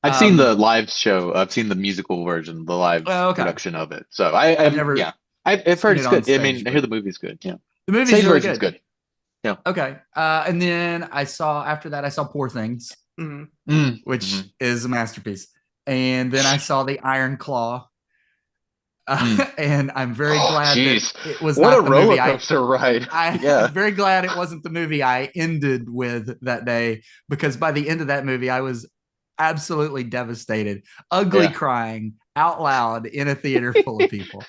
I've seen the live show. I've seen the musical version, the live production of it. So I've never I've heard it's good. I mean, I hear but the movie's good. Yeah. the movie's Stage really version's good. Okay. And then after that, I saw Poor Things, which is a masterpiece. And then I saw The Iron Claw. And I'm very glad that it was what not a the roller movie coaster ride. I'm very glad it wasn't the movie I ended with that day, because by the end of that movie, I was absolutely devastated, ugly crying out loud in a theater full of people.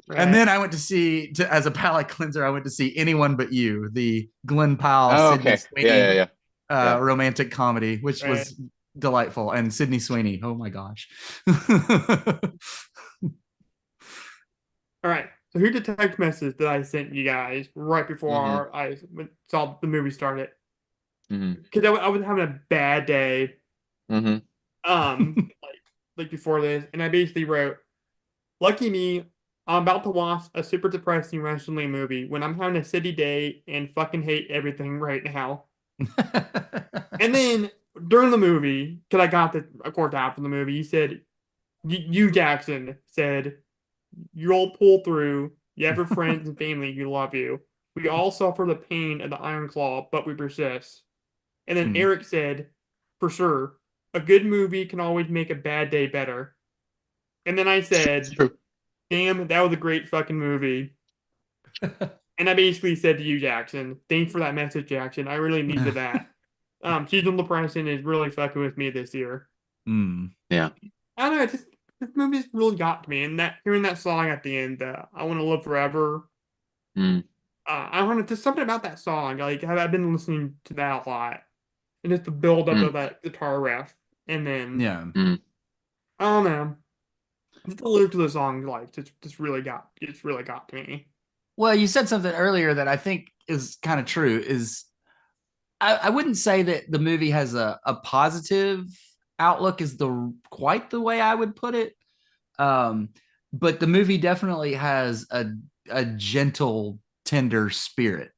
Right. And then I went to see, as a palate cleanser, I went to see Anyone But You, the Glenn Powell, Sydney Sweeney romantic comedy, which was delightful. And Sydney Sweeney, oh my gosh. All right. So here's the text message that I sent you guys right before I saw the movie started. Because I was having a bad day. Like before this, and I basically wrote, "Lucky me, I'm about to watch a super depressing wrestling movie when I'm having a city day and fucking hate everything right now." And then during the movie, because I got the, of course, after the movie, he said, "You Jackson said, you'll pull through. You have your friends and family who love you. We all suffer the pain of the Iron Claw, but we persist." And then Eric said, "For sure, a good movie can always make a bad day better." And then I said, "Damn, that was a great fucking movie." And I basically said to you, Jackson, "Thanks for that message, Jackson. I really needed that." Seasonal depression is really fucking with me this year. Yeah. I don't know, this movie's really got to me. And hearing that song at the end, "I Want to Live Forever." I don't know, just something about that song. Like, I've been listening to that a lot. And just the build up of that guitar riff. And then, I don't know. Just the lyrics to the song, like, just really got to me. Well, you said something earlier that I think is kind of true. Is I wouldn't say that the movie has a positive outlook is quite the way I would put it. But the movie definitely has a gentle, tender spirit.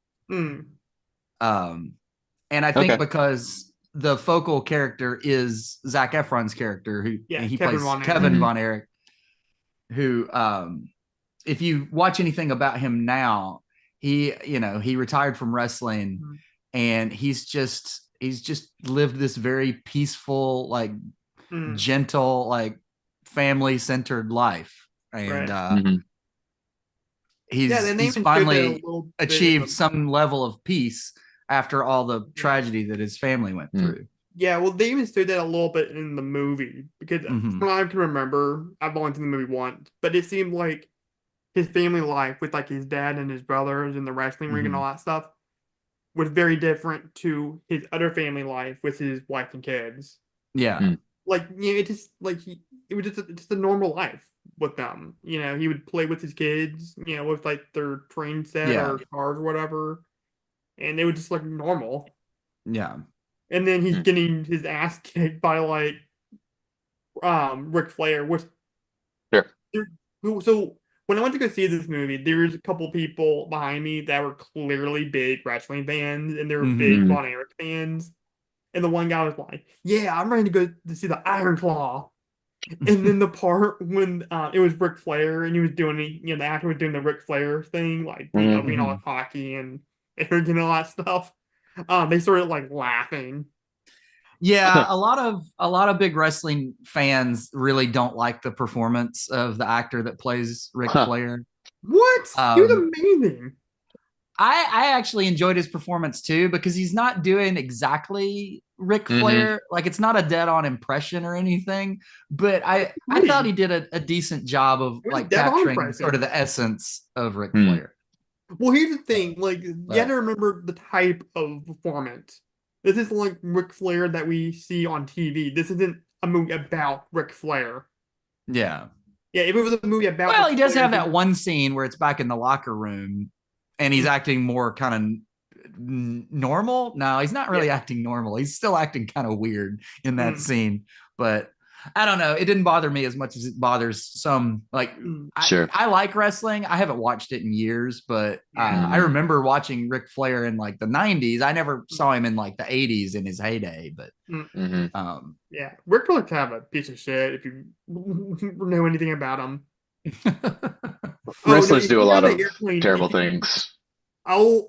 And I think because the focal character is Zac Efron's character, who he plays Kevin Von Erich, who if you watch anything about him now, he retired from wrestling, and he's just lived this very peaceful, like gentle, like family-centered life. And he's finally achieved some level of peace after all the tragedy that his family went through. Yeah, well, they even said that a little bit in the movie, because from what I can remember, I've only seen the movie once, but it seemed like his family life with like his dad and his brothers in the wrestling ring and all that stuff was very different to his other family life with his wife and kids. Yeah. Like, it just like it was just a normal life with them. He would play with his kids, with like their train set or cars or whatever, and they would just look normal. Yeah. And then he's getting his ass kicked by like Ric Flair. So when I went to go see this movie, there was a couple people behind me that were clearly big wrestling fans, and they were big Von Erich fans. And the one guy was like, "Yeah, I'm ready to go to see the Iron Claw." And then the part when it was Ric Flair and he was doing the actor was doing the Ric Flair thing, like being all cocky and arrogant and all that stuff. They started like laughing. Yeah, a lot of big wrestling fans really don't like the performance of the actor that plays Ric Flair. What? He was amazing. I actually enjoyed his performance too, because he's not doing exactly Ric Flair. Like, it's not a dead-on impression or anything, but I thought he did a decent job of like capturing sort of the essence of Ric Flair. Well, here's the thing, like, you got to remember the type of performance. This is like Ric Flair that we see on TV. This isn't a movie about Ric Flair. Yeah. Yeah, if it was a movie about Well, he does have that one scene where it's back in the locker room and he's acting more kind of normal. No, he's not really acting normal. He's still acting kind of weird in that scene. But I don't know. It didn't bother me as much as it bothers some. Like, I like wrestling. I haven't watched it in years, but I remember watching Ric Flair in like the 90s. I never saw him in like the 80s in his heyday, but yeah, Ric Flair's kind of a piece of shit if you know anything about him. Wrestlers do a lot of terrible things. I'll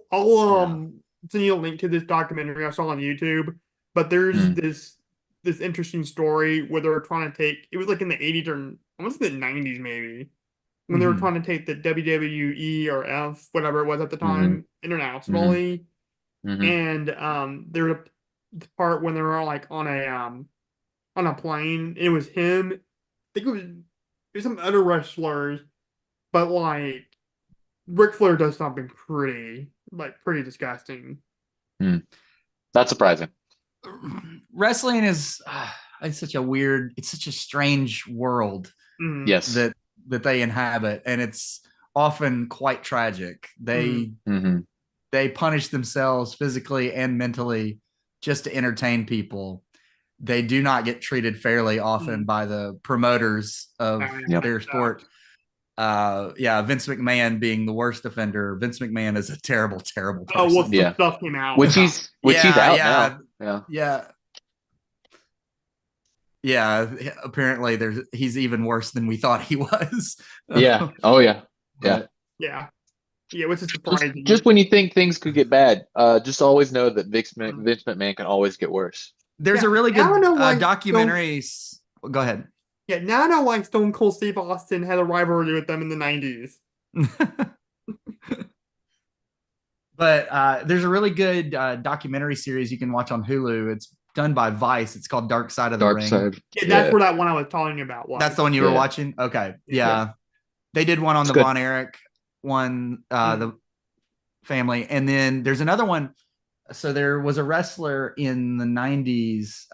send you a link to this documentary I saw on YouTube. But there's Mm. this interesting story where they were trying to take it was like in the 80s or I want to say the 90s maybe when they were Mhm. trying to take the WWE or F whatever it was at the Hmm. time Hmm. internationally, Hmm. and there was a part when they were all like on a plane. It was him. I think it was some other wrestlers, but like Ric Flair does something pretty disgusting. Mm. That's surprising. Wrestling is it's such a weird, it's such a strange world Mm, Yes. that they inhabit, and it's often quite tragic. mm, Hmm. They punish themselves physically and mentally just to entertain people. They do not get treated fairly often mm. by the promoters Oh, of yeah, Yep. that their sport. sucks. Yeah, Vince McMahon being the worst offender. Vince McMahon is a terrible, terrible Oh, well, person. some Yeah. stuff came out Which about. he's Yeah, out yeah, now. Yeah. yeah, yeah. Apparently, he's even worse than we thought he was. Yeah. Oh yeah. Yeah. But Yeah, yeah, which is Just surprising. when you think things could get bad, just always know that Mm. Vince McMahon can always get worse. there's a Yeah, really now I good know why Stone. documentary. Go ahead. Yeah, now I know why Stone Cold Steve Austin had a rivalry with them in the '90s. But there's a really good documentary series you can watch on Hulu. It's done by Vice. It's called Dark Side of the Dark Ring. side. Yeah, that's Yeah. where that one I was talking about That's was. the one you were Yeah. watching? Okay. Yeah. Yeah. They did one on It's the good. Von Erich one, Mm, the family. And then there's another one. So there was a wrestler in the 90s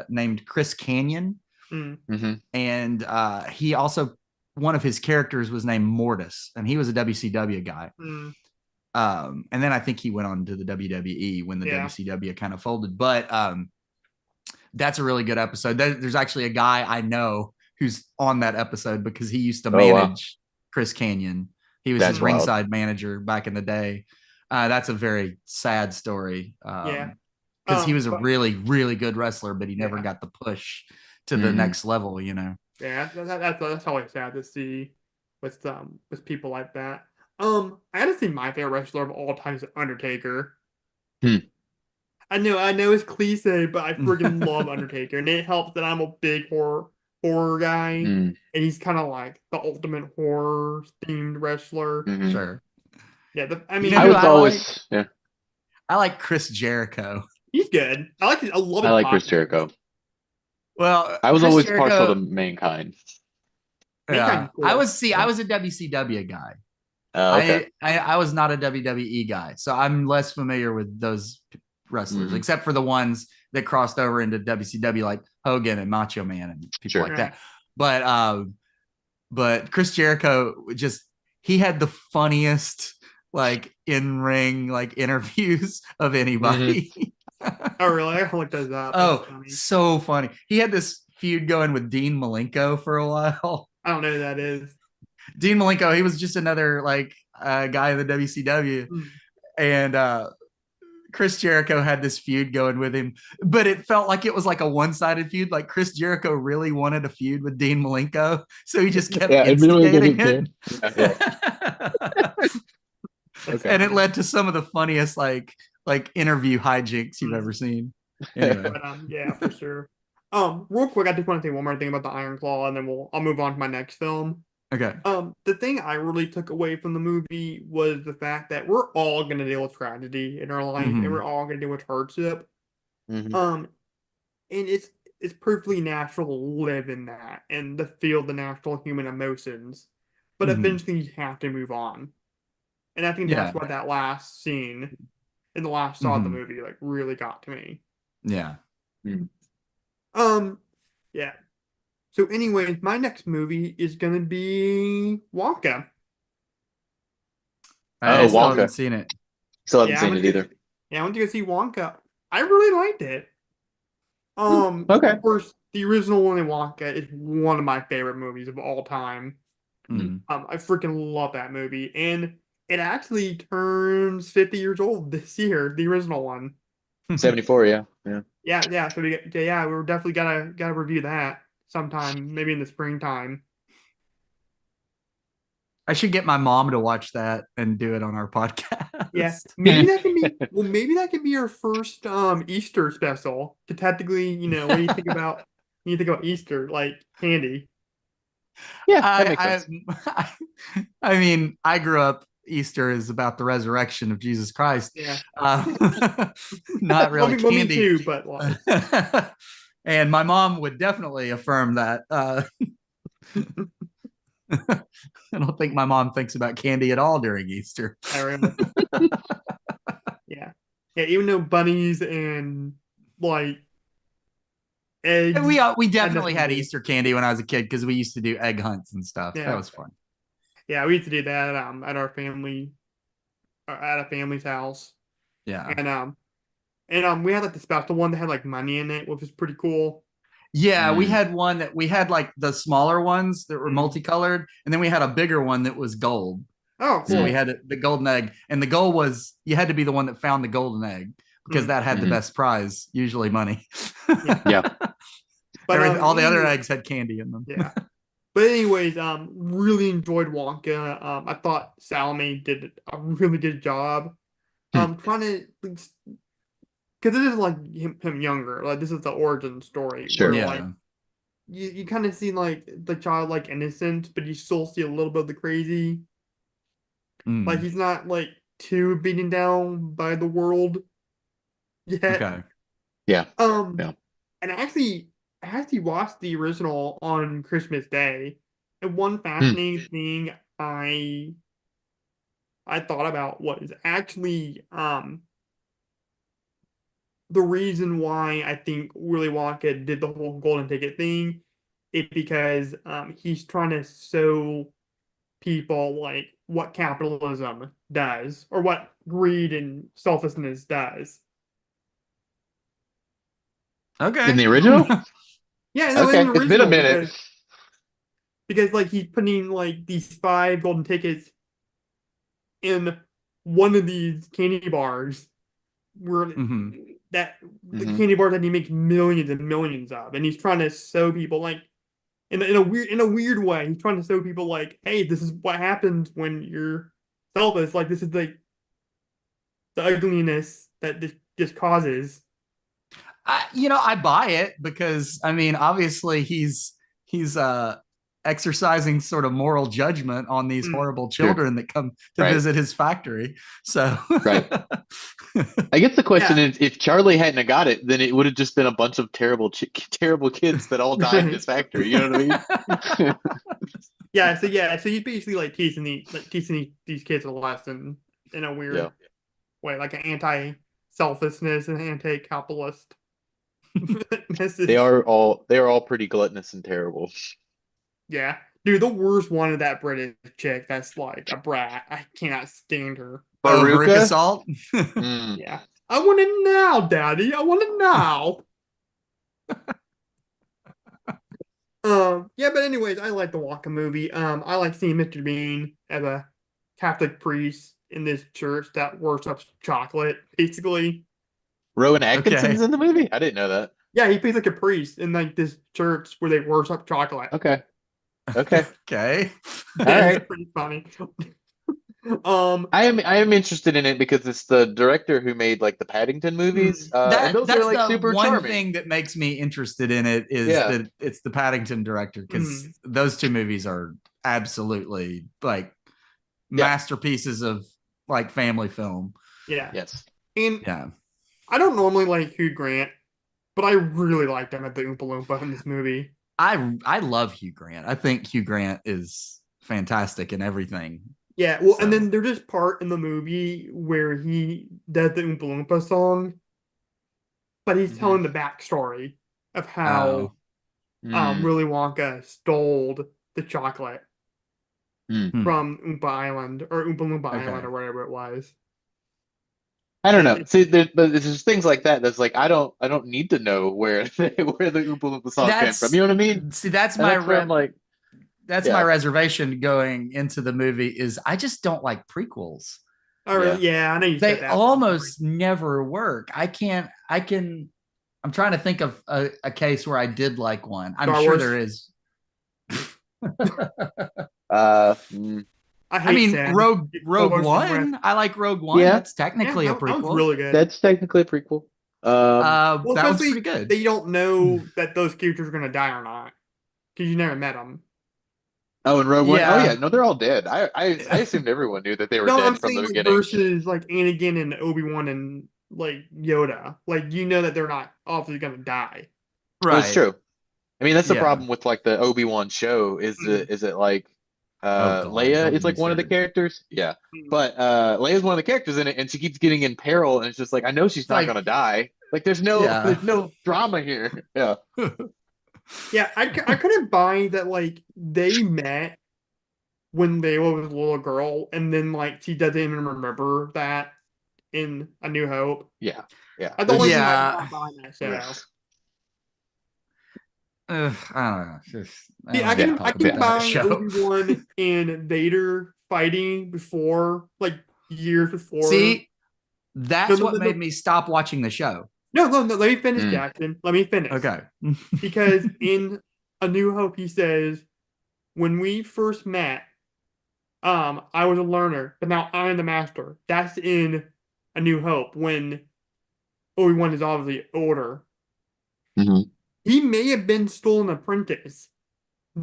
named Chris Canyon. mm, Hmm. And he also, one of his characters was named Mortis, and he was a WCW guy. mm, And then I think he went on to the WWE when the yeah. WCW kind of folded. But that's a really good episode. There's actually a guy I know who's on that episode because he used to Oh wow. manage Chris Canyon. He was his That's wild. ringside manager back in the day. That's a very sad story Yeah. because he was a But really, really good wrestler, but he never yeah, got the push to the Hmm. next level, you know. yeah. That's always sad to see with people like that. I gotta say my favorite wrestler of all time is Undertaker. Hmm. I know it's cliche, but I freaking love Undertaker, and it helps that I'm a big horror guy, Hmm. and he's kind of like the ultimate horror themed wrestler. Hmm. Sure. Yeah, I You know I mean, who was I like? always, yeah. I like Chris Jericho. he's good. I love I his like Chris podcast. Jericho. Well, I was Chris always partial to Jericho, Mankind. Mankind yeah. is cool. I was a WCW guy. Okay. I was not a WWE guy, so I'm less familiar with those wrestlers, Hmm. except for the ones that crossed over into WCW, like Hogan and Macho Man and people Sure. like Right. that. But Chris Jericho just he had the funniest like in ring like interviews of Hmm. anybody. Oh, really? I gotta look those up. That's Oh, funny. so funny. He had this feud going with Dean Malenko for a while. I don't know who that is. Dean Malenko, he was just another like guy in the WCW, Hmm. and Chris Jericho had this feud going with him, but it felt like it was like a one-sided feud. Like Chris Jericho really wanted a feud with Dean Malenko, so he just kept Yeah, it really instigating didn't it. care. Yeah, yeah. That's Okay. And it funny. led to some of the funniest like interview hijinks you've Hmm. ever seen. Anyway, But yeah, for sure. Real quick, I just want to say one more thing about the Iron Claw, and then I'll move on to my next film. okay. The thing I really took away from the movie was the fact that we're all gonna deal with tragedy in our life, and we're Mhm. all gonna deal with hardship. Hmm. Um, and it's perfectly natural to live in that and to feel the natural human emotions. But Mhm. eventually you have to move on. And I think that's Yeah. what that last scene in the last shot of the Mhm. movie like really got to me. Yeah. Um, yeah. So anyways, my next movie is gonna be Wonka. I Oh, still And haven't Wonka. seen it. Still haven't yeah, seen it either. I went to go see Wonka. I really liked it. Okay. Of course, the original Willy Wonka is one of my favorite movies of all time. Mhm. Mhm. I freaking love that movie, and it actually turns 50 years old this year, the original one. 74, yeah. Yeah. Yeah. So we're definitely gotta review that sometime, maybe in the springtime. I should get my mom to watch that and do it on our Yeah, podcast. maybe that can be. Well, maybe that can be our first Easter special. To technically, what do you think about? When you think about Easter, like candy. Yeah, that makes I, sense. I mean, I grew up. Easter is about the resurrection of Jesus Christ, Yeah. not Well, really me candy. too, but like, And my mom would definitely affirm that. I don't think my mom thinks about candy at all during Easter. I really, yeah, yeah. Even though bunnies and like And eggs we had definitely nothing to had do. Easter candy when I was a kid because we used to do egg hunts and stuff. That Yeah, was fun. yeah. We used to do that at our family, at a family's house, Yeah. and we had like the special one that had like money in it, which was pretty cool. Yeah, we Mm, had one that we had like the smaller ones that were Mhm. multicolored, and then we had a bigger one that was gold. Oh, So we mm, cool. had the golden egg, and the goal was you had to be the one that found the golden egg because Mm, that had the mhm. best prize, usually money. yeah, Yeah. but All the other anyway, eggs had candy in them. yeah. But anyways, really enjoyed Wonka. I thought Salome did a really good job. Hmm. Trying to because it is like him younger. Like this is the origin story where Sure. like Yeah. you kind of see like the childlike innocence, but you still see a little bit of the crazy. Like Mm. he's not like too beaten down by the world yet. Okay. Yeah. Um, Yeah. and I actually watched the original on Christmas Day, and one Hmm. fascinating thing I thought about was actually the reason why I think Willy Wonka did the whole golden ticket thing is because he's trying to show people like what capitalism does or what greed and selfishness does. In Okay. the original? Yeah, no, in Okay. the It's been a original minute. because like he's putting like these five golden tickets in one of these candy bars where Hmm. that the Hmm. candy bars that he makes millions and millions of, and he's trying to show people like in a weird way, he's trying to show people like, hey, this is what happens when you're selfish. Like this is the ugliness that this just causes. I buy it because I mean, obviously he's exercising sort of moral judgment on these Mm, horrible Sure. children that come to Right. visit his factory. So Right. I guess the question yeah, is, if Charlie hadn't have got it, then it would have just been a bunch of terrible kids that all died in right. his factory. You know what I mean? So he's basically like teaching these kids a lesson in a Yeah. weird way, like an anti-selfishness and anti-capitalist message. They are all pretty gluttonous and terrible. Yeah. Dude, the worst one of that British chick that's like a brat. I cannot stand her. Oh, Veruca Baruka? Salt. Mm. Yeah. I want it now, Daddy. I want it now. Yeah, but anyways, I like the Wonka movie. I like seeing Mr. Bean as a Catholic priest in this church that worships chocolate, basically. Rowan Okay. Atkinson's in the movie? I didn't know that. Yeah, he plays like a priest in like this church where they worship chocolate. Okay. Okay. Okay. All It's right. pretty funny. Um, I am interested in it because it's the director who made like the Paddington movies. hmm, And those are That's like the super one charming. thing that makes me interested in it is Yeah. that it's the Paddington director because hmm, those two movies are absolutely like Yeah. masterpieces of like family film. yeah. Yes. And Yeah. I don't normally like Hugh Grant, but I really liked him at the Oompa Loompa in this movie. I love Hugh Grant. I think Hugh Grant is fantastic in everything. Yeah, well, and So, then there's this part in the movie where he does the Oompa Loompa song, but he's Hmm. telling the backstory of how oh, Mm. Willy Wonka stole the chocolate Mm. hmm, from Oompa Island or Oompa Loompa Island okay. or whatever it was. I don't And know. See, but it's just things like that. That's like I don't need to know where where the Oompa Loompa song came from. That's You know what I mean? see, And that's where I'm like, that's my yeah, reservation going into the movie is I just don't like prequels. oh, yeah, really? Yeah, I know you said They that. almost never work. I'm trying to think of a case where I did like one. I'm Star sure Wars. there is. mm, I I hate mean, sad. Rogue One. I like Rogue One. Yeah. That's Yeah, technically a that was prequel. really good. That's technically a prequel. Well, That one's especially pretty good. that you don't know that those characters are gonna die or not because you never met them. Oh, and Rogue One. Oh yeah, Yeah. no, they're all dead. I assumed everyone knew that they were No, I'm dead from saying the like beginning. versus like Anakin and Obi-Wan and like Yoda. Like you know that they're not obviously gonna die. That's Right. true. I mean, that's the Yeah. problem with like the Obi-Wan show Mm, is it like Oh God, Leia don't is get me like one of the started. characters? Yeah. mm. But Leia's one of the characters in it and she keeps getting in peril and it's just like I know she's It's not like gonna die. Like there's no Yeah. there's no drama here. Yeah. yeah, I couldn't buy that like they met when they were a little girl and then like she doesn't even remember that in A New Hope. Yeah. Yeah. That's the only thing There's I did Yeah. not buy in that show. ugh. I don't know. It's just, I See, don't I want to Yeah. can I talk can about Yeah. that buy show. Obi-Wan and Vader fighting before like years before. See, No, that's no, what no, made no, me stop watching the show. no, no, no. Let me finish, Mm. Jackson. Let me finish. Okay. Because in A New Hope, he says, when we first met, I was a learner, but now I'm the master. That's in A New Hope when Obi-Wan is obviously older. Mhm. He may have been still an apprentice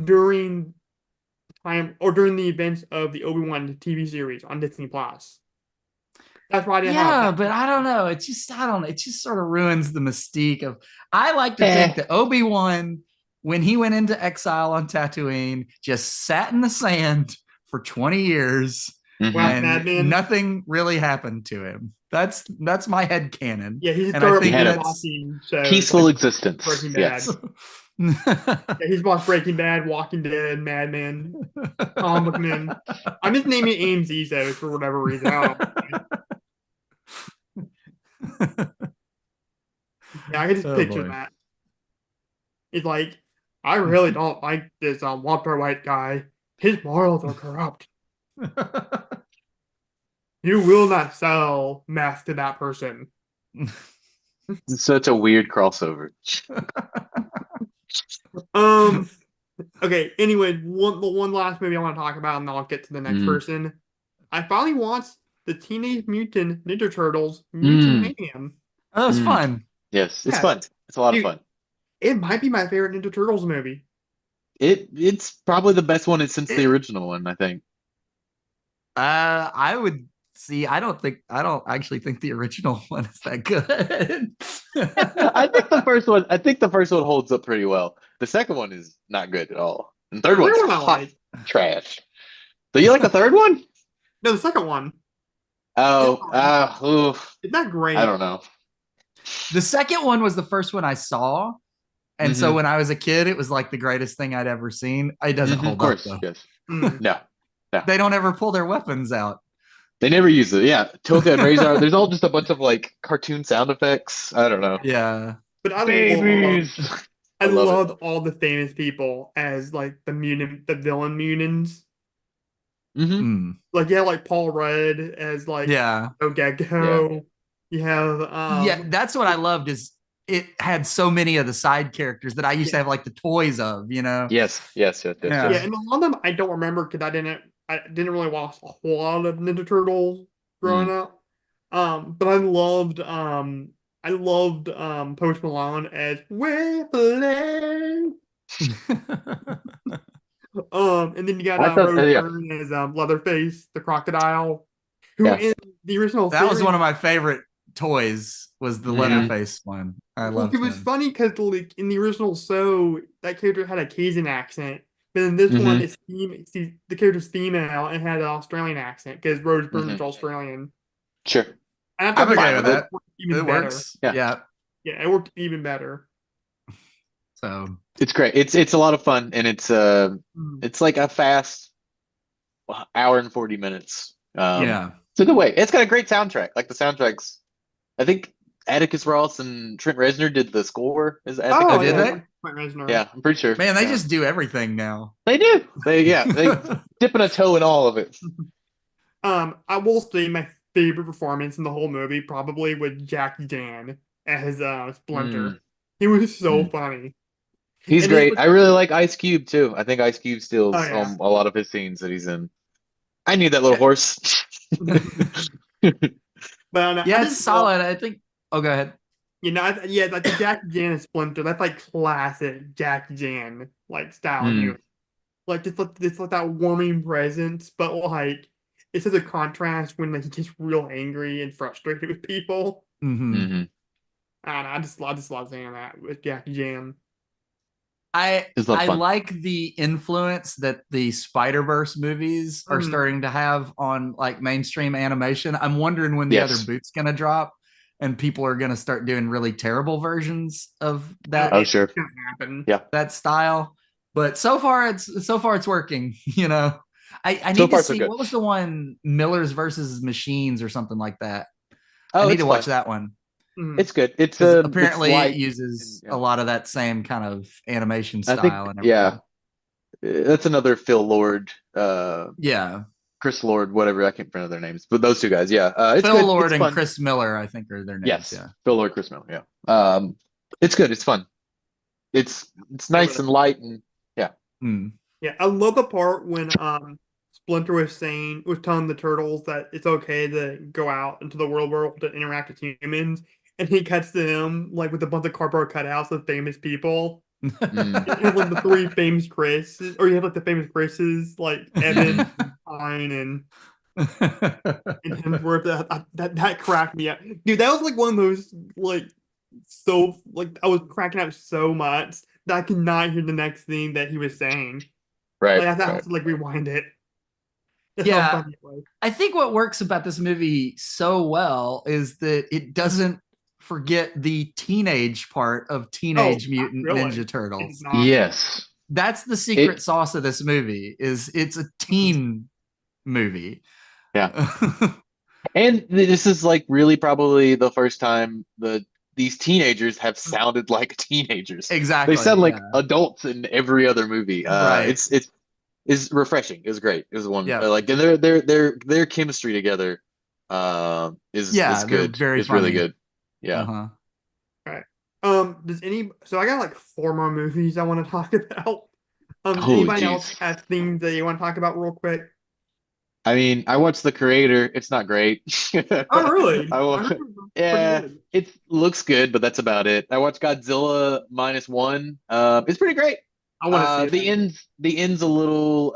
during time or during the events of the Obi-Wan TV series on Disney Plus. That's why I didn't have Yeah, that. but I don't know. It just I don't. It just sort of ruins the mystique of. I like to think Eh. that Obi-Wan, when he went into exile on Tatooine, just sat in the sand for 20 years Mhm. Wax and Madman. nothing really happened to him. That's my head canon. Yeah, he just And I He started think had a that's watching shows peaceful like existence. Breaking Bad. Yes. Yeah, he's watched Breaking Bad, Walking Dead, Mad Men, Comic Book Men. I'm just naming AMC shows for whatever reason. I don't know. Yeah, I can just Oh picture boy. that. It's like, I really don't like this Walter White guy. His morals are corrupt. You will not sell meth to that person. It's such a weird crossover. Um. Okay. Anyway, the one last movie I want to talk about, and then I'll get to the next Mm. person. I finally watched the Teenage Mutant Ninja Turtles Mutant Mm. Mayhem. That was Mm. fun. Yes, it's Yeah, fun. It's a lot of dude, fun. it might be my favorite Ninja Turtles movie. It's probably the best one since the It, original one, I think. I would see. I don't actually think the original one is that good. I think the first one holds up pretty well. The second one is not good at all. And the The third third one's one I hot like. trash. So you like the third one? No, the second one. It's Oh, fine. oof. It's not I great. don't know. The second one was the first one I saw. And so Hmm. when I was a kid, it was like the greatest thing I'd ever seen. It doesn't Of hold up course, though. yes. Mm. No, no. They don't ever pull their weapons out. They never use it. Yeah, Toka and Razor. There's all just a bunch of like cartoon sound effects. I don't know. Yeah. But Babies. I I love it. loved all the famous people as like the villain mutants. Hmm. Mm. Like yeah, like Paul Rudd as like Yeah. Gecko. Yeah. You have Yeah. That's what I loved is it had so many of the side characters that I used to yeah, have like the toys of, you know? Yes. Yes. Yes. Yes. yeah, Yeah. Yes. and a lot of them I don't remember because I didn't really watch a whole lot of Ninja Turtles growing Mm. up. But I loved Post Malone as Whiplash. And then you got I thought. Rose Yeah. Byrne as Leatherface, the crocodile, who Yeah. in the original That was series, one of my favorite toys was the yeah. Hmm. Leatherface one. I Well, it loved was him. funny because like in the original show, that character had a Cajun accent, but in this one, Hmm. the character's female and had an Australian accent because Rose Byrne is Hmm. Australian. Sure. And I I'm thought I'm the okay fine with with accent it. that. worked even It better. works. Yeah. Yeah. Yeah, it worked even better. So It's great. It's a lot of fun, and Mm. it's like a fast hour and 40 minutes. yeah. It's a good way. It's got a great soundtrack. Like the soundtracks, I think Atticus Ross and Trent Reznor did the score. I think Oh, Oh they did yeah, did. they? Trent Reznor. Yeah, I'm pretty sure. Man, they Yeah, just do everything now. they do. They dipping a toe in all of it. I will say my favorite performance in the whole movie probably with Jack Jan as Mm, Splinter. He was so mm. funny. He's And then great. I really like Ice Cube too. I think Ice Cube oh steals yeah. a lot of his scenes that he's in. I need that little horse. But I Yeah, it's just love, solid. I think. Oh, go ahead. yeah, like the Jackie Chan and Splinter. That's like classic Jackie Chan like style Mm, humor. Like it's like that warming presence, but like it's such a contrast when like he gets real angry and frustrated with people. Hmm. hmm I don't know, I just love saying that with Jackie Chan. It's a lot of I fun. like the influence that the Spider-Verse movies are Mm. starting to have on like mainstream animation. I'm wondering when the other Yes. boot's gonna drop and people are gonna start doing really terrible versions of Oh, It's sure. gonna happen. Yeah. that style. But so far it's working, you know. I So need to far, so see good. what was the one Miller's versus Machines or something like that. I Oh, need it's to watch fun. that one Mm. It's good. because It's apparently it light. And, uses yeah. a lot of that same kind of animation I think, style and yeah, everything. that's another Phil Lord, Yeah. Chris Lord, whatever. I can't remember their names, but those two guys. Yeah. It's Phil good. Lord It's and fun. Chris Miller, I think, are their names. Yes. Yeah. Phil Lord, Chris Miller. Yeah. It's good. It's fun. It's Yeah, nice and light and yeah. Hmm. yeah, I love the part when Splinter was telling the turtles that it's okay to go out into the real world to interact with humans, and he cuts to him like with a bunch of cardboard cutouts of famous people. Mm, You have like the three famous Chris's, or you have like the famous Chris's, like Evan, hmm Pine, and Hemsworth. That cracked me up, dude. That was like one of those like so like I was cracking up so much that I could not hear the next thing that he was saying. Right. Like I have Right. to like rewind it. That's how Yeah. funny it was. I think what works about this movie so well is that it doesn't forget the teenage part of Oh, Teenage not Mutant really. Ninja It is Turtles. not. Yes. That's the secret It. sauce of this movie is it's a teen movie. Yeah. And this is like really probably the first time these teenagers have sounded like teenagers. They sound Exactly. like Yeah. adults in every other movie. Right. It's is refreshing. It's great. It was one Yeah. like and their chemistry together is Yeah. They're good. very It's really funny. good. Yeah. Uh-huh. All right. Does any so I got like four more movies I want to talk about. Does Oh, anybody else geez. have things that you want to talk about real quick? I mean, I watched The Creator. It's not great. Oh, really? I I wa- heard it was pretty yeah, good. it looks good, but that's about it. I watched Godzilla minus one. It's pretty great. I want to see that. The end's a little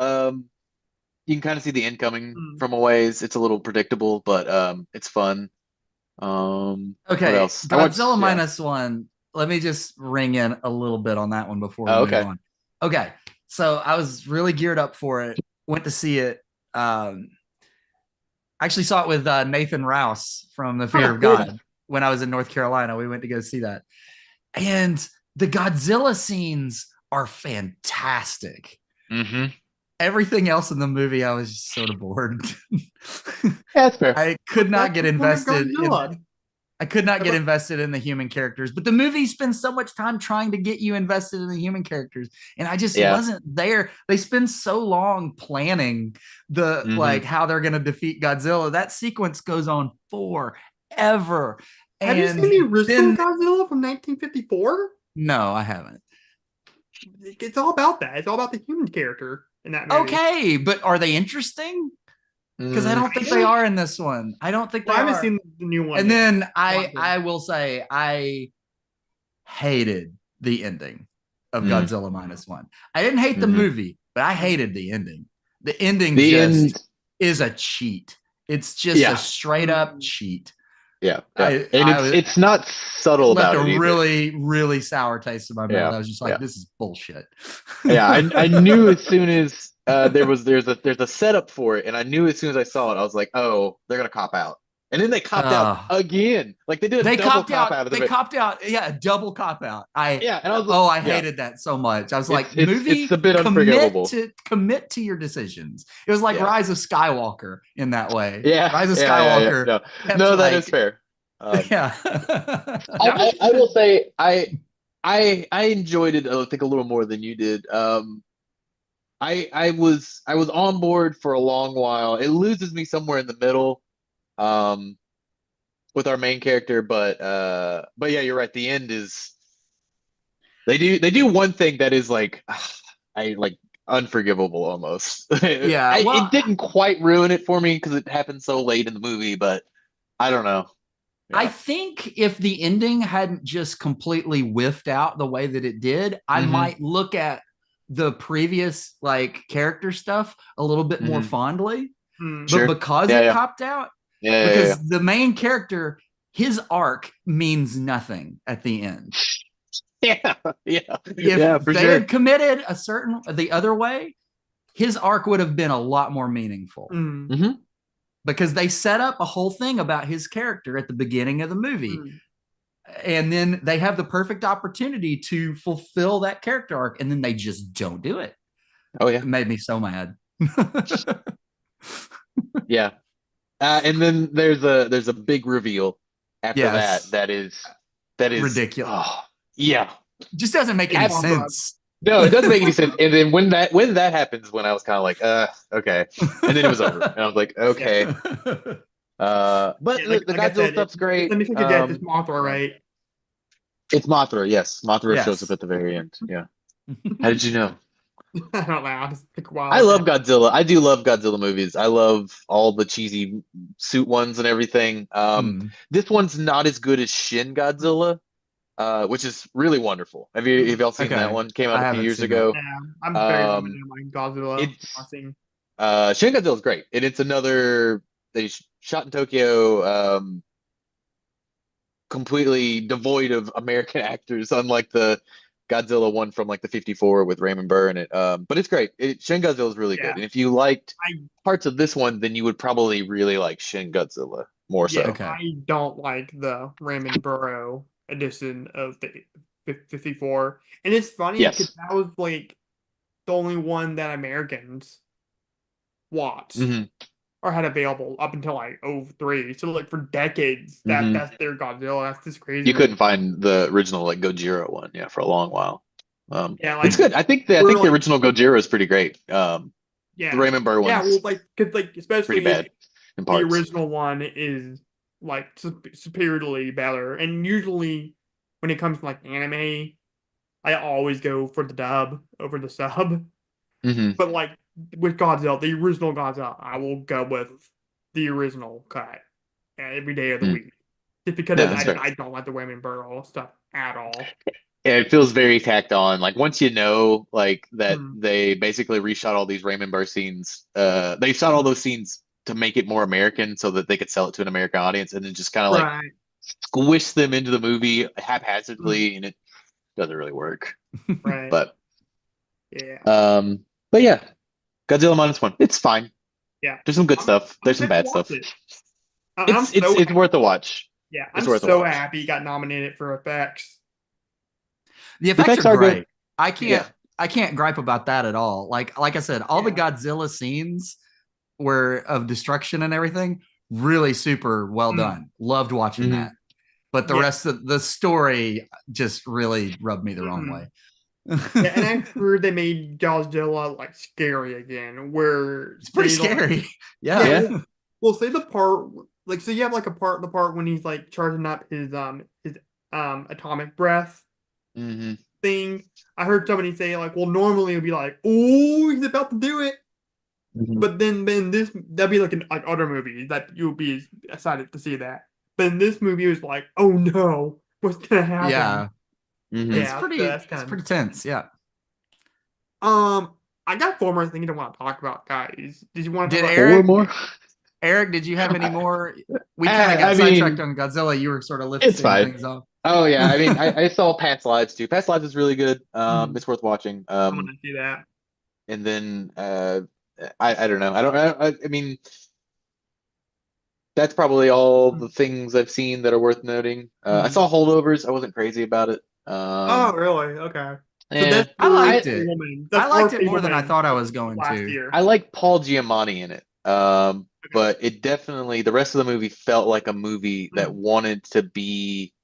you can kind of see the end coming Hmm. from a ways. It's a little predictable, but it's fun. What Okay. else? I Godzilla watched, yeah. minus one. Let me just ring in a little bit on that one before we Oh, move okay. on. Okay. So I was really geared up for it. Went to see it. Actually saw it with Nathan Rouse from The Fear Oh, of cool. God when I was in North Carolina. We went to go see that. And the Godzilla scenes are fantastic. Mm-hmm. Everything else in the movie, I was just sort of bored. Yeah, that's fair. I could not That's get the point of invested in Godzilla. I could not get invested in the human characters, but the movie spends so much time trying to get you invested in the human characters, and I just Yeah. wasn't there. They spend so long planning the Mm-hmm. like how they're going to defeat Godzilla. That sequence goes on forever, Have you seen and the original then Godzilla from 1954? no, I haven't. It's all about that. It's all about the human character in that movie. Okay, but are they interesting? Because I Mm, don't think they are in this one. I don't think Well, they I haven't are. seen the new one And yet. then Want to. I will say I hated the ending of mm, Godzilla minus one. I didn't hate the mm-hmm. movie, but I hated the ending. The ending The just end. is a cheat. It's just a Yeah. straight up cheat. Yeah. Yeah. I And I it's not it subtle left about a it either. really sour taste in my mouth. Yeah. I was just like, Yeah. this is bullshit. Yeah, I knew as soon as there's a setup for it, and I knew as soon as I saw it, I was like, oh, they're gonna cop out, and then they copped out uh, again. Like they did a they double copped cop out. out of They it. copped out. Yeah, a double cop out. Yeah, and I was I yeah, hated that so much. I was like, it's movie, a bit unforgivable. commit to your decisions. It was like Yeah, Rise of Skywalker in that way. yeah, Rise of yeah. Skywalker No, kept no, that is like, fair. yeah. That was I will say I enjoyed it. I think a little more than you did. I was on board for a long while. It loses me somewhere in the middle. Um, with our main character, but yeah, you're right. The end is they do one thing that is like I like unforgivable almost. Yeah, It well, didn't quite ruin it for me because it happened so late in the movie, but I don't know. I Yeah. think if the ending hadn't just completely whiffed out the way that it did, I Hmm. might look at the previous like character stuff a little bit more Hmm. fondly. Hmm. But Sure. because Yeah, it yeah. copped out, Yeah, yeah, yeah. because the main character, his arc means nothing at the end. Yeah, yeah, If yeah, for they sure. had committed the other way, his arc would have been a lot more meaningful Hmm. Hmm. because they set up a whole thing about his character at the beginning of the movie. Hmm. And then they have the perfect opportunity to fulfill that character arc, and then they just don't do it. Oh yeah, It made me so mad. yeah. And then there's a big reveal after that. Yes, That is ridiculous. oh yeah. Just doesn't make any Hap- Mothra. sense. no, it doesn't make any sense. And then when that happens, when I was kind of like, okay, and then it was over, and I was like, Yeah. okay. But Yeah, the like I Godzilla said, stuff's great. let me take a guess. It's Mothra, Yeah, right? it's Mothra. Yes, Mothra shows up Yes. at the very end. Yeah. How did you know? I don't know. I just took a I wild love guess. Godzilla. I do love Godzilla movies. I love all the cheesy suit ones and everything. Mm. This one's not as good as Shin Godzilla, which is really wonderful. Have y'all seen that Okay. one? Came out I a few haven't years seen that. ago. Yeah, I'm very limited Um, in my Godzilla it's watching. Shin Godzilla's great, and it's another they shot in Tokyo, completely devoid of American actors, unlike the Godzilla one from like the '54 with Raymond Burr in it. But it's great. Shin Godzilla is really good, Yeah, and if you liked I parts of this one, then you would probably really like Shin Godzilla more yeah, so. Okay. I don't like the Raymond Burrow edition of the 54. And it's funny because Yes. that was like the only one that Americans watched Hmm. or had available up until like '03. So like for decades Hmm. that's their Godzilla. That's just crazy You to me. couldn't find the original like Gojira one, yeah, for a long while. Yeah, It's like good. I we're think the like original Gojira is pretty great. The yeah. Raymond Burr Yeah, well one's like cause like pretty especially if bad in the parts. original one is like superiorly better. And usually when it comes to like anime, I always go for the dub over the sub. Hmm. But like with Godzilla, the original Godzilla, I will go with the original cut every day of the Mm. week. Just because Yeah, that's fair. I don't like the Women Burrow stuff at all. Yeah, it feels very tacked on. Like once you know, like that Hmm. they basically reshot all these Raymond Burr scenes. They shot all Hmm. those scenes to make it more American, so that they could sell it to an American audience, and then just kind of like Right. squish them into the movie Hmm. haphazardly, and it doesn't really work. Right. But Yeah. um, but yeah, Godzilla minus one. It's fine. Yeah. There's some good stuff. I'm There's some excited to bad watch stuff. it. I'm so It's worth a watch. yeah, It's I'm worth a so watch. happy he got nominated for effects. The The effects are effects are good. great. I Yeah. can't I can't gripe about that at all. Like I said, all the Yeah. Godzilla scenes were of destruction and everything, really super well Mm. done. Loved watching that. Hmm. But the Yeah. rest of the story just really rubbed me the wrong Mhm. way. Yeah, and I heard they made Godzilla like scary again, where It's pretty they like scary. yeah, Yeah. Yeah. well say the part like so you have like the part when he's like charging up his atomic breath Hmm. thing. I heard somebody say like, well normally it would be like, oh he's about to do it. Hmm. But then this that'd be like in like other movies that you'll be excited to see that. But in this movie it was like, oh no, what's gonna happen? Yeah. Hmm. It's Yeah, so pretty that's it's kind pretty tense. Yeah. of I got four more things I want to talk about, guys. Did you want to talk Did about Four Eric more. Eric, did you have any more? We kind of I got sidetracked mean, on Godzilla. You were sort of it's listing fine. things off. Oh yeah, I mean, I saw Past Lives too. Past Lives is really good. Hmm, It's worth watching. I want to see that. And then I don't know. I mean, that's probably all the Hmm. things I've seen that are worth noting. I Hmm. saw Holdovers. I wasn't crazy about it. Oh, really? Okay. So Yeah, that's I for liked I a it. woman. I That's liked for it a more than I woman thought I was going last to. year. I like Paul Giamatti in it. Okay. But it definitely the rest of the movie felt like a movie that Hmm. wanted to be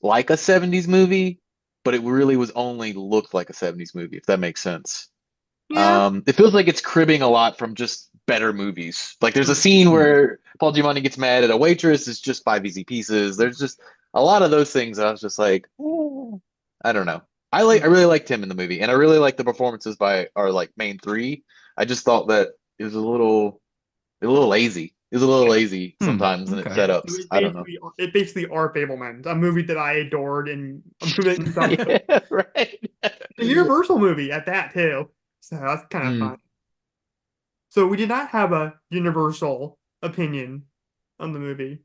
like a 70s movie, but it really was only looked like a 70s movie, if that makes sense. Yeah. It feels like it's cribbing a lot from just better movies. Like there's a Hmm. scene Hmm. where Paul Giamatti gets mad at a waitress, it's just five easy pieces. There's just a lot of those things that I was just like, I don't know. I really liked him in the movie, and I really like the performances by our like main three. I just thought that it was a little lazy. It was a little Yeah. lazy sometimes in its Okay. setups. I don't know. It basically are Fablemans, a movie that I adored and a movie that felt Yeah, right. a Universal movie at that too. So that's kind of Mm. fun. So we did not have a universal opinion on the movie.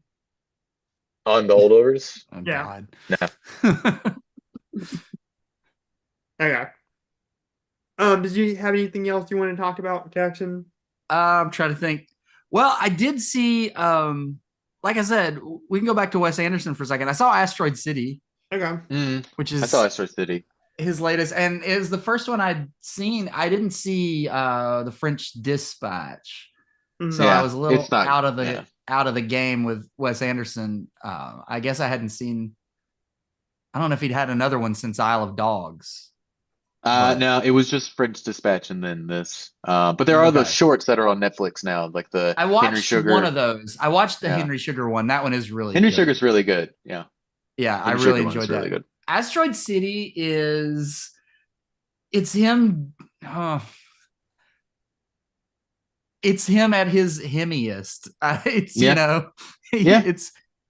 On the holdovers? Oh Yeah. God. No. Okay. Did you have anything else you want to talk about, Jackson? I'm trying to think. Well, I did see, like I said, we can go back to Wes Anderson for a second. I saw Asteroid City, Okay. Mm. which I saw is Astro City. his latest, and it was the first one I'd seen. I didn't see the French Dispatch, so Mhm. I Yeah, was a little it's not. Yeah. out of the game with Wes Anderson. I guess I hadn't seen. I don't know if he'd had another one since Isle of Dogs, but No, it was just French Dispatch and then this. But there are those okay. shorts that are on Netflix now, like the I Henry watched one of Sugar. those. I watched the Yeah, Henry Sugar one. That one is really Henry good. Sugar's really good. Yeah, Yeah, I Henry really Sugar one is enjoyed really that. good. Asteroid City is it's him. It's him at his hemiest. It's Yeah, yeah.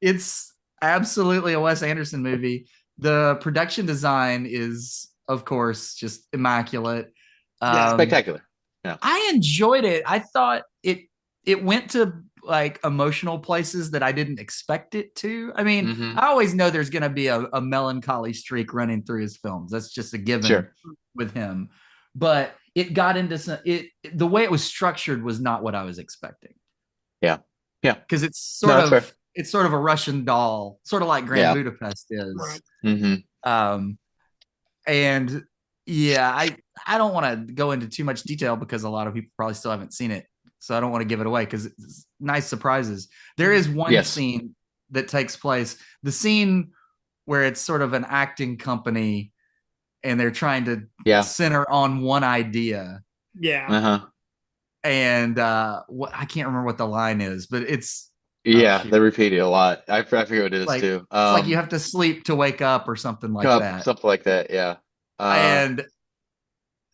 it's absolutely a Wes Anderson movie. The production design is, of course, just immaculate. Yeah. Spectacular. Yeah. I enjoyed it. I thought it went to like emotional places that I didn't expect it to. I mean, Hmm. I always know there's going to be a melancholy streak running through his films. That's just a given Sure. with him. But it got into some it the way it was structured was not what I was expecting Yeah. Yeah. because No, that's fair. it's sort of a Russian doll, sort of like Grand Yeah. Budapest is. Right. Hmm. Um, and yeah, I don't want to go into too much detail because a lot of people probably still haven't seen it, so I don't want to give it away because it's nice surprises. There is one Yes. scene that takes place, the scene where it's sort of an acting company and they're trying to Yeah. center on one idea, Yeah. Uh-huh. and what I can't remember what the line is, but it's oh Yeah, shoot, they repeat it a lot. I forget what it is like too. it's like you have to sleep to wake up or something like Cup, that. something like that. Yeah. And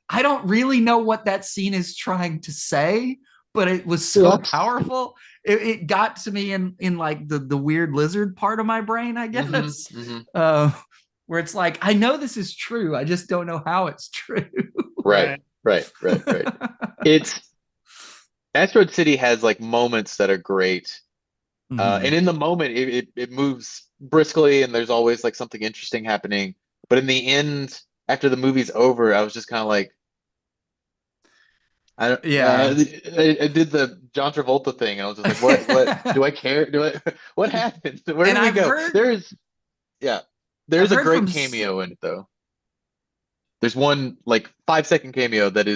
I don't really know what that scene is trying to say, but it was so Yeah. powerful. It got to me in like the weird lizard part of my brain, I Hmm. guess, Hmm. uh, where it's like I know this is true, I just don't know how it's true. Right. Right. Right. Right. Right. It's Asteroid City has like moments that are great. And Mhm. in the moment it moves briskly and there's always like something interesting happening. But in the end, after the movie's over, I was just kind of like, I don't, Yeah. I did the John Travolta thing, and I was just like, what, do I care? Do I, what happened? Where And did we go? Yeah, I've there's a heard great cameo in it though. There's one like 5 second cameo that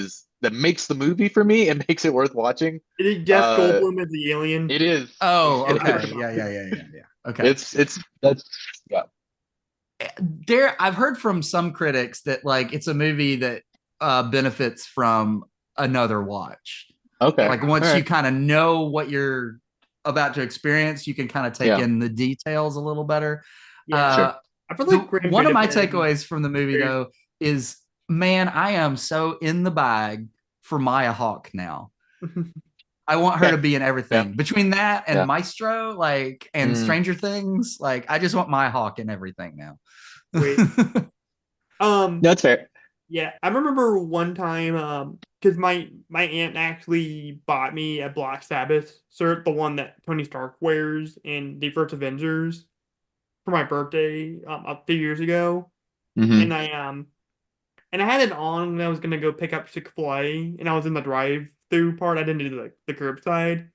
makes the movie for me and makes it worth watching. Is it Jeff Uh, Goldblum as the alien? it is, Oh, it I is, heard okay. about Yeah. Okay. it's that's yeah, I've heard from some critics that like it's a movie that benefits from another watch. okay, Like all once you right, kind of know what you're about to experience, you can kind of take yeah, in the details a little better. Yeah. Uh, sure, I feel the like Grand one of my Budapest takeaways from the movie is though is, man, I am so in the bag for Maya Hawke now. I want her to okay, be in yeah, everything. Between that and yeah, Maestro, like, and mm, Stranger Things, like, I just want Maya Hawke in everything now. sweet. Um, no, it's fair. yeah, I remember one time, because my aunt actually bought me a Black Sabbath shirt, the one that Tony Stark wears in the first Avengers, for my birthday, a few years ago, Hmm. and I had it on when I was gonna go pick up Chick-fil-A, and I was in the drive-through part. I didn't do the curbside.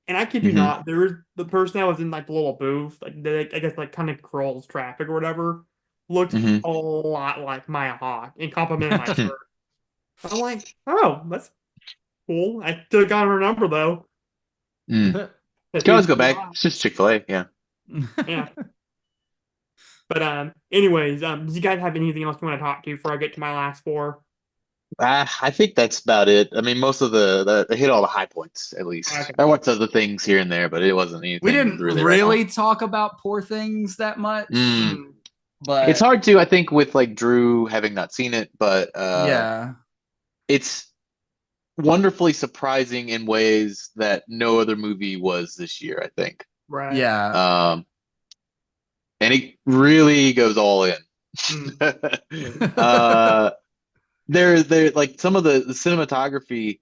And I kid you Hmm. not, there was the person that was in like the little booth, like I guess like kind of crawls traffic or whatever, looked Hmm. a lot like Maya Hawke and complimented my shirt. I'm like, oh, that's cool. I still got her number though. Mm. That Can she was always go pretty back. hot. It's just Chick-fil-A. Yeah. Yeah. But anyways, do you guys have anything else you want to talk to before I get to my last four? I think that's about it. I mean, most of they hit all the high points at least. Okay. I watched other things here and there, but it wasn't We anything didn't really right on. really talk about Poor Things that much. Mm. Mhm. It's But hard to, I think, with like Drew having not seen it, but yeah, it's wonderfully surprising in ways that no other movie was this year, I think. Right. yeah. Um, and it really goes all in. Mm. uh, there, like some of the cinematography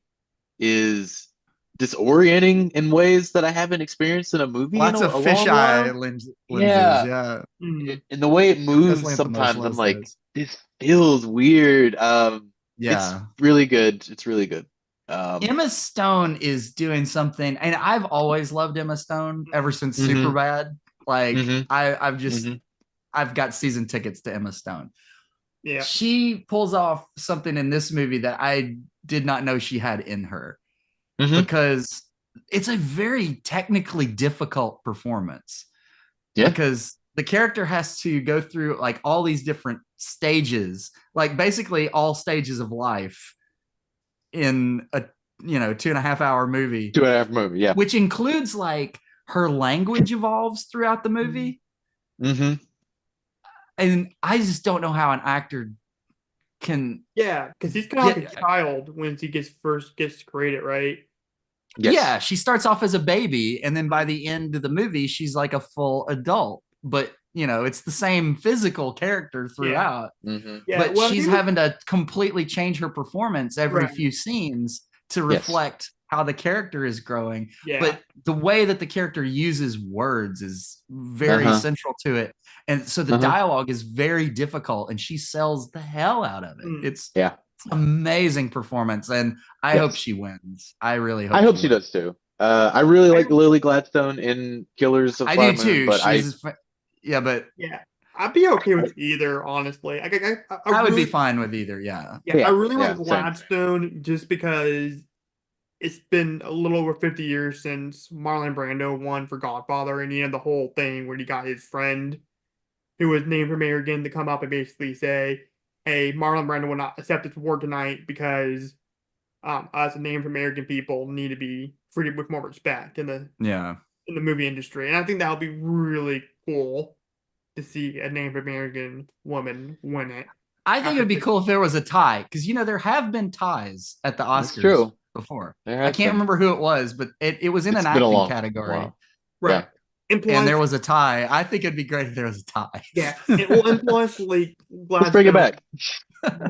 is disorienting in ways that I haven't experienced in a movie in Lots of a long fisheye while. lenses. Yeah, Yeah, Mm. and the way it moves definitely at the most sometimes, low I'm like, size. this feels weird. It's Yeah. really good. It's really good. Um, Emma Stone is doing something, and I've always loved Emma Stone ever since hmm Superbad. Like hmm I've hmm I've got season tickets to Emma Stone. Yeah. She pulls off something in this movie that I did not know she had in her, hmm because it's a very technically difficult performance, Yeah. because the character has to go through like all these different stages, like basically all stages of life in a 2.5 hour movie, 2.5 movie. Yeah. which includes like her language evolves throughout the movie. hmm And I just don't know how an actor can Yeah, because he's kind of like get. a child when he first gets created, right? Yeah, Yes. she starts off as a baby, and then by the end of the movie, she's like a full adult. But it's the same physical character Yeah. throughout. hmm Yeah. But Well, she's he was having to completely change her performance every right. few scenes to Yes. reflect how the character is growing. Yeah. But the way that the character uses words is very Uh-huh. central to it. And so the Uh-huh. dialogue is very difficult, and she sells the hell out of it. Mm. It's Yeah. amazing performance. And I hope Yes. she wins. I really I hope hope she she wins. does too. I really I like Lily Gladstone in Killers of the I Flower do Moon, too. but Yeah, but yeah. I'd be okay with either, honestly. I I would be really fine with either. Yeah. yeah, I yeah, really like yeah, same. Gladstone just because it's been a little over 50 years since Marlon Brando won for Godfather, and he had the whole thing where he got his friend who was named for mayor again to come up and basically say, "Hey, Marlon Brando will not accept this award tonight because us named American people need to be treated with more respect Yeah. in the movie industry." And I think that would be really cool to see a Native American woman win it I think it after would be 50. cool if there was a tie, because there have been ties at the That's Oscars true. before. There I has can't been. remember who it was, but it was in an It's been a acting long category, while. Right. Yeah. And and there plus, was a tie. I think it'd be great if there was a tie. yeah, and plus, like Let's bring it Gladstone back.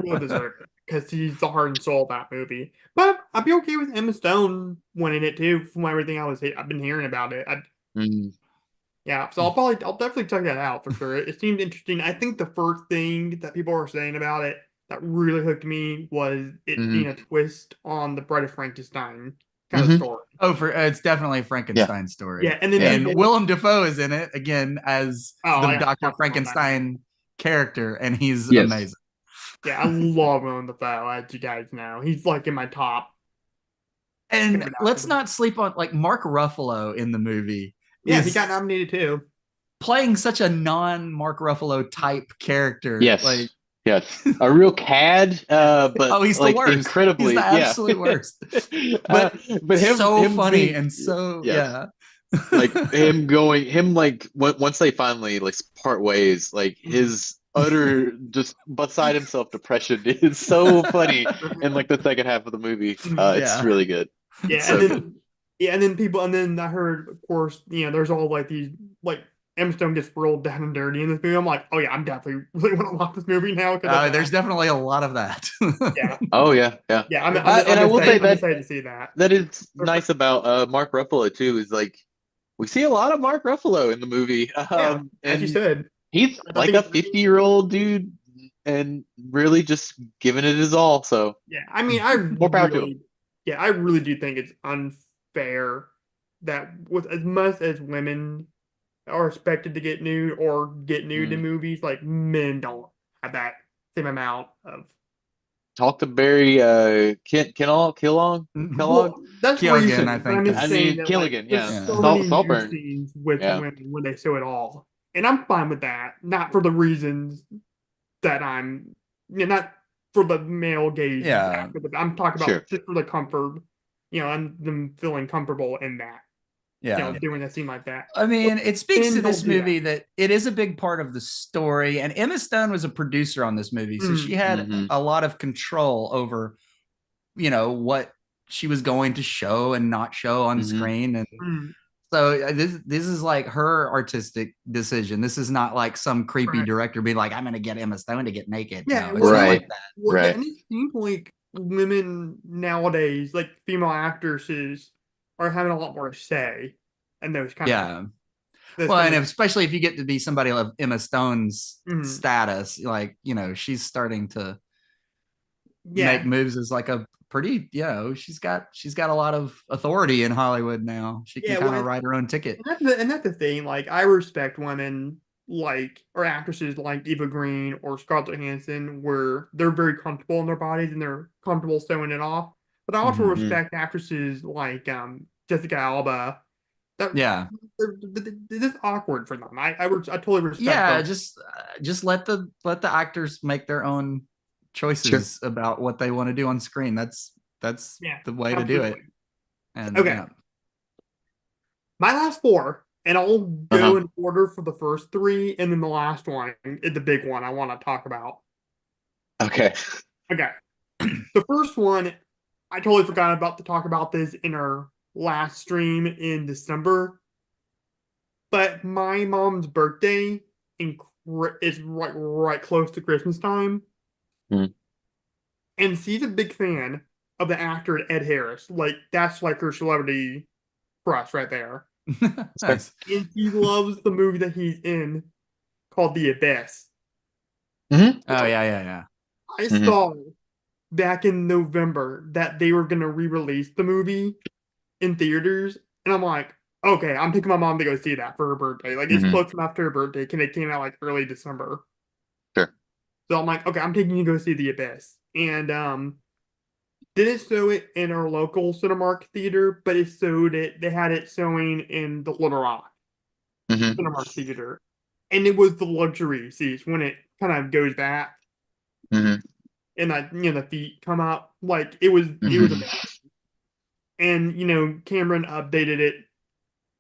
will deserve it because he's the heart and soul of that movie. But I'd be okay with Emma Stone winning it too, from everything I've been hearing about it. Mm, Yeah, so I'll definitely check that out for sure. It seemed interesting. I think the first thing that people were saying about it that really hooked me was it being hmm a twist on the Bride of Frankenstein kind of hmm story. Oh, for it's definitely a Yeah. Frankenstein story, Yeah, and then Yeah. and Willem Dafoe is in it again as oh, the I gotta Dr. talk about that. Frankenstein character, and he's Yes. amazing. Yeah, I love Willem Dafoe, as you guys know. He's like in my top And favorite let's actors. not sleep on like Mark Ruffalo in the movie Yeah, he is got nominated too. playing such a non Mark Ruffalo type character. Yes. Like, Yes. A real cad, Yeah. but oh, he's the like worst. He's the incredibly, yeah. absolute worst. uh, But but so him funny being, and so yes, yeah. like him going, him like once they finally like part ways, like Mhm. his utter just beside himself depression is so funny in like the second half of the movie. Mhm. It's Yeah. really good. It's Yeah, and so good. then yeah, and then people, and then I heard, of course, there's all like these like Emma Stone gets rolled down and dirty in this movie. I'm like, oh yeah, I'm definitely really want to watch this movie now because of There's that. definitely a lot of that. Yeah, Oh yeah, yeah. yeah, I'm And I'm I will say excited. I'm that excited to see that. that is nice about Mark Ruffalo too. Is like we see a lot of Mark Ruffalo in the movie, Yeah, as you and said, he's I like think a it's 50-year-old dude and really just giving it his all. So yeah. I mean, more power to him. I really do think it's unfair that with as much as women are expected to get nude or get nude in Mm. movies, like men don't have that same amount of. Talk to Barry Kellogg. Well, that's Kyogen, I recent, but I'm think just I is saying mean that like Killigan, there's yeah. so yeah. many nude Saltburn, scenes with yeah. women when they show it all, and I'm fine with that. Not for the reasons that not for the male gaze Yeah. aspect of it. I'm talking Sure. about just for the comfort, and them feeling comfortable in that. Yeah. doing a scene like that. I mean, it speaks to And this don't do that. movie that it is a big part of the story. And Emma Stone was a producer on this movie. So she had Mhm. a lot of control over, what she was going to show and not show on Mhm. screen. And Mm, so this is like her artistic decision. This is not like some creepy right. director being like, I'm going to get Emma Stone to get naked. Yeah, No, it's not like Right. that. well, yeah, Right. and it seems like women nowadays, like female actresses, are having a lot more say in Yeah. those Well, kind and of. especially if you get to be somebody of Emma Stone's Mm, status, like, she's starting to make yeah, moves as like a pretty, she's got a lot of authority in Hollywood now. She can yeah. kind Well, of write her own ticket. and that's the thing. Like, I respect women like or actresses like Eva Green or Scarlett Johansson, where they're very comfortable in their bodies and they're comfortable showing it off. But I also Mhm. Mhm. respect actresses like Jessica Alba. That Yeah. they're just awkward for them. I totally respect Yeah, both. just let the actors make their own Sure. choices about what they want to do on screen. That's Yeah, the way to do it. absolutely. And Okay, yeah. my last four, and I'll Uh-huh. go in order for the first three, and then the last one, the big one I want to talk about. Okay. Okay, the first one, I totally forgot about to talk about this in our last stream in December, but my mom's birthday is right close to Christmas time, Mhm. and she's a big fan of the actor Ed Harris. Like that's like her celebrity crush right there. Sure. Nice. And she loves the movie that he's in called The Abyss. Mhm. Oh yeah, yeah, yeah. I Mhm. saw back in November that they were gonna re-release the movie in theaters, and I'm like, okay, I'm taking my mom to go see that for her birthday. Like it's Mhm. close enough to her birthday, because it came out like early December. Sure. So I'm like, okay, I'm taking you to go see The Abyss. And didn't show it in our local Cinemark theater, but they had it showing in the Little Rock Mhm. Cinemark theater. And it was the luxury seats when it kind of goes back Mhm. and the feet come up. Like it was Mhm. amazing. And Cameron updated it,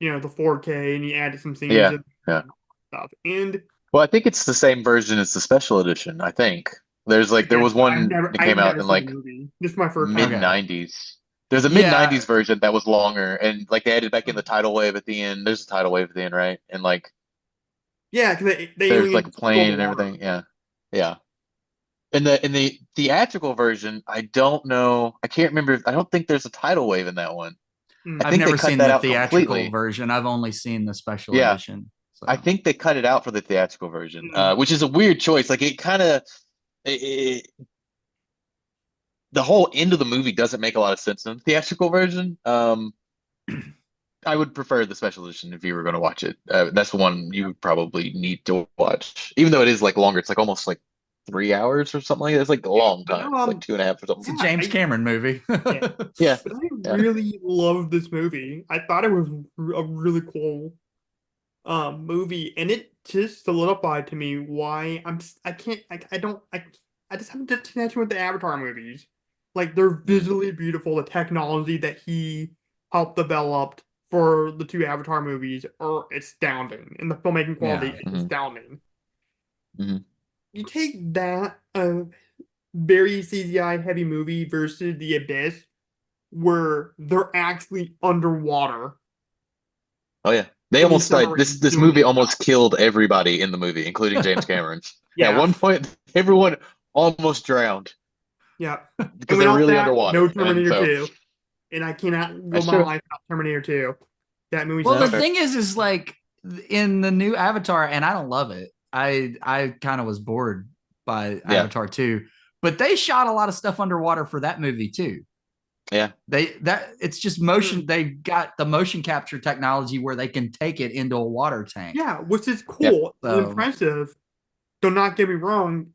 the 4K, and he added some scenes Yeah. and Yeah. stuff. And Well, I think it's the same version as the special edition. I think there again, was one that I've came out never in seen the like movie. This is my first mid time. Okay. '90s. There's a mid Yeah. '90s version that was longer, and like they added back in the tidal wave at the end. There's a tidal wave at the end, right? And like Yeah, because the there's like a aliens fill plane the and water. everything. Yeah. Yeah. In the theatrical version, I don't know. I can't remember. I don't think there's a tidal wave in that one. I Mm. I've think they never cut seen that the out theatrical completely. version. I've only seen the special Yeah. edition. I So think they cut it out for the theatrical version, Mm. which is a weird choice. Like it kind of it, the whole end of the movie doesn't make a lot of sense in the theatrical version. I would prefer the special edition if you were going to watch it. That's the one you would probably need to watch, even though it is like longer. It's like almost like 3 hours or something like that. It's like a Yeah, long but time. no, It's like two and a half or something. it's a yeah, James Cameron movie. yeah, Yeah, but I yeah. really loved this movie. I thought it was a really cool movie, and it just solidified to me why I can't I don't I just haven't done connection with the Avatar movies. Like they're Mm, visually beautiful. The technology that he helped develop for the two Avatar movies are astounding, and the filmmaking quality Yeah. is mhm, astounding. mhm. You take that very CGI heavy movie versus The Abyss, where they're actually underwater Oh yeah, they in these almost died. This submarines this doing movie this almost stuff. killed everybody in the movie, including James Cameron. At Yeah, one point, everyone almost drowned yeah. And because they were without really that, no underwater. And Terminator so 2. And I cannot live that's my true. life without Terminator 2. That movie's Well, That's the fair. phenomenal. thing is like in the new Avatar, and I don't love it. I kind of was bored by Yeah, Avatar 2, but they shot a lot of stuff underwater for that movie too. yeah. That it's just Mm. motion. They've got the motion capture technology where they can take it into a water tank. Yeah, which is Yeah. cool and So impressive. Do not get me wrong,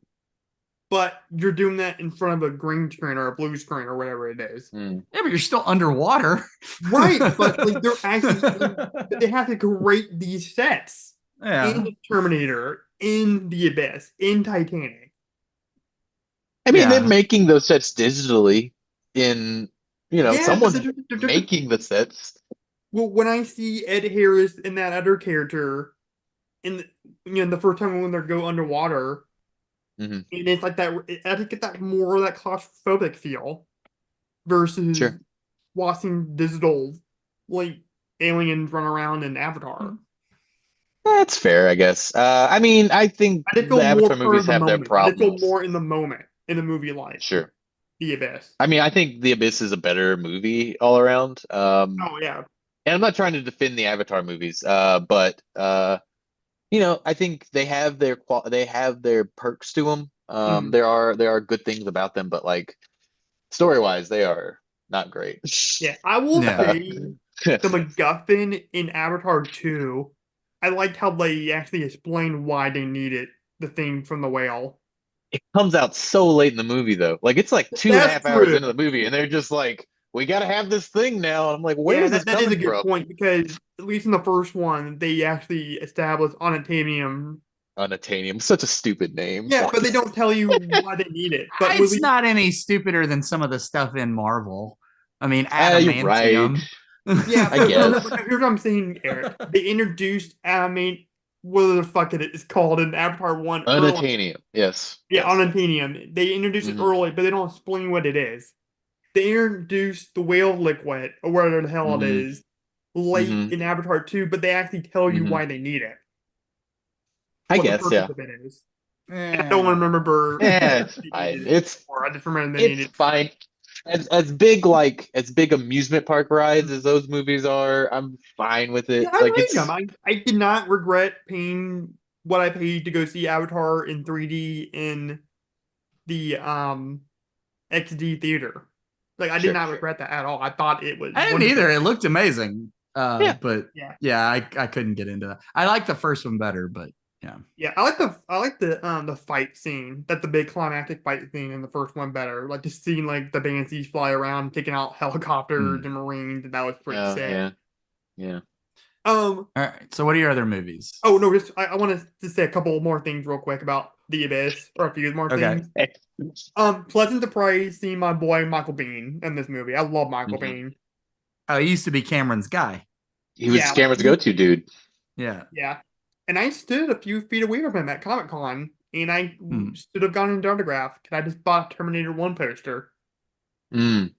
but you're doing that in front of a green screen or a blue screen or whatever it is. Mm. yeah, but you're still underwater. Right, but like they have to create these sets in yeah, the Terminator, in the Abyss, in Titanic. I mean, they're yeah. making those sets digitally in, Yeah, but someone's making the sets. Well, when I see Ed Harris and that other character in the first time when they go underwater, Hmm. and it's like that, I just get that more of that claustrophobic feel versus Sure. watching digital like aliens run around in Avatar. That's fair, I guess. I mean, I think I just feel the more Avatar part movies of the have their moment. I just feel problems. more in the moment in a movie like Sure. The Abyss. I mean, I think The Abyss is a better movie all around. Oh yeah. And I'm not trying to defend the Avatar movies, but I think they have their perks to them. Mhm. There are good things about them, but like story-wise, they are not great. Yeah, I will Yeah. say the MacGuffin in Avatar 2, I liked how they actually explained why they needed the thing from the whale. It comes out so late in the movie though. Like it's like two and a That's half hours true. into the movie, and they're just like, "We got to have this thing now." And I'm like, "Where Yeah, is this that is a coming good from?" point because at least in the first one, they actually established unobtainium. Unatanium, such a stupid name. Yeah, but they don't tell you why they need it. But when It's we, not any stupider than some of the stuff in Marvel. I mean, You're right. adamantium. yeah, I but guess here's what I'm saying, Eric. They introduced anime, whatever the fuck it is called in Avatar 1 early. unatanium. Yes, Yeah, yes. unobtainium. They introduce it Hmm. early, but they don't explain what it is. They introduce the whale liquid, or whatever the hell it Hmm. is, late Hmm. in Avatar 2, but they actually tell you Hmm. why they need it, I what the guess, purpose yeah. of it is. And I don't Eh. remember Yeah, what it's they fine. needed it It's for. I just remember they it's needed. fine. As big amusement park rides as those movies are, I'm fine with Yeah, it. I Like like them. it's I did not regret paying what I paid to go see Avatar in 3D in the XD theater. Like I did sure. not regret that at all. I thought it was I didn't wonderful. either. It looked amazing. Yeah. But Yeah. yeah, I couldn't get into that. I like the first one better, but yeah. Yeah, I like the fight scene. That's the big climactic fight scene in the first one better. Like just seeing like the Banshees fly around, taking out helicopters Hmm. and Marines, and that was pretty Oh, sick. yeah. Yeah. Um, All right. So what are your other movies? oh no, just I want to say a couple more things real quick about The Abyss, or a few more Okay. things. Pleasant surprise seeing my boy Michael Biehn in this movie. I love Michael Hmm. Biehn. Oh, he used to be Cameron's guy. He was Yeah, like Cameron's go-to dude. Yeah. yeah. And I stood a few feet away from him at Comic Con, and I Hmm. should have gone into autograph because I just bought a Terminator 1 poster. Mm.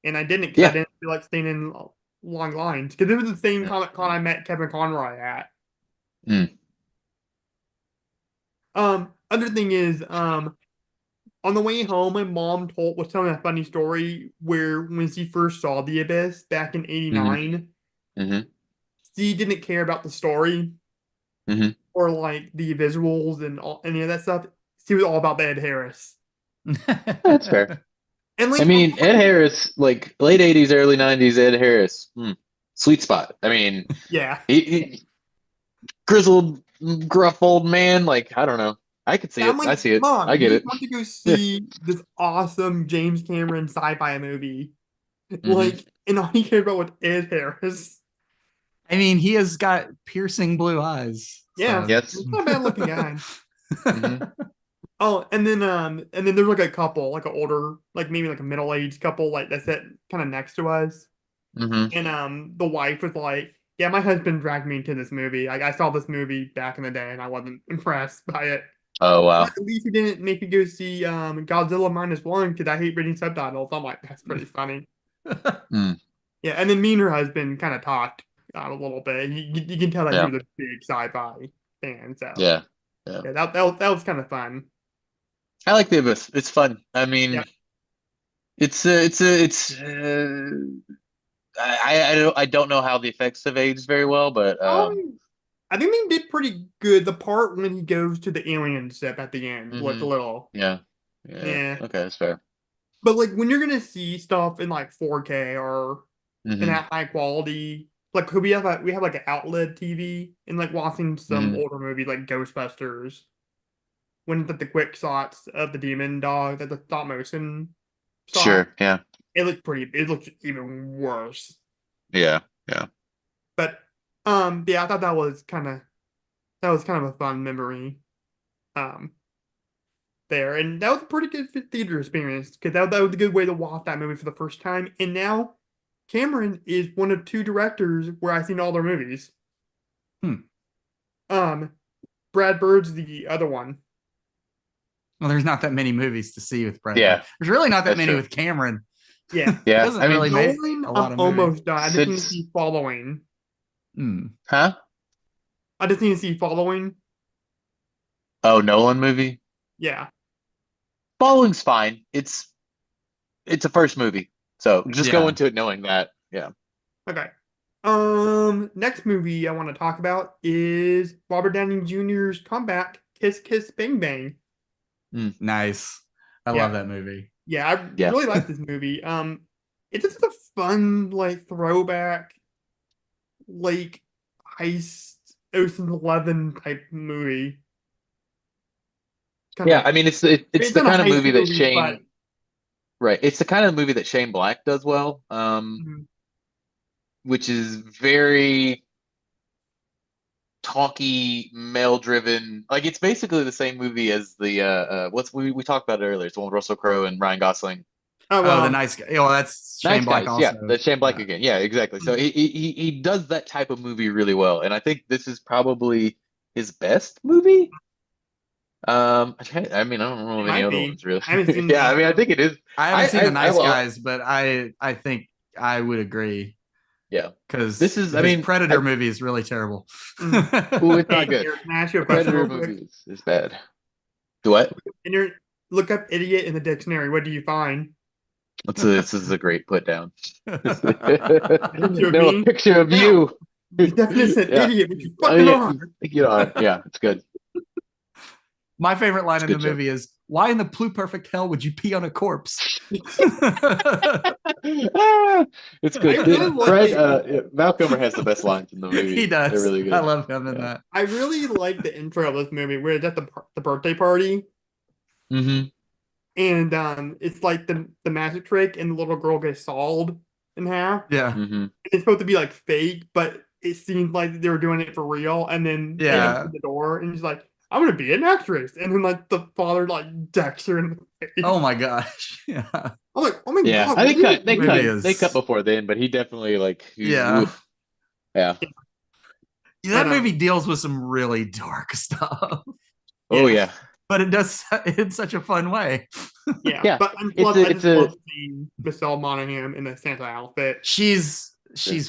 And I didn't because I Yeah. didn't feel like staying in long lines. Because it was the same Yeah. Comic Con Yeah. I met Kevin Conroy at. Mm. Other thing is, on the way home, my mom was telling a funny story where when she first saw The Abyss back in Hmm. '89, Hmm. she didn't care about the story Hmm. or like the visuals and any of that stuff. She was all about Ed Harris. That's fair. And I like, mean, Ed Harris, like late '80s, early '90s, Ed Harris, sweet spot. I mean, yeah. he grizzled, gruff old man. Like I don't know. I could see Yeah, I'm it. like, I see it. I Mom, you get just it. want to go Yeah. see this awesome James Cameron sci-fi movie. Hmm. Like, and all he cared about was Ed Harris. I mean, he has got piercing blue eyes. Yeah, So Yes. he's not a bad looking guy. Hmm. Oh, and then there's like a couple, like an older, like maybe like a middle-aged couple, like that's it kind of next to us. Hmm. And the wife was like, "Yeah, my husband dragged me into this movie. I saw this movie back in the day, and I wasn't impressed by it. Oh But wow. at least he didn't make me go see Godzilla -1 because I hate reading subtitles." I'm like, "That's pretty funny." Mm. Yeah, and then me and her husband kind of talked a little bit. You can tell that he Yeah. was a big sci-fi fan. So Yeah. Yeah. yeah, that was kind of fun. I like the Abyss. It's fun. I Yeah. mean, I don't know how the effects have aged very well, but I think they did pretty good. The part when he goes to the alien ship at the end was a hmm little, yeah. Yeah. yeah. Okay, that's fair. But like when you're gonna see stuff in like 4K or in Hmm. that high quality, like we have like an outlet TV and like watching some Hmm. older movies like Ghostbusters when the quick shots of the demon dog that the stop motion shot, Sure. Yeah. it looked even worse. Yeah. Yeah. But yeah, I thought that was kind of a fun memory. Um there. And that was a pretty good theater experience because that was a good way to watch that movie for the first time. And now Cameron is one of two directors where I've seen all their movies. Hmm. Um, Brad Bird's the other one. Well, there's not that many movies to see with Brad Bird. Yeah, There's really not that that's many true. with Cameron. Yeah. He Yeah, doesn't I mean, really make Nolan, a lot I'm of movies. almost done. I just need to since see Following. Hmm. huh? I just need to see Following. Oh, Nolan movie. Yeah. Following's fine. It's a first movie, so just go Yeah. into it knowing that. Yeah. Okay. Next movie I want to talk about is Robert Downey Jr.'s comeback, Kiss Kiss Bang Bang. Nice. I love Yeah. that movie. Yeah, I Yeah. really like this movie. It's just a fun, like, throwback, like, heist Ocean's 11 type movie. Kind Yeah, of, I mean, it's it's the not a kind of heist movie that movie, but Shane, right? It's the kind of movie that Shane Black does well, mhm. which is very talky, male-driven. Like it's basically the same movie as the what's we talked about it earlier. It's the one with Russell Crowe and Ryan Gosling. Oh, Oh, the nice guy. Oh, that's Shane Nice Black Guys, yeah, also. that's Shane Black Yeah. again. Yeah, exactly. So mhm. he does that type of movie really well, and I think this is probably his best movie. I mean, I don't know It of any might other be. ones really. I haven't seen Yeah, it, I mean, I so think it is. I haven't seen the I Nice love. Guys, but I think I would agree Yeah, this because is. I his mean, Predator movie is really terrible. mhm. oh, it's not Hey, good. here, can I ask you a The question Predator real quick? movie is bad. Do what? And you look up idiot in the dictionary. What do you find? This is a great put down. Picture of No, a me? picture of Now, you. the definition Yeah. idiot, which you Oh fucking yeah, are. you are. Yeah, it's good. My favorite line It's a in the good joke. movie is, "Why in the pluperfect hell would you pee on a corpse?" Ah, it's I good. really like Fred, the yeah, Val Kilmer has the best lines in the He movie. They're does. really I good. love him in Yeah. that. I really like the intro of this movie where it's at the birthday party Hmm. and it's like the magic trick and the little girl gets sawed in half. Yeah. Hmm. It's supposed to be like fake, but it seemed like they were doing it for real. And then they Yeah. open the door and she's like, "I'm gonna be an actress." And then like the father like decks her in the Oh face. my gosh. Yeah. I'm like, "Oh my Yeah, God, I what think is this Movie they cut is before then, but he definitely like yeah. oof. Yeah. That But movie deals with some really dark stuff, Oh yeah, yeah. but it does it in such a fun way. yeah. Yeah. But and It's plus, a I it's just a love seeing Michelle Monaghan in the Santa outfit. She's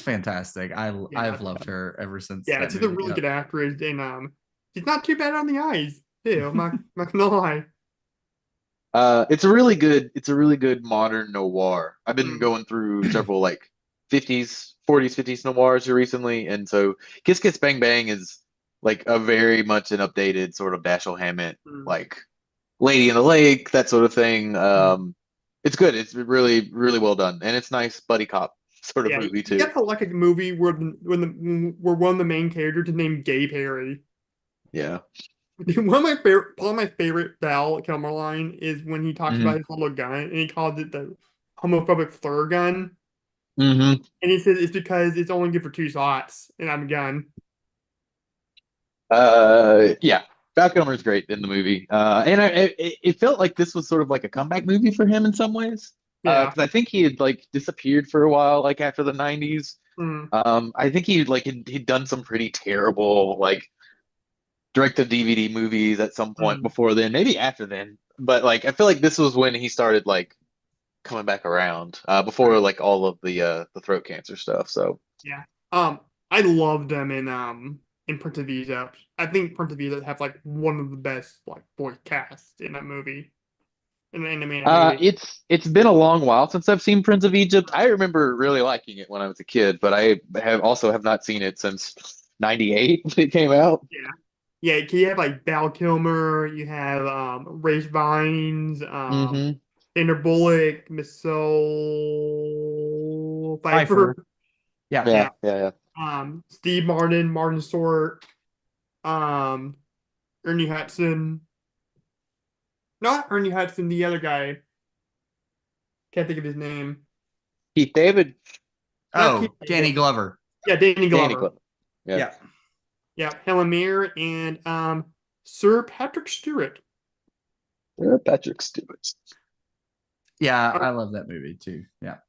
fantastic. Yeah, I've loved her ever since yeah. that She's a movie. really Yeah. good actress, and she's not too bad on the eyes too. Not gonna lie. it's a really good modern noir. I've been Mm, going through several like 50s, 40s, 50s noirs here recently, and so Kiss Kiss Bang Bang is like a very much an updated sort of Dashiell Hammett, mm, like Lady in the Lake, that sort of thing. mm. It's good. It's really, really well done, and it's nice buddy cop sort of Yeah, movie you too. get to like a movie where where one of the main characters is named Gabe Harry. Yeah. One of my favorite Val Kilmer line is when he talks about Hmm. his little gun and he calls it the homophobic slur gun, Hmm. and he says it's because it's only good for two shots, and I'm a gun. Yeah. Val Kilmer is great in the movie, and it felt like this was sort of like a comeback movie for him in some ways, Yeah. because I think he had like disappeared for a while, like after the '90s. Mm, I think he'd done some pretty terrible like direct to DVD movies at some point mm. before then, maybe after then. But like I feel like this was when he started like coming back around before Right. like all of the throat cancer stuff. So Yeah. I loved them in Prince of Egypt. I think Prince of Egypt have like one of the best like voice casts in that movie. In the animated movie. it's been a long while since I've seen Prince of Egypt. I remember really liking it when I was a kid, but I have not seen it since '98 when it came out. Yeah. Yeah, you have like Val Kilmer, you have Race Vines, Hmm. Sandra Bullock, Michelle Pfeiffer. Pfeiffer, Yeah. yeah, Yeah, yeah, Steve Martin, Martin Short, um, Ernie Hudson. Not Ernie Hudson, the other guy. Can't think of his name. Keith David, Not Keith Oh, Danny David. Glover. Yeah, Danny Danny Glover. Glover. Yeah. Yeah. Yeah, Helen Mirren and Sir Patrick Stewart. Patrick Stewart. Yeah, All right, I love that movie too. Yeah.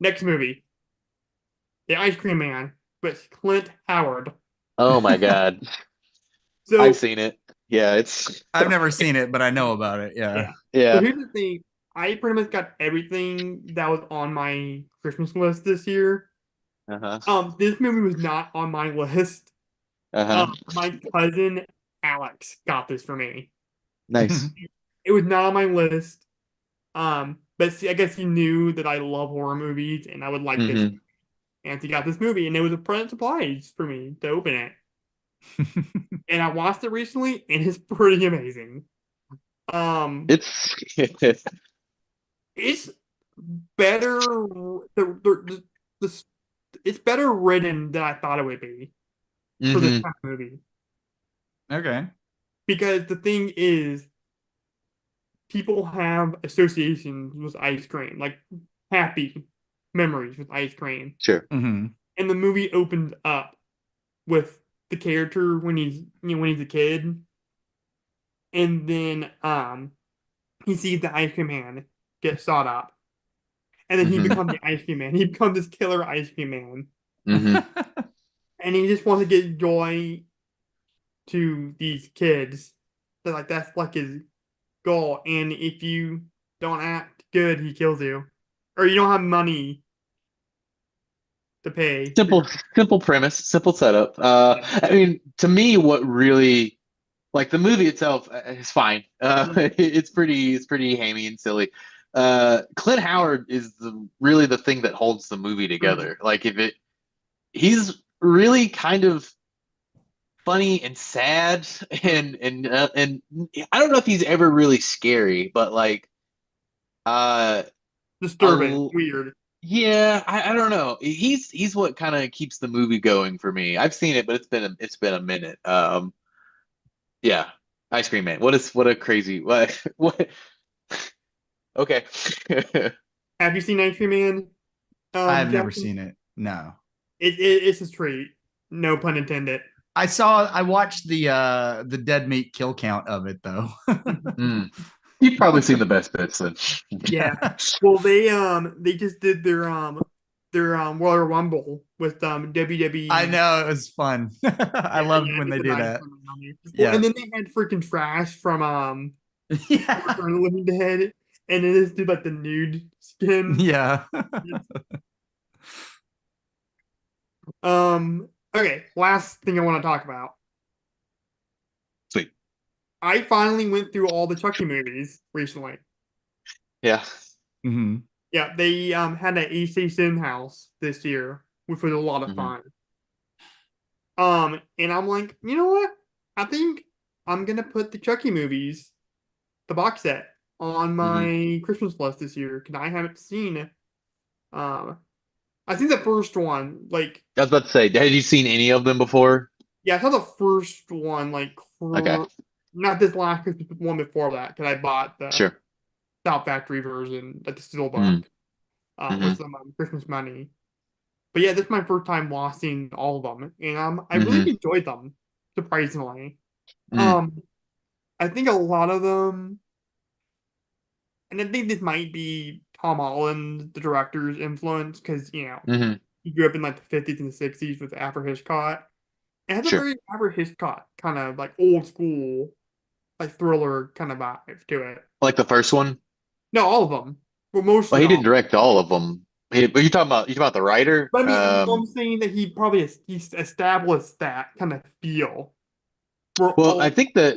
next movie. the Ice Cream Man, but it's Clint Howard. Oh my God. I've So seen it. Yeah, it's I've never seen it, but I know about it. Yeah. yeah. So yeah. here's the thing. I pretty much got everything that was on my Christmas list this year. Uh-huh. This movie was not on my list. Uh-huh. My cousin Alex got this for me. Nice. It was not on my list. But see, I guess he knew that I love horror movies and I would like this. Hmm. And he got this movie, and it was a present surprise for me to open it. And I watched it recently, and it's pretty amazing. Um, It's it's better. The it's better written than I thought it would be for this hmm kind of movie. Okay. Because the thing is, people have associations with ice cream, like happy memories with ice cream. sure. Hmm. And the movie opens up with the character when when he's a kid, and then he sees the ice cream man get sawed up, and then he Hmm. becomes the ice cream man. He becomes this killer ice cream man, Hmm. and he just wants to get joy to these kids. So like that's like his goal. And if you don't act good, he kills you, or you don't have money to pay for Simple, your. simple premise, simple setup. Yeah. I mean, to me, what really like the movie itself is fine. It's pretty hammy and silly. Clint Howard is really the thing that holds the movie Mhm. together. Like if it, he's really kind of funny and sad and I don't know if he's ever really scary, but like uh Disturbing, a, weird. yeah, I don't know. He's what kind of keeps the movie going for me. I've seen it, but it's been a minute. Yeah, Ice Cream Man. What a crazy what? Okay. Have you seen Ice Cream Man? I've never Jackson? seen it. No. It's a treat. No pun intended. I watched the dead meat kill count of it though. Mm. You've probably seen the best bits then. Yeah. Well, they just did their Royal Rumble with I WWE. know it was fun. I Yeah, loved yeah, when it's they a do nice that. one. Well, and Yeah. then they had freaking Trash from Yeah. Return of the Living Dead, and then this did like the nude skin. Yeah. Okay, last thing I want to talk about. Sweet. I finally went through all the Chucky movies recently. Yeah. Hmm. Yeah, they had an AC Sin house this year, which was a lot of Hmm. fun. And I'm like, you know what? I think I'm gonna put the Chucky movies, the box set, on Hmm. my Christmas list this year because I haven't seen. Um, I think the first one, like, I was about to say, had you seen any of them before? yeah, I saw the first one, like, Okay. not this last Christmas, but the one before that because I bought the Sure. South Factory version, like the Mm. Steelbook, with Hmm. some Christmas money. But yeah, this is my first time watching all of them, and I really Hmm. enjoyed them, surprisingly. Mm. Um, I think a lot of them, and I think this might be Tom Holland, the director's influence, because Hmm. he grew up in like the 50s and the 60s with Alfred Hitchcock. It has a Sure. very Alfred Hitchcock kind of like old school, like thriller kind of vibe to it. Like the first one? No, all of them, but Well, mostly he all. didn't direct all of them. But you talking about the writer? But I mean, I'm saying that he probably he's established that kind of feel. We're Well, I all. think that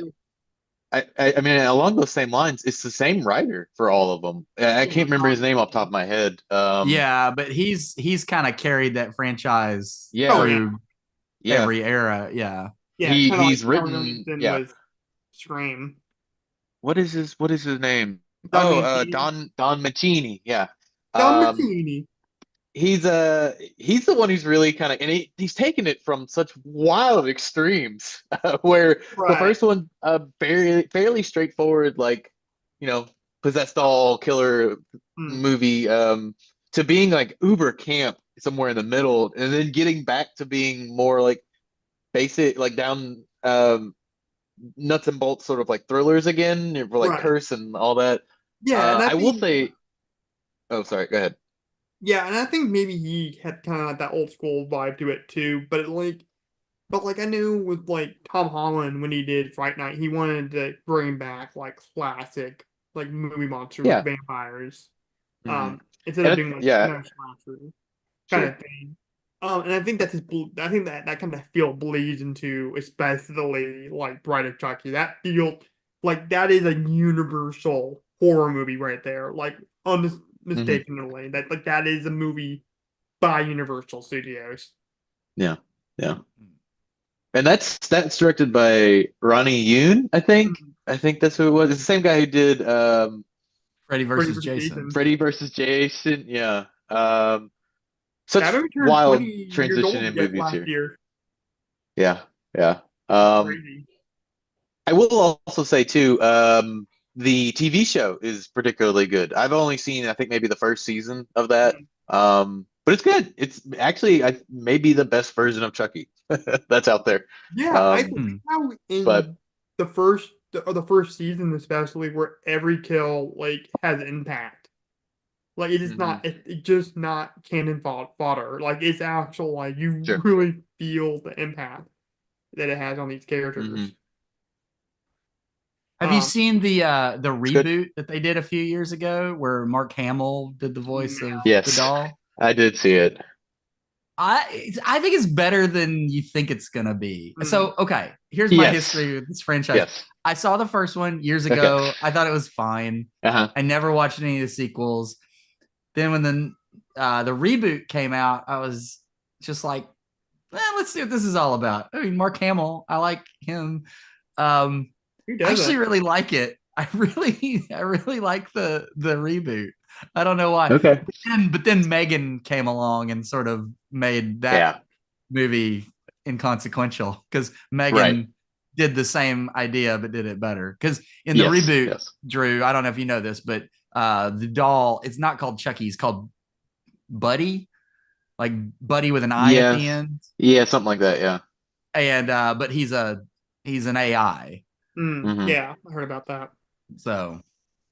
I mean along those same lines, it's the same writer for all of them. I can't remember his name off the top of my head. Yeah, but he's kind of carried that franchise Oh Yeah, yeah, through yeah. every era. Yeah. yeah, kind of like He's Kevin written. Williamson Yeah. was Scream. What is his name? Don Oh, Mancini. Don Mancini. Yeah. Don Um, Mancini. he's the one who's really kind of, and he's taken it from such wild extremes where the Right. first one fairly straightforward, like you know possessed doll killer Hmm. movie, to being like uber camp somewhere in the middle, and then getting back to being more like basic, like down nuts and bolts sort of like thrillers again, for like Right. Curse and all that. Yeah, and I I will think say, oh sorry, go ahead. Yeah, and I think maybe he had kind of like that old school vibe to it too. But I knew with like Tom Holland when he did Fright Night, he wanted to bring back like classic like movie monsters like Yeah. vampires, Hmm. instead of And doing like yeah, no slasher kind sure. of thing. And I think I think that kind of feel bleeds into especially like Bride of Chucky. That feel like that is a universal horror movie right there, like Hmm. unmistakably. That like that is a movie by Universal Studios. Yeah. Yeah. And that's directed by Ronnie Yoon, I think. Mm. I think that's who it was. It's the same guy who did Freddy Freddy versus vs. Jason. Jason. Freddy versus Jason. Yeah. That Such movie turned wild 20 years transition old in yet movies last here. year. Yeah. Yeah. It's Um, crazy. I will also say too, the TV show is particularly good. I've only seen, I think, maybe the first season of that. Mm. But it's good. It's actually maybe the best version of Chucky that's out there. Yeah, I Um, think Hmm. how but in the first season especially where every kill like has impact. Like it is mhm, not it's just not cannon fodder. Like it's actual like you sure. really feel the impact that it has on these characters. Hmm. Have you Um seen the It's good. reboot that they did a few years ago where Mark Hamill did the voice of no. the Yes, doll? I did see it. I think it's better than you think it's gonna be. Mm. So, okay, here's my Yes. history with this franchise. Yes. I saw the first one years Okay. ago. I thought it was fine. Uh-huh. I never watched any of the sequels. Then when the reboot came out, I was just like, let's see what this is all about. I mean, Mark Hamill, I like him. Um, Who I actually doesn't? really like it. I really like the reboot. I don't know why. Okay. But then Megan came along and sort of made that Yeah. movie inconsequential because Right. Megan did the same idea but did it better. Because in the Yes. reboot, Yes. Drew, I don't know if you know this, but the doll, it's not called Chucky, it's called Buddy, like Buddy with an I at the Yes. end. Yeah, something like that. Yeah. And but he's an AI. Hmm. Yeah, I heard about that. So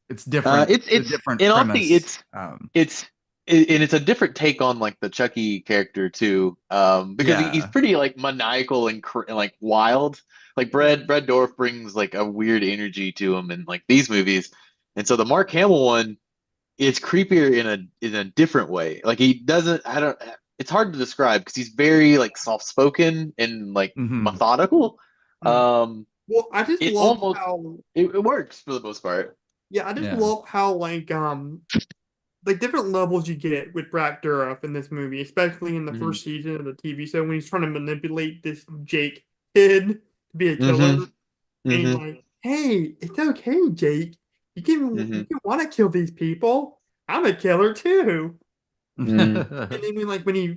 it's different. It's a It's different in honesty, premise. it's and it's a different take on like the Chucky character too, because he's Yeah. pretty like maniacal and like wild. Like Mm. Brad Dourif brings like a weird energy to him in like these movies, and so the Mark Hamill one is creepier in a different way. Like he doesn't. I don't. It's hard to describe because he's very like soft spoken and like Hmm. methodical. Mm. Um, Well, I just it love almost how it works for the most part. yeah, I just Yeah. love how like different levels you get with Brad Dourif in this movie, especially in the Hmm. first season of the TV show when he's trying to manipulate this Jake kid to be a killer, Hmm. and he's Hmm. like, "Hey, it's okay, Jake. You Hmm. can want to kill these people. I'm a killer too." And then when he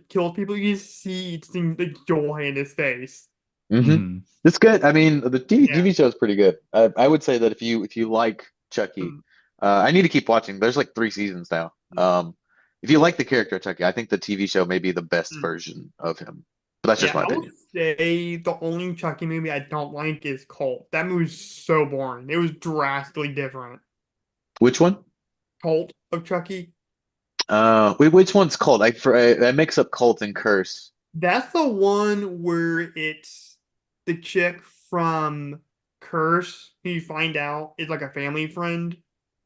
kills people, you see the joy in his face. Hmm. Hmm. It's good. I mean, the Yeah. TV show is pretty good. I would say that if you like Chucky, Mm, I need to keep watching. There's like three seasons now. mm, If you like the character of Chucky, I think the TV show may be the best mm. version of him. But that's just Yeah, my I would opinion. say the only Chucky movie I don't like is Cult. That movie's so boring. It was drastically different. Which one? Cult of Chucky. Wait, which one's called? I mix up Cult and Curse. That's the one where it's the chick from Curse who you find out is like a family friend,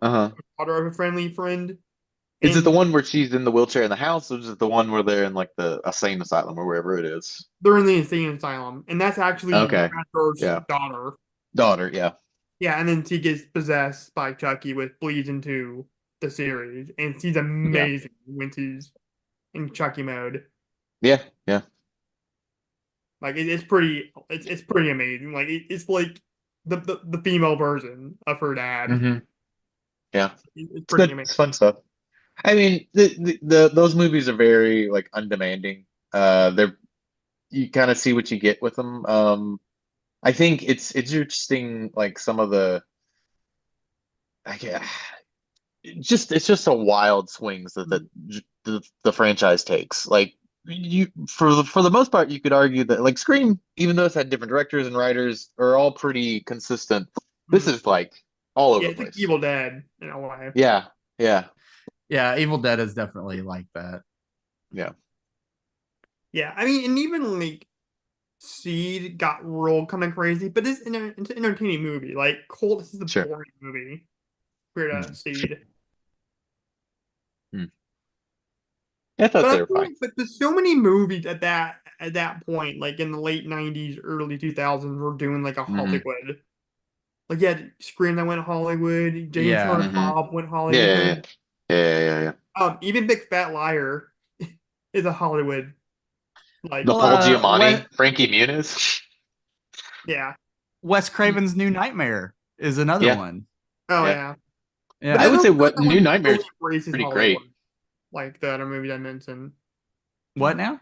Uh-huh. daughter of a family friend. Is it the And one where she's in the wheelchair in the house, or is it the one where they're in like the insane asylum or wherever it is? they're in the insane asylum. And that's actually Okay. Ratbert's Yeah. daughter. Daughter, yeah. Yeah, and then she gets possessed by Chucky, which bleeds into the series. And she's Yeah. amazing when she's in Chucky mode. Yeah. Yeah. Like it's pretty amazing. Like it's like the female version of her dad. Hmm. Yeah. It's It's pretty good. amazing. It's fun stuff. I mean, those movies are very like undemanding. They're you kind of see what you get with them. I think it's interesting, like some of the I get it's just a wild swings that Mm, the franchise takes. Like you for the most part, you could argue that like Scream, even though it's had different directors and writers, are all pretty consistent. This mm. is like all over Yeah, the it's like place. Evil Dead in a way. Yeah, yeah. Yeah, Evil Dead is definitely like that. Yeah. Yeah, I mean, and even like Seed got real kind of crazy, but it's an entertaining movie. Like Cold, this is a Sure. boring movie compared to Mm. Seed. Mm. I thought But I they were feel fine. like, but there's so many movies at that point, like in the late '90s, early 2000s, were doing like a Hmm. Hollywood. Like you had Scream that went Hollywood, Jane Yeah. Silent Hmm. Bob went Yeah, yeah, yeah, Hollywood. yeah, yeah, yeah. Even Big Fat Liar is a Hollywood. Like, The Well, Paul Wes, Giamatti, Frankie Muniz. yeah, Wes Craven's New Nightmare is another Yeah, one. oh yeah. yeah. But Yeah. I I would don't say feel like what that New one really Nightmare's embraces pretty Hollywood, great. like the other movie I mentioned. What now?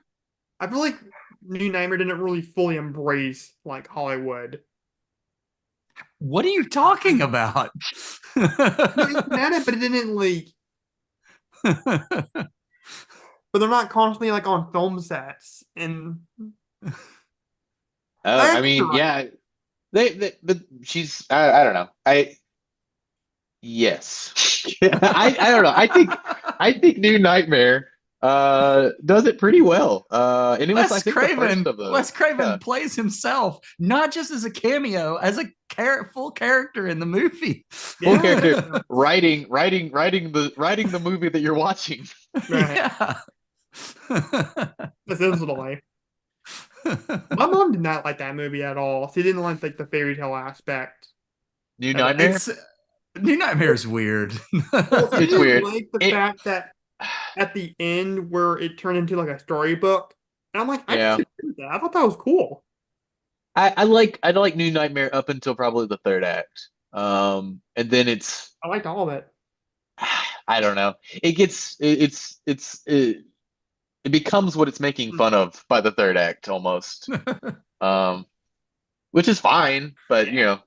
I feel like New Nightmare didn't really fully embrace like Hollywood. What are you talking about? No, it's not it, but it didn't like. But they're not constantly like on film sets, and Oh, I I think you're mean, right. yeah, but she's, I don't know. Yes. I don't know. I think New Nightmare does it pretty well. And it was, I think, the first of Wes those. Craven Yeah. plays himself, not just as a cameo, as a full character in the movie. Full Yeah, character yeah, writing the movie that you're watching. right. Yeah. Essentially, my mom did not like that movie at all. She didn't like the fairy tale aspect New of it. Nightmare? It's New Nightmare's weird. Well, she It's didn't weird. like the It fact that at the end where it turned into like a storybook, and I'm like, I yeah. disagree with that. I thought that was cool. I like New Nightmare up until probably the third act. And then it's I liked all of it. I don't know. It gets it becomes what it's making Hmm. fun of by the third act almost. Um, which is fine, but Yeah.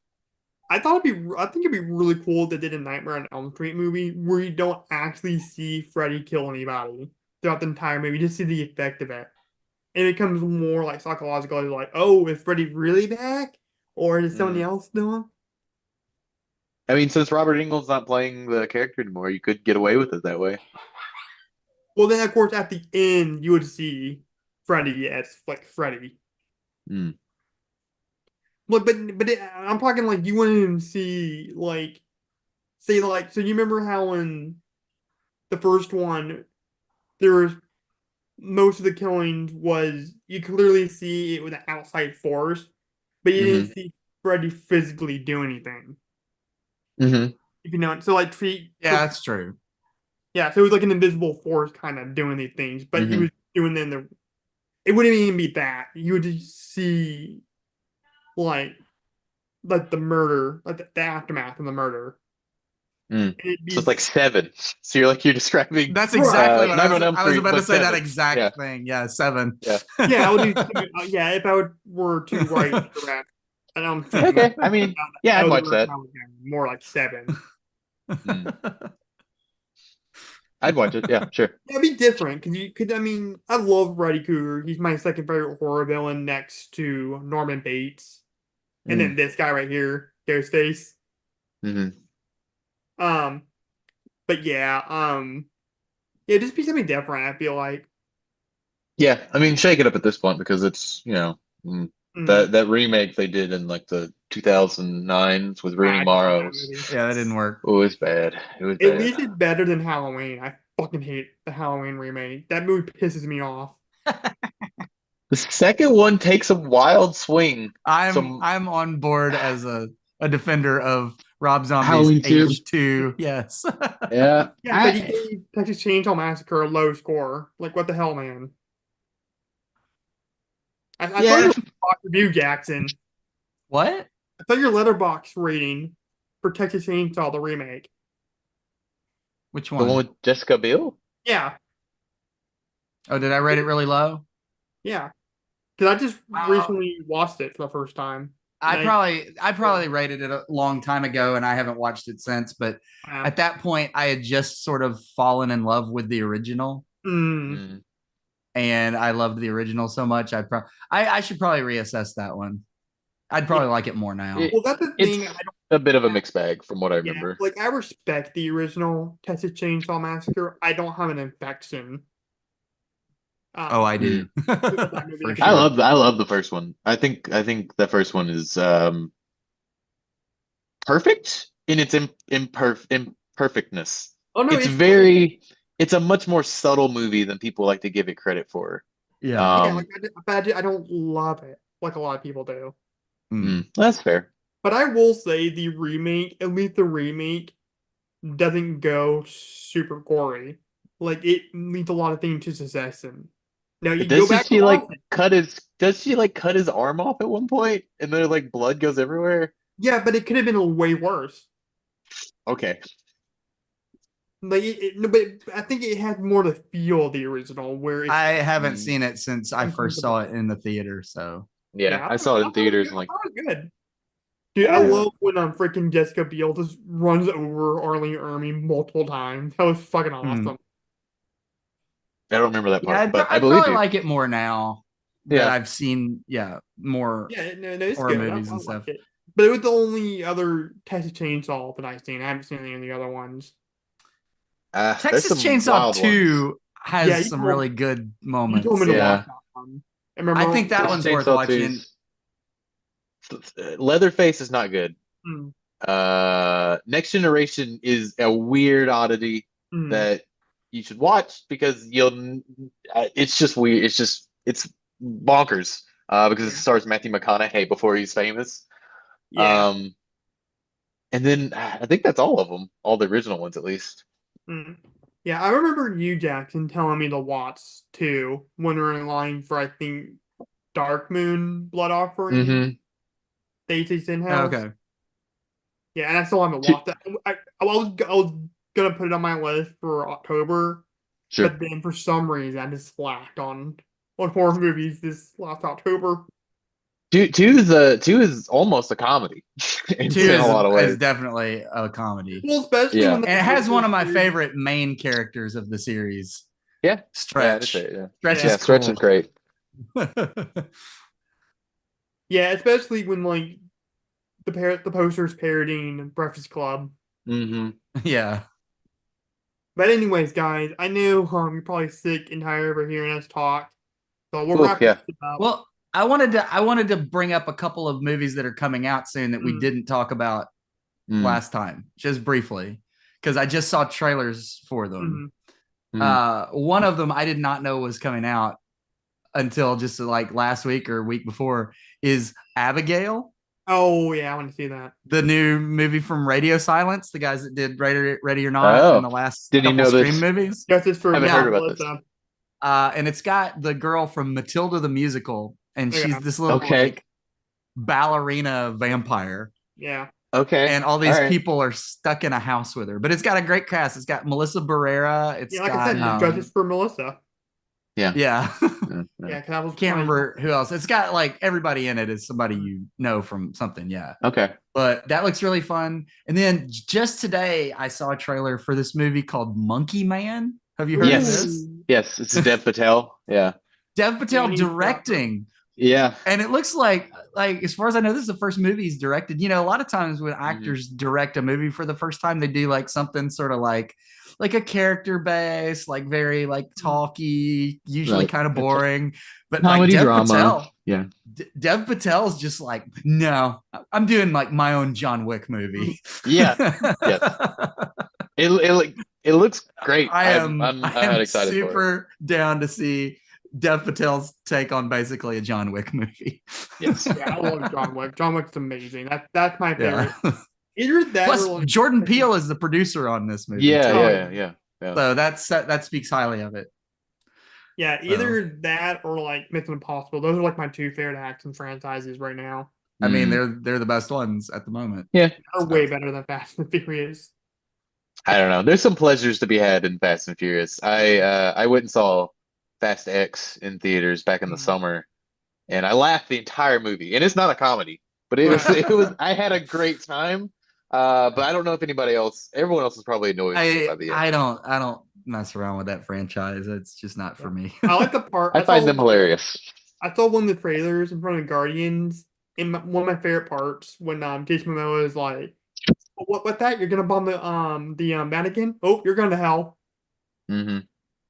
I think it'd be really cool if they did a Nightmare on Elm Street movie where you don't actually see Freddy kill anybody throughout the entire movie. You just see the effect of it. And it becomes more like psychological, like, oh, is Freddy really back? Or is somebody mm. else doing? I mean, since Robert Englund's not playing the character anymore, you could get away with it that way. Well, then, of course, at the end, you would see Freddy as, like, Freddy. Mm. Look, I'm talking like you wouldn't even see, like, say, like, so you remember how in the first one, there was most of the killings was you clearly see it with an outside force, but you Hmm. didn't see Freddy physically do anything. Hmm. If you know, so like Yeah, so that's true. yeah, so it was like an invisible force kind of doing these things, but he Hmm. was doing them the it wouldn't even be that. You would just see like the murder, like the aftermath of the murder. Mm. And it'd So be it's like seven. So you're describing That's right. exactly what Nightmare on Elm I was Street, about to but say that seven. Yeah, exact thing. Yeah, seven. yeah. Yeah, I would do yeah, if I were to write direct an Elm Street movie, Okay. I mean, yeah, I I'd would watch direct that. I would more like seven. Mm. I'd watch it. Yeah, sure. Yeah, it'd be different because you could. I mean, I love Freddy Krueger. He's my second favorite horror villain next to Norman Bates, and Mm. then this guy right here, Ghostface. Hmm. Um, but yeah, just be something different. I feel like. Yeah, I mean, shake it up at this point because it's, Mhm. that remake they did in like the 2009s with Rooney I don't like Mara that movie. Yeah, that didn't work. it was bad. It was At bad. least it's better than Halloween. I fucking hate the Halloween remake. That movie pisses me off. The second one takes a wild swing. Some I'm on board as a defender of Rob Zombie's Halloween 2. H2. Yes. Yeah. Yeah, but he gave Texas Chainsaw Massacre a low score. Like, what the hell, man? I saw Yeah. your Letterboxd review, Jackson. What? I saw your letterbox rating for Texas Chainsaw the remake. Which The one one? with Jessica Biel? Yeah, Oh, did I rate it really low? yeah. Because I just Uh, recently watched it for the first time, and I probably rated it a long time ago and I haven't watched it since, but uh, at that point I had just sort of fallen in love with the original mm, Mm. and I loved the original so much I should probably reassess that one. I'd probably like it more now. It, Well, that's the it's thing. I don't. a bit of a Yeah, mixed bag from what I yeah, remember. like I respect the original Texas Chainsaw Massacre. I don't have an infection. Oh, I Mm. do. With that movie. I For think sure. I love the first one. I think the first one is perfect in its imperfectness. Oh no, It's it's great. very it's a much more subtle movie than people like to give it credit for. Yeah. Yeah, Um, like I don't love it like a lot of people do. Mm. that's fair. But I will say the remake, at least the remake, doesn't go super gory. Like it leads a lot of things to success. And now you go Doesn't back and she like watch it. does she like cut his arm off at one point and then like blood goes everywhere? Yeah, but it could have been a way worse. Okay. Like no, but I think it had more to feel the original, where it's I haven't Mm, seen it since I first saw it in the theater. So yeah, yeah, I saw it I in thought it was theaters good. and I like thought it was good. Dude, I yeah. love when freaking Jessica Biel just runs over Arlene Ermy multiple times. That was fucking mm. awesome. I don't remember that Yeah, part, but I I'd believe probably you. like it more now that Yeah. I've seen, more Yeah, no, it's horror good. movies I and like stuff. it. But it was the only other Texas Chainsaw that I've seen. I haven't seen any of the other ones. There's Texas some Chainsaw wild ones. 2 Yeah, has some really good you told me moments. to watch Yeah. Yeah. that one. I I remember. think that Texas one's worth Chainsaw watching. 2's Leatherface is not good. Mm, Next Generation is a weird oddity mm, that you should watch because it's just weird. It's bonkers. Because it yeah, stars Matthew McConaughey before he's famous. yeah. Um, and then I think that's all of them, all the original ones at least. Mm. Yeah, I remember you, Jackson, telling me to watch too when we were in line for I think Dark Moon Blood Offering, Mm-hmm. Stacey's in house. Okay. Yeah, and I still haven't watched that. I was gonna put it on my list for October, Sure. but then for some reason I just slacked on horror movies this last October. Two is almost a comedy in 2 Yeah. a lot of is ways. definitely a comedy. Well, especially when Yeah. the And it has one poster of my appeared. favorite main characters of the series, Yeah. Yeah, that's Stretch. it. Yeah. Stretch Yeah. is Yeah, Stretch cool. is great. Yeah, especially when like the posters parodying Breakfast Club. Mm-hmm. Yeah. But anyways, guys, I know you're probably sick and tired of hearing us talk, so we'll Oof, wrap this yeah. up. Well, I wanted to bring up a couple of movies that are coming out soon that we Mm, didn't talk about Mm, last time, just briefly, because I just saw trailers for them. mm. mm. One of them I did not know was coming out until just like last week or week before is Abigail, Oh yeah, I want to see that. the new movie from Radio Silence, the guys that did Ready or Not and Oh, the last didn't even couple know Scream this. movies. Justice for Haven't heard Yeah. about this. Melissa. And it's got the girl from Matilda the musical, and she's Okay. this little Okay. like ballerina vampire, Yeah. Okay. and all All these right. people are stuck in a house with her. But it's got a great cast. It's got Melissa Barrera. It's Yeah, like I got said, Mm, Justice for Melissa. yeah. yeah. Yeah. Yeah. Yeah, because that was Can't my remember who else. It's got like everybody in it is somebody you know from something. Yeah. Okay. But that looks really fun. And then just today, I saw a trailer for this movie called Monkey Man. Have you heard of this? Yes. Ooh. Yes. It's Dev Patel. Yeah. Dev Patel Danny Glover. directing. Yeah. And it looks like as far as I know, this is the first movie he's directed. A lot of times when Hmm. actors direct a movie for the first time, they do like something sort of like a character base, like very like talky, usually Right. kind of boring. But like Comedy drama. Yeah. Dev Patel's just like, no, I'm doing like my own John Wick movie. Yeah. Yes. It looks great. I I'm am excited for it. super down to see Dev Patel's take on basically a John Wick movie. Yes. Yeah, I love John Wick. John Wick's amazing. That's my Yeah. favorite. Either that Plus, or like Jordan Peele is the producer on this movie Yeah. too. oh Yeah. yeah. Yeah. Yeah. So that speaks highly of it. Yeah, So either that or like Mission Impossible. Those are like my two favorite action franchises right now. I mean, Mm, they're the best ones at the moment. yeah. They're So way better than Fast and Furious. I don't know. There's some pleasures to be had in Fast and Furious. I went and saw Fast X in theaters back in the Mm. summer, and I laughed the entire movie. And it's not a comedy, but it was I had a great time. But I don't know if anybody else, everyone else is probably annoyed with it by the end. I don't mess around with that franchise. It's just not for Yeah. me. I like the part I find them hilarious. I saw one of the trailers in front of Guardians, And one of my favorite parts when Jason Momoa is like, "What that? You're gonna bomb the Vatican? Oh, you're going to hell." Hmm.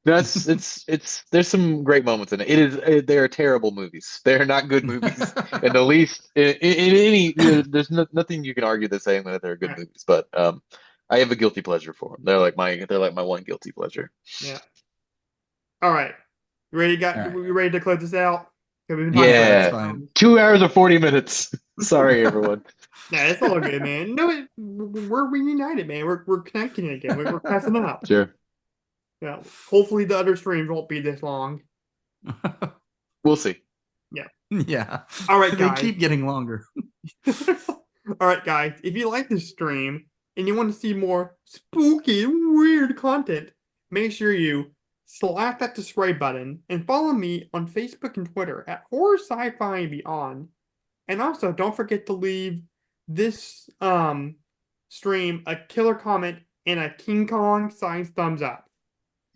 That's it's there's some great moments in it. They are terrible movies. They are not good movies. And the least in any there's nothing you can argue that's saying that they're good Right. movies. But I have a guilty pleasure for them. They're like my one guilty pleasure. Yeah. All right. You ready? All right. We ready to close this out? 'Cause we've been talking Yeah, about that's Yeah, fine. 2 hours or 40 minutes. Sorry, everyone. Yeah, it's all good, man. No, we're reunited, man. We're connecting again. We're passing up. Sure, Yeah. Hopefully the other streams won't be this long. we'll see. Yeah. Yeah. All right, They guys. keep getting longer. All right, guys. If you like this stream and you want to see more spooky and weird content, make sure you slap that subscribe button and follow me on Facebook and Twitter at Horror Sci-Fi and Beyond. And also, don't forget to leave this stream a killer comment and a King Kong size thumbs up.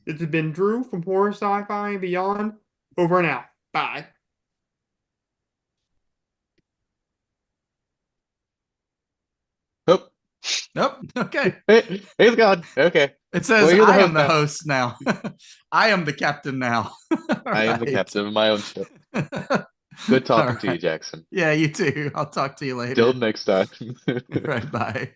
This has been Drew from Horror Sci-Fi and Beyond. Over and out. Bye. Oh, Nope. Okay. it's gone. Okay. It says Well, you're the I am host the now. host now. I am the captain now. I am the Right. captain of my own ship. Good talking All to you, right. Jackson. Yeah, you too. I'll talk to you later. Till next time. Right. Bye.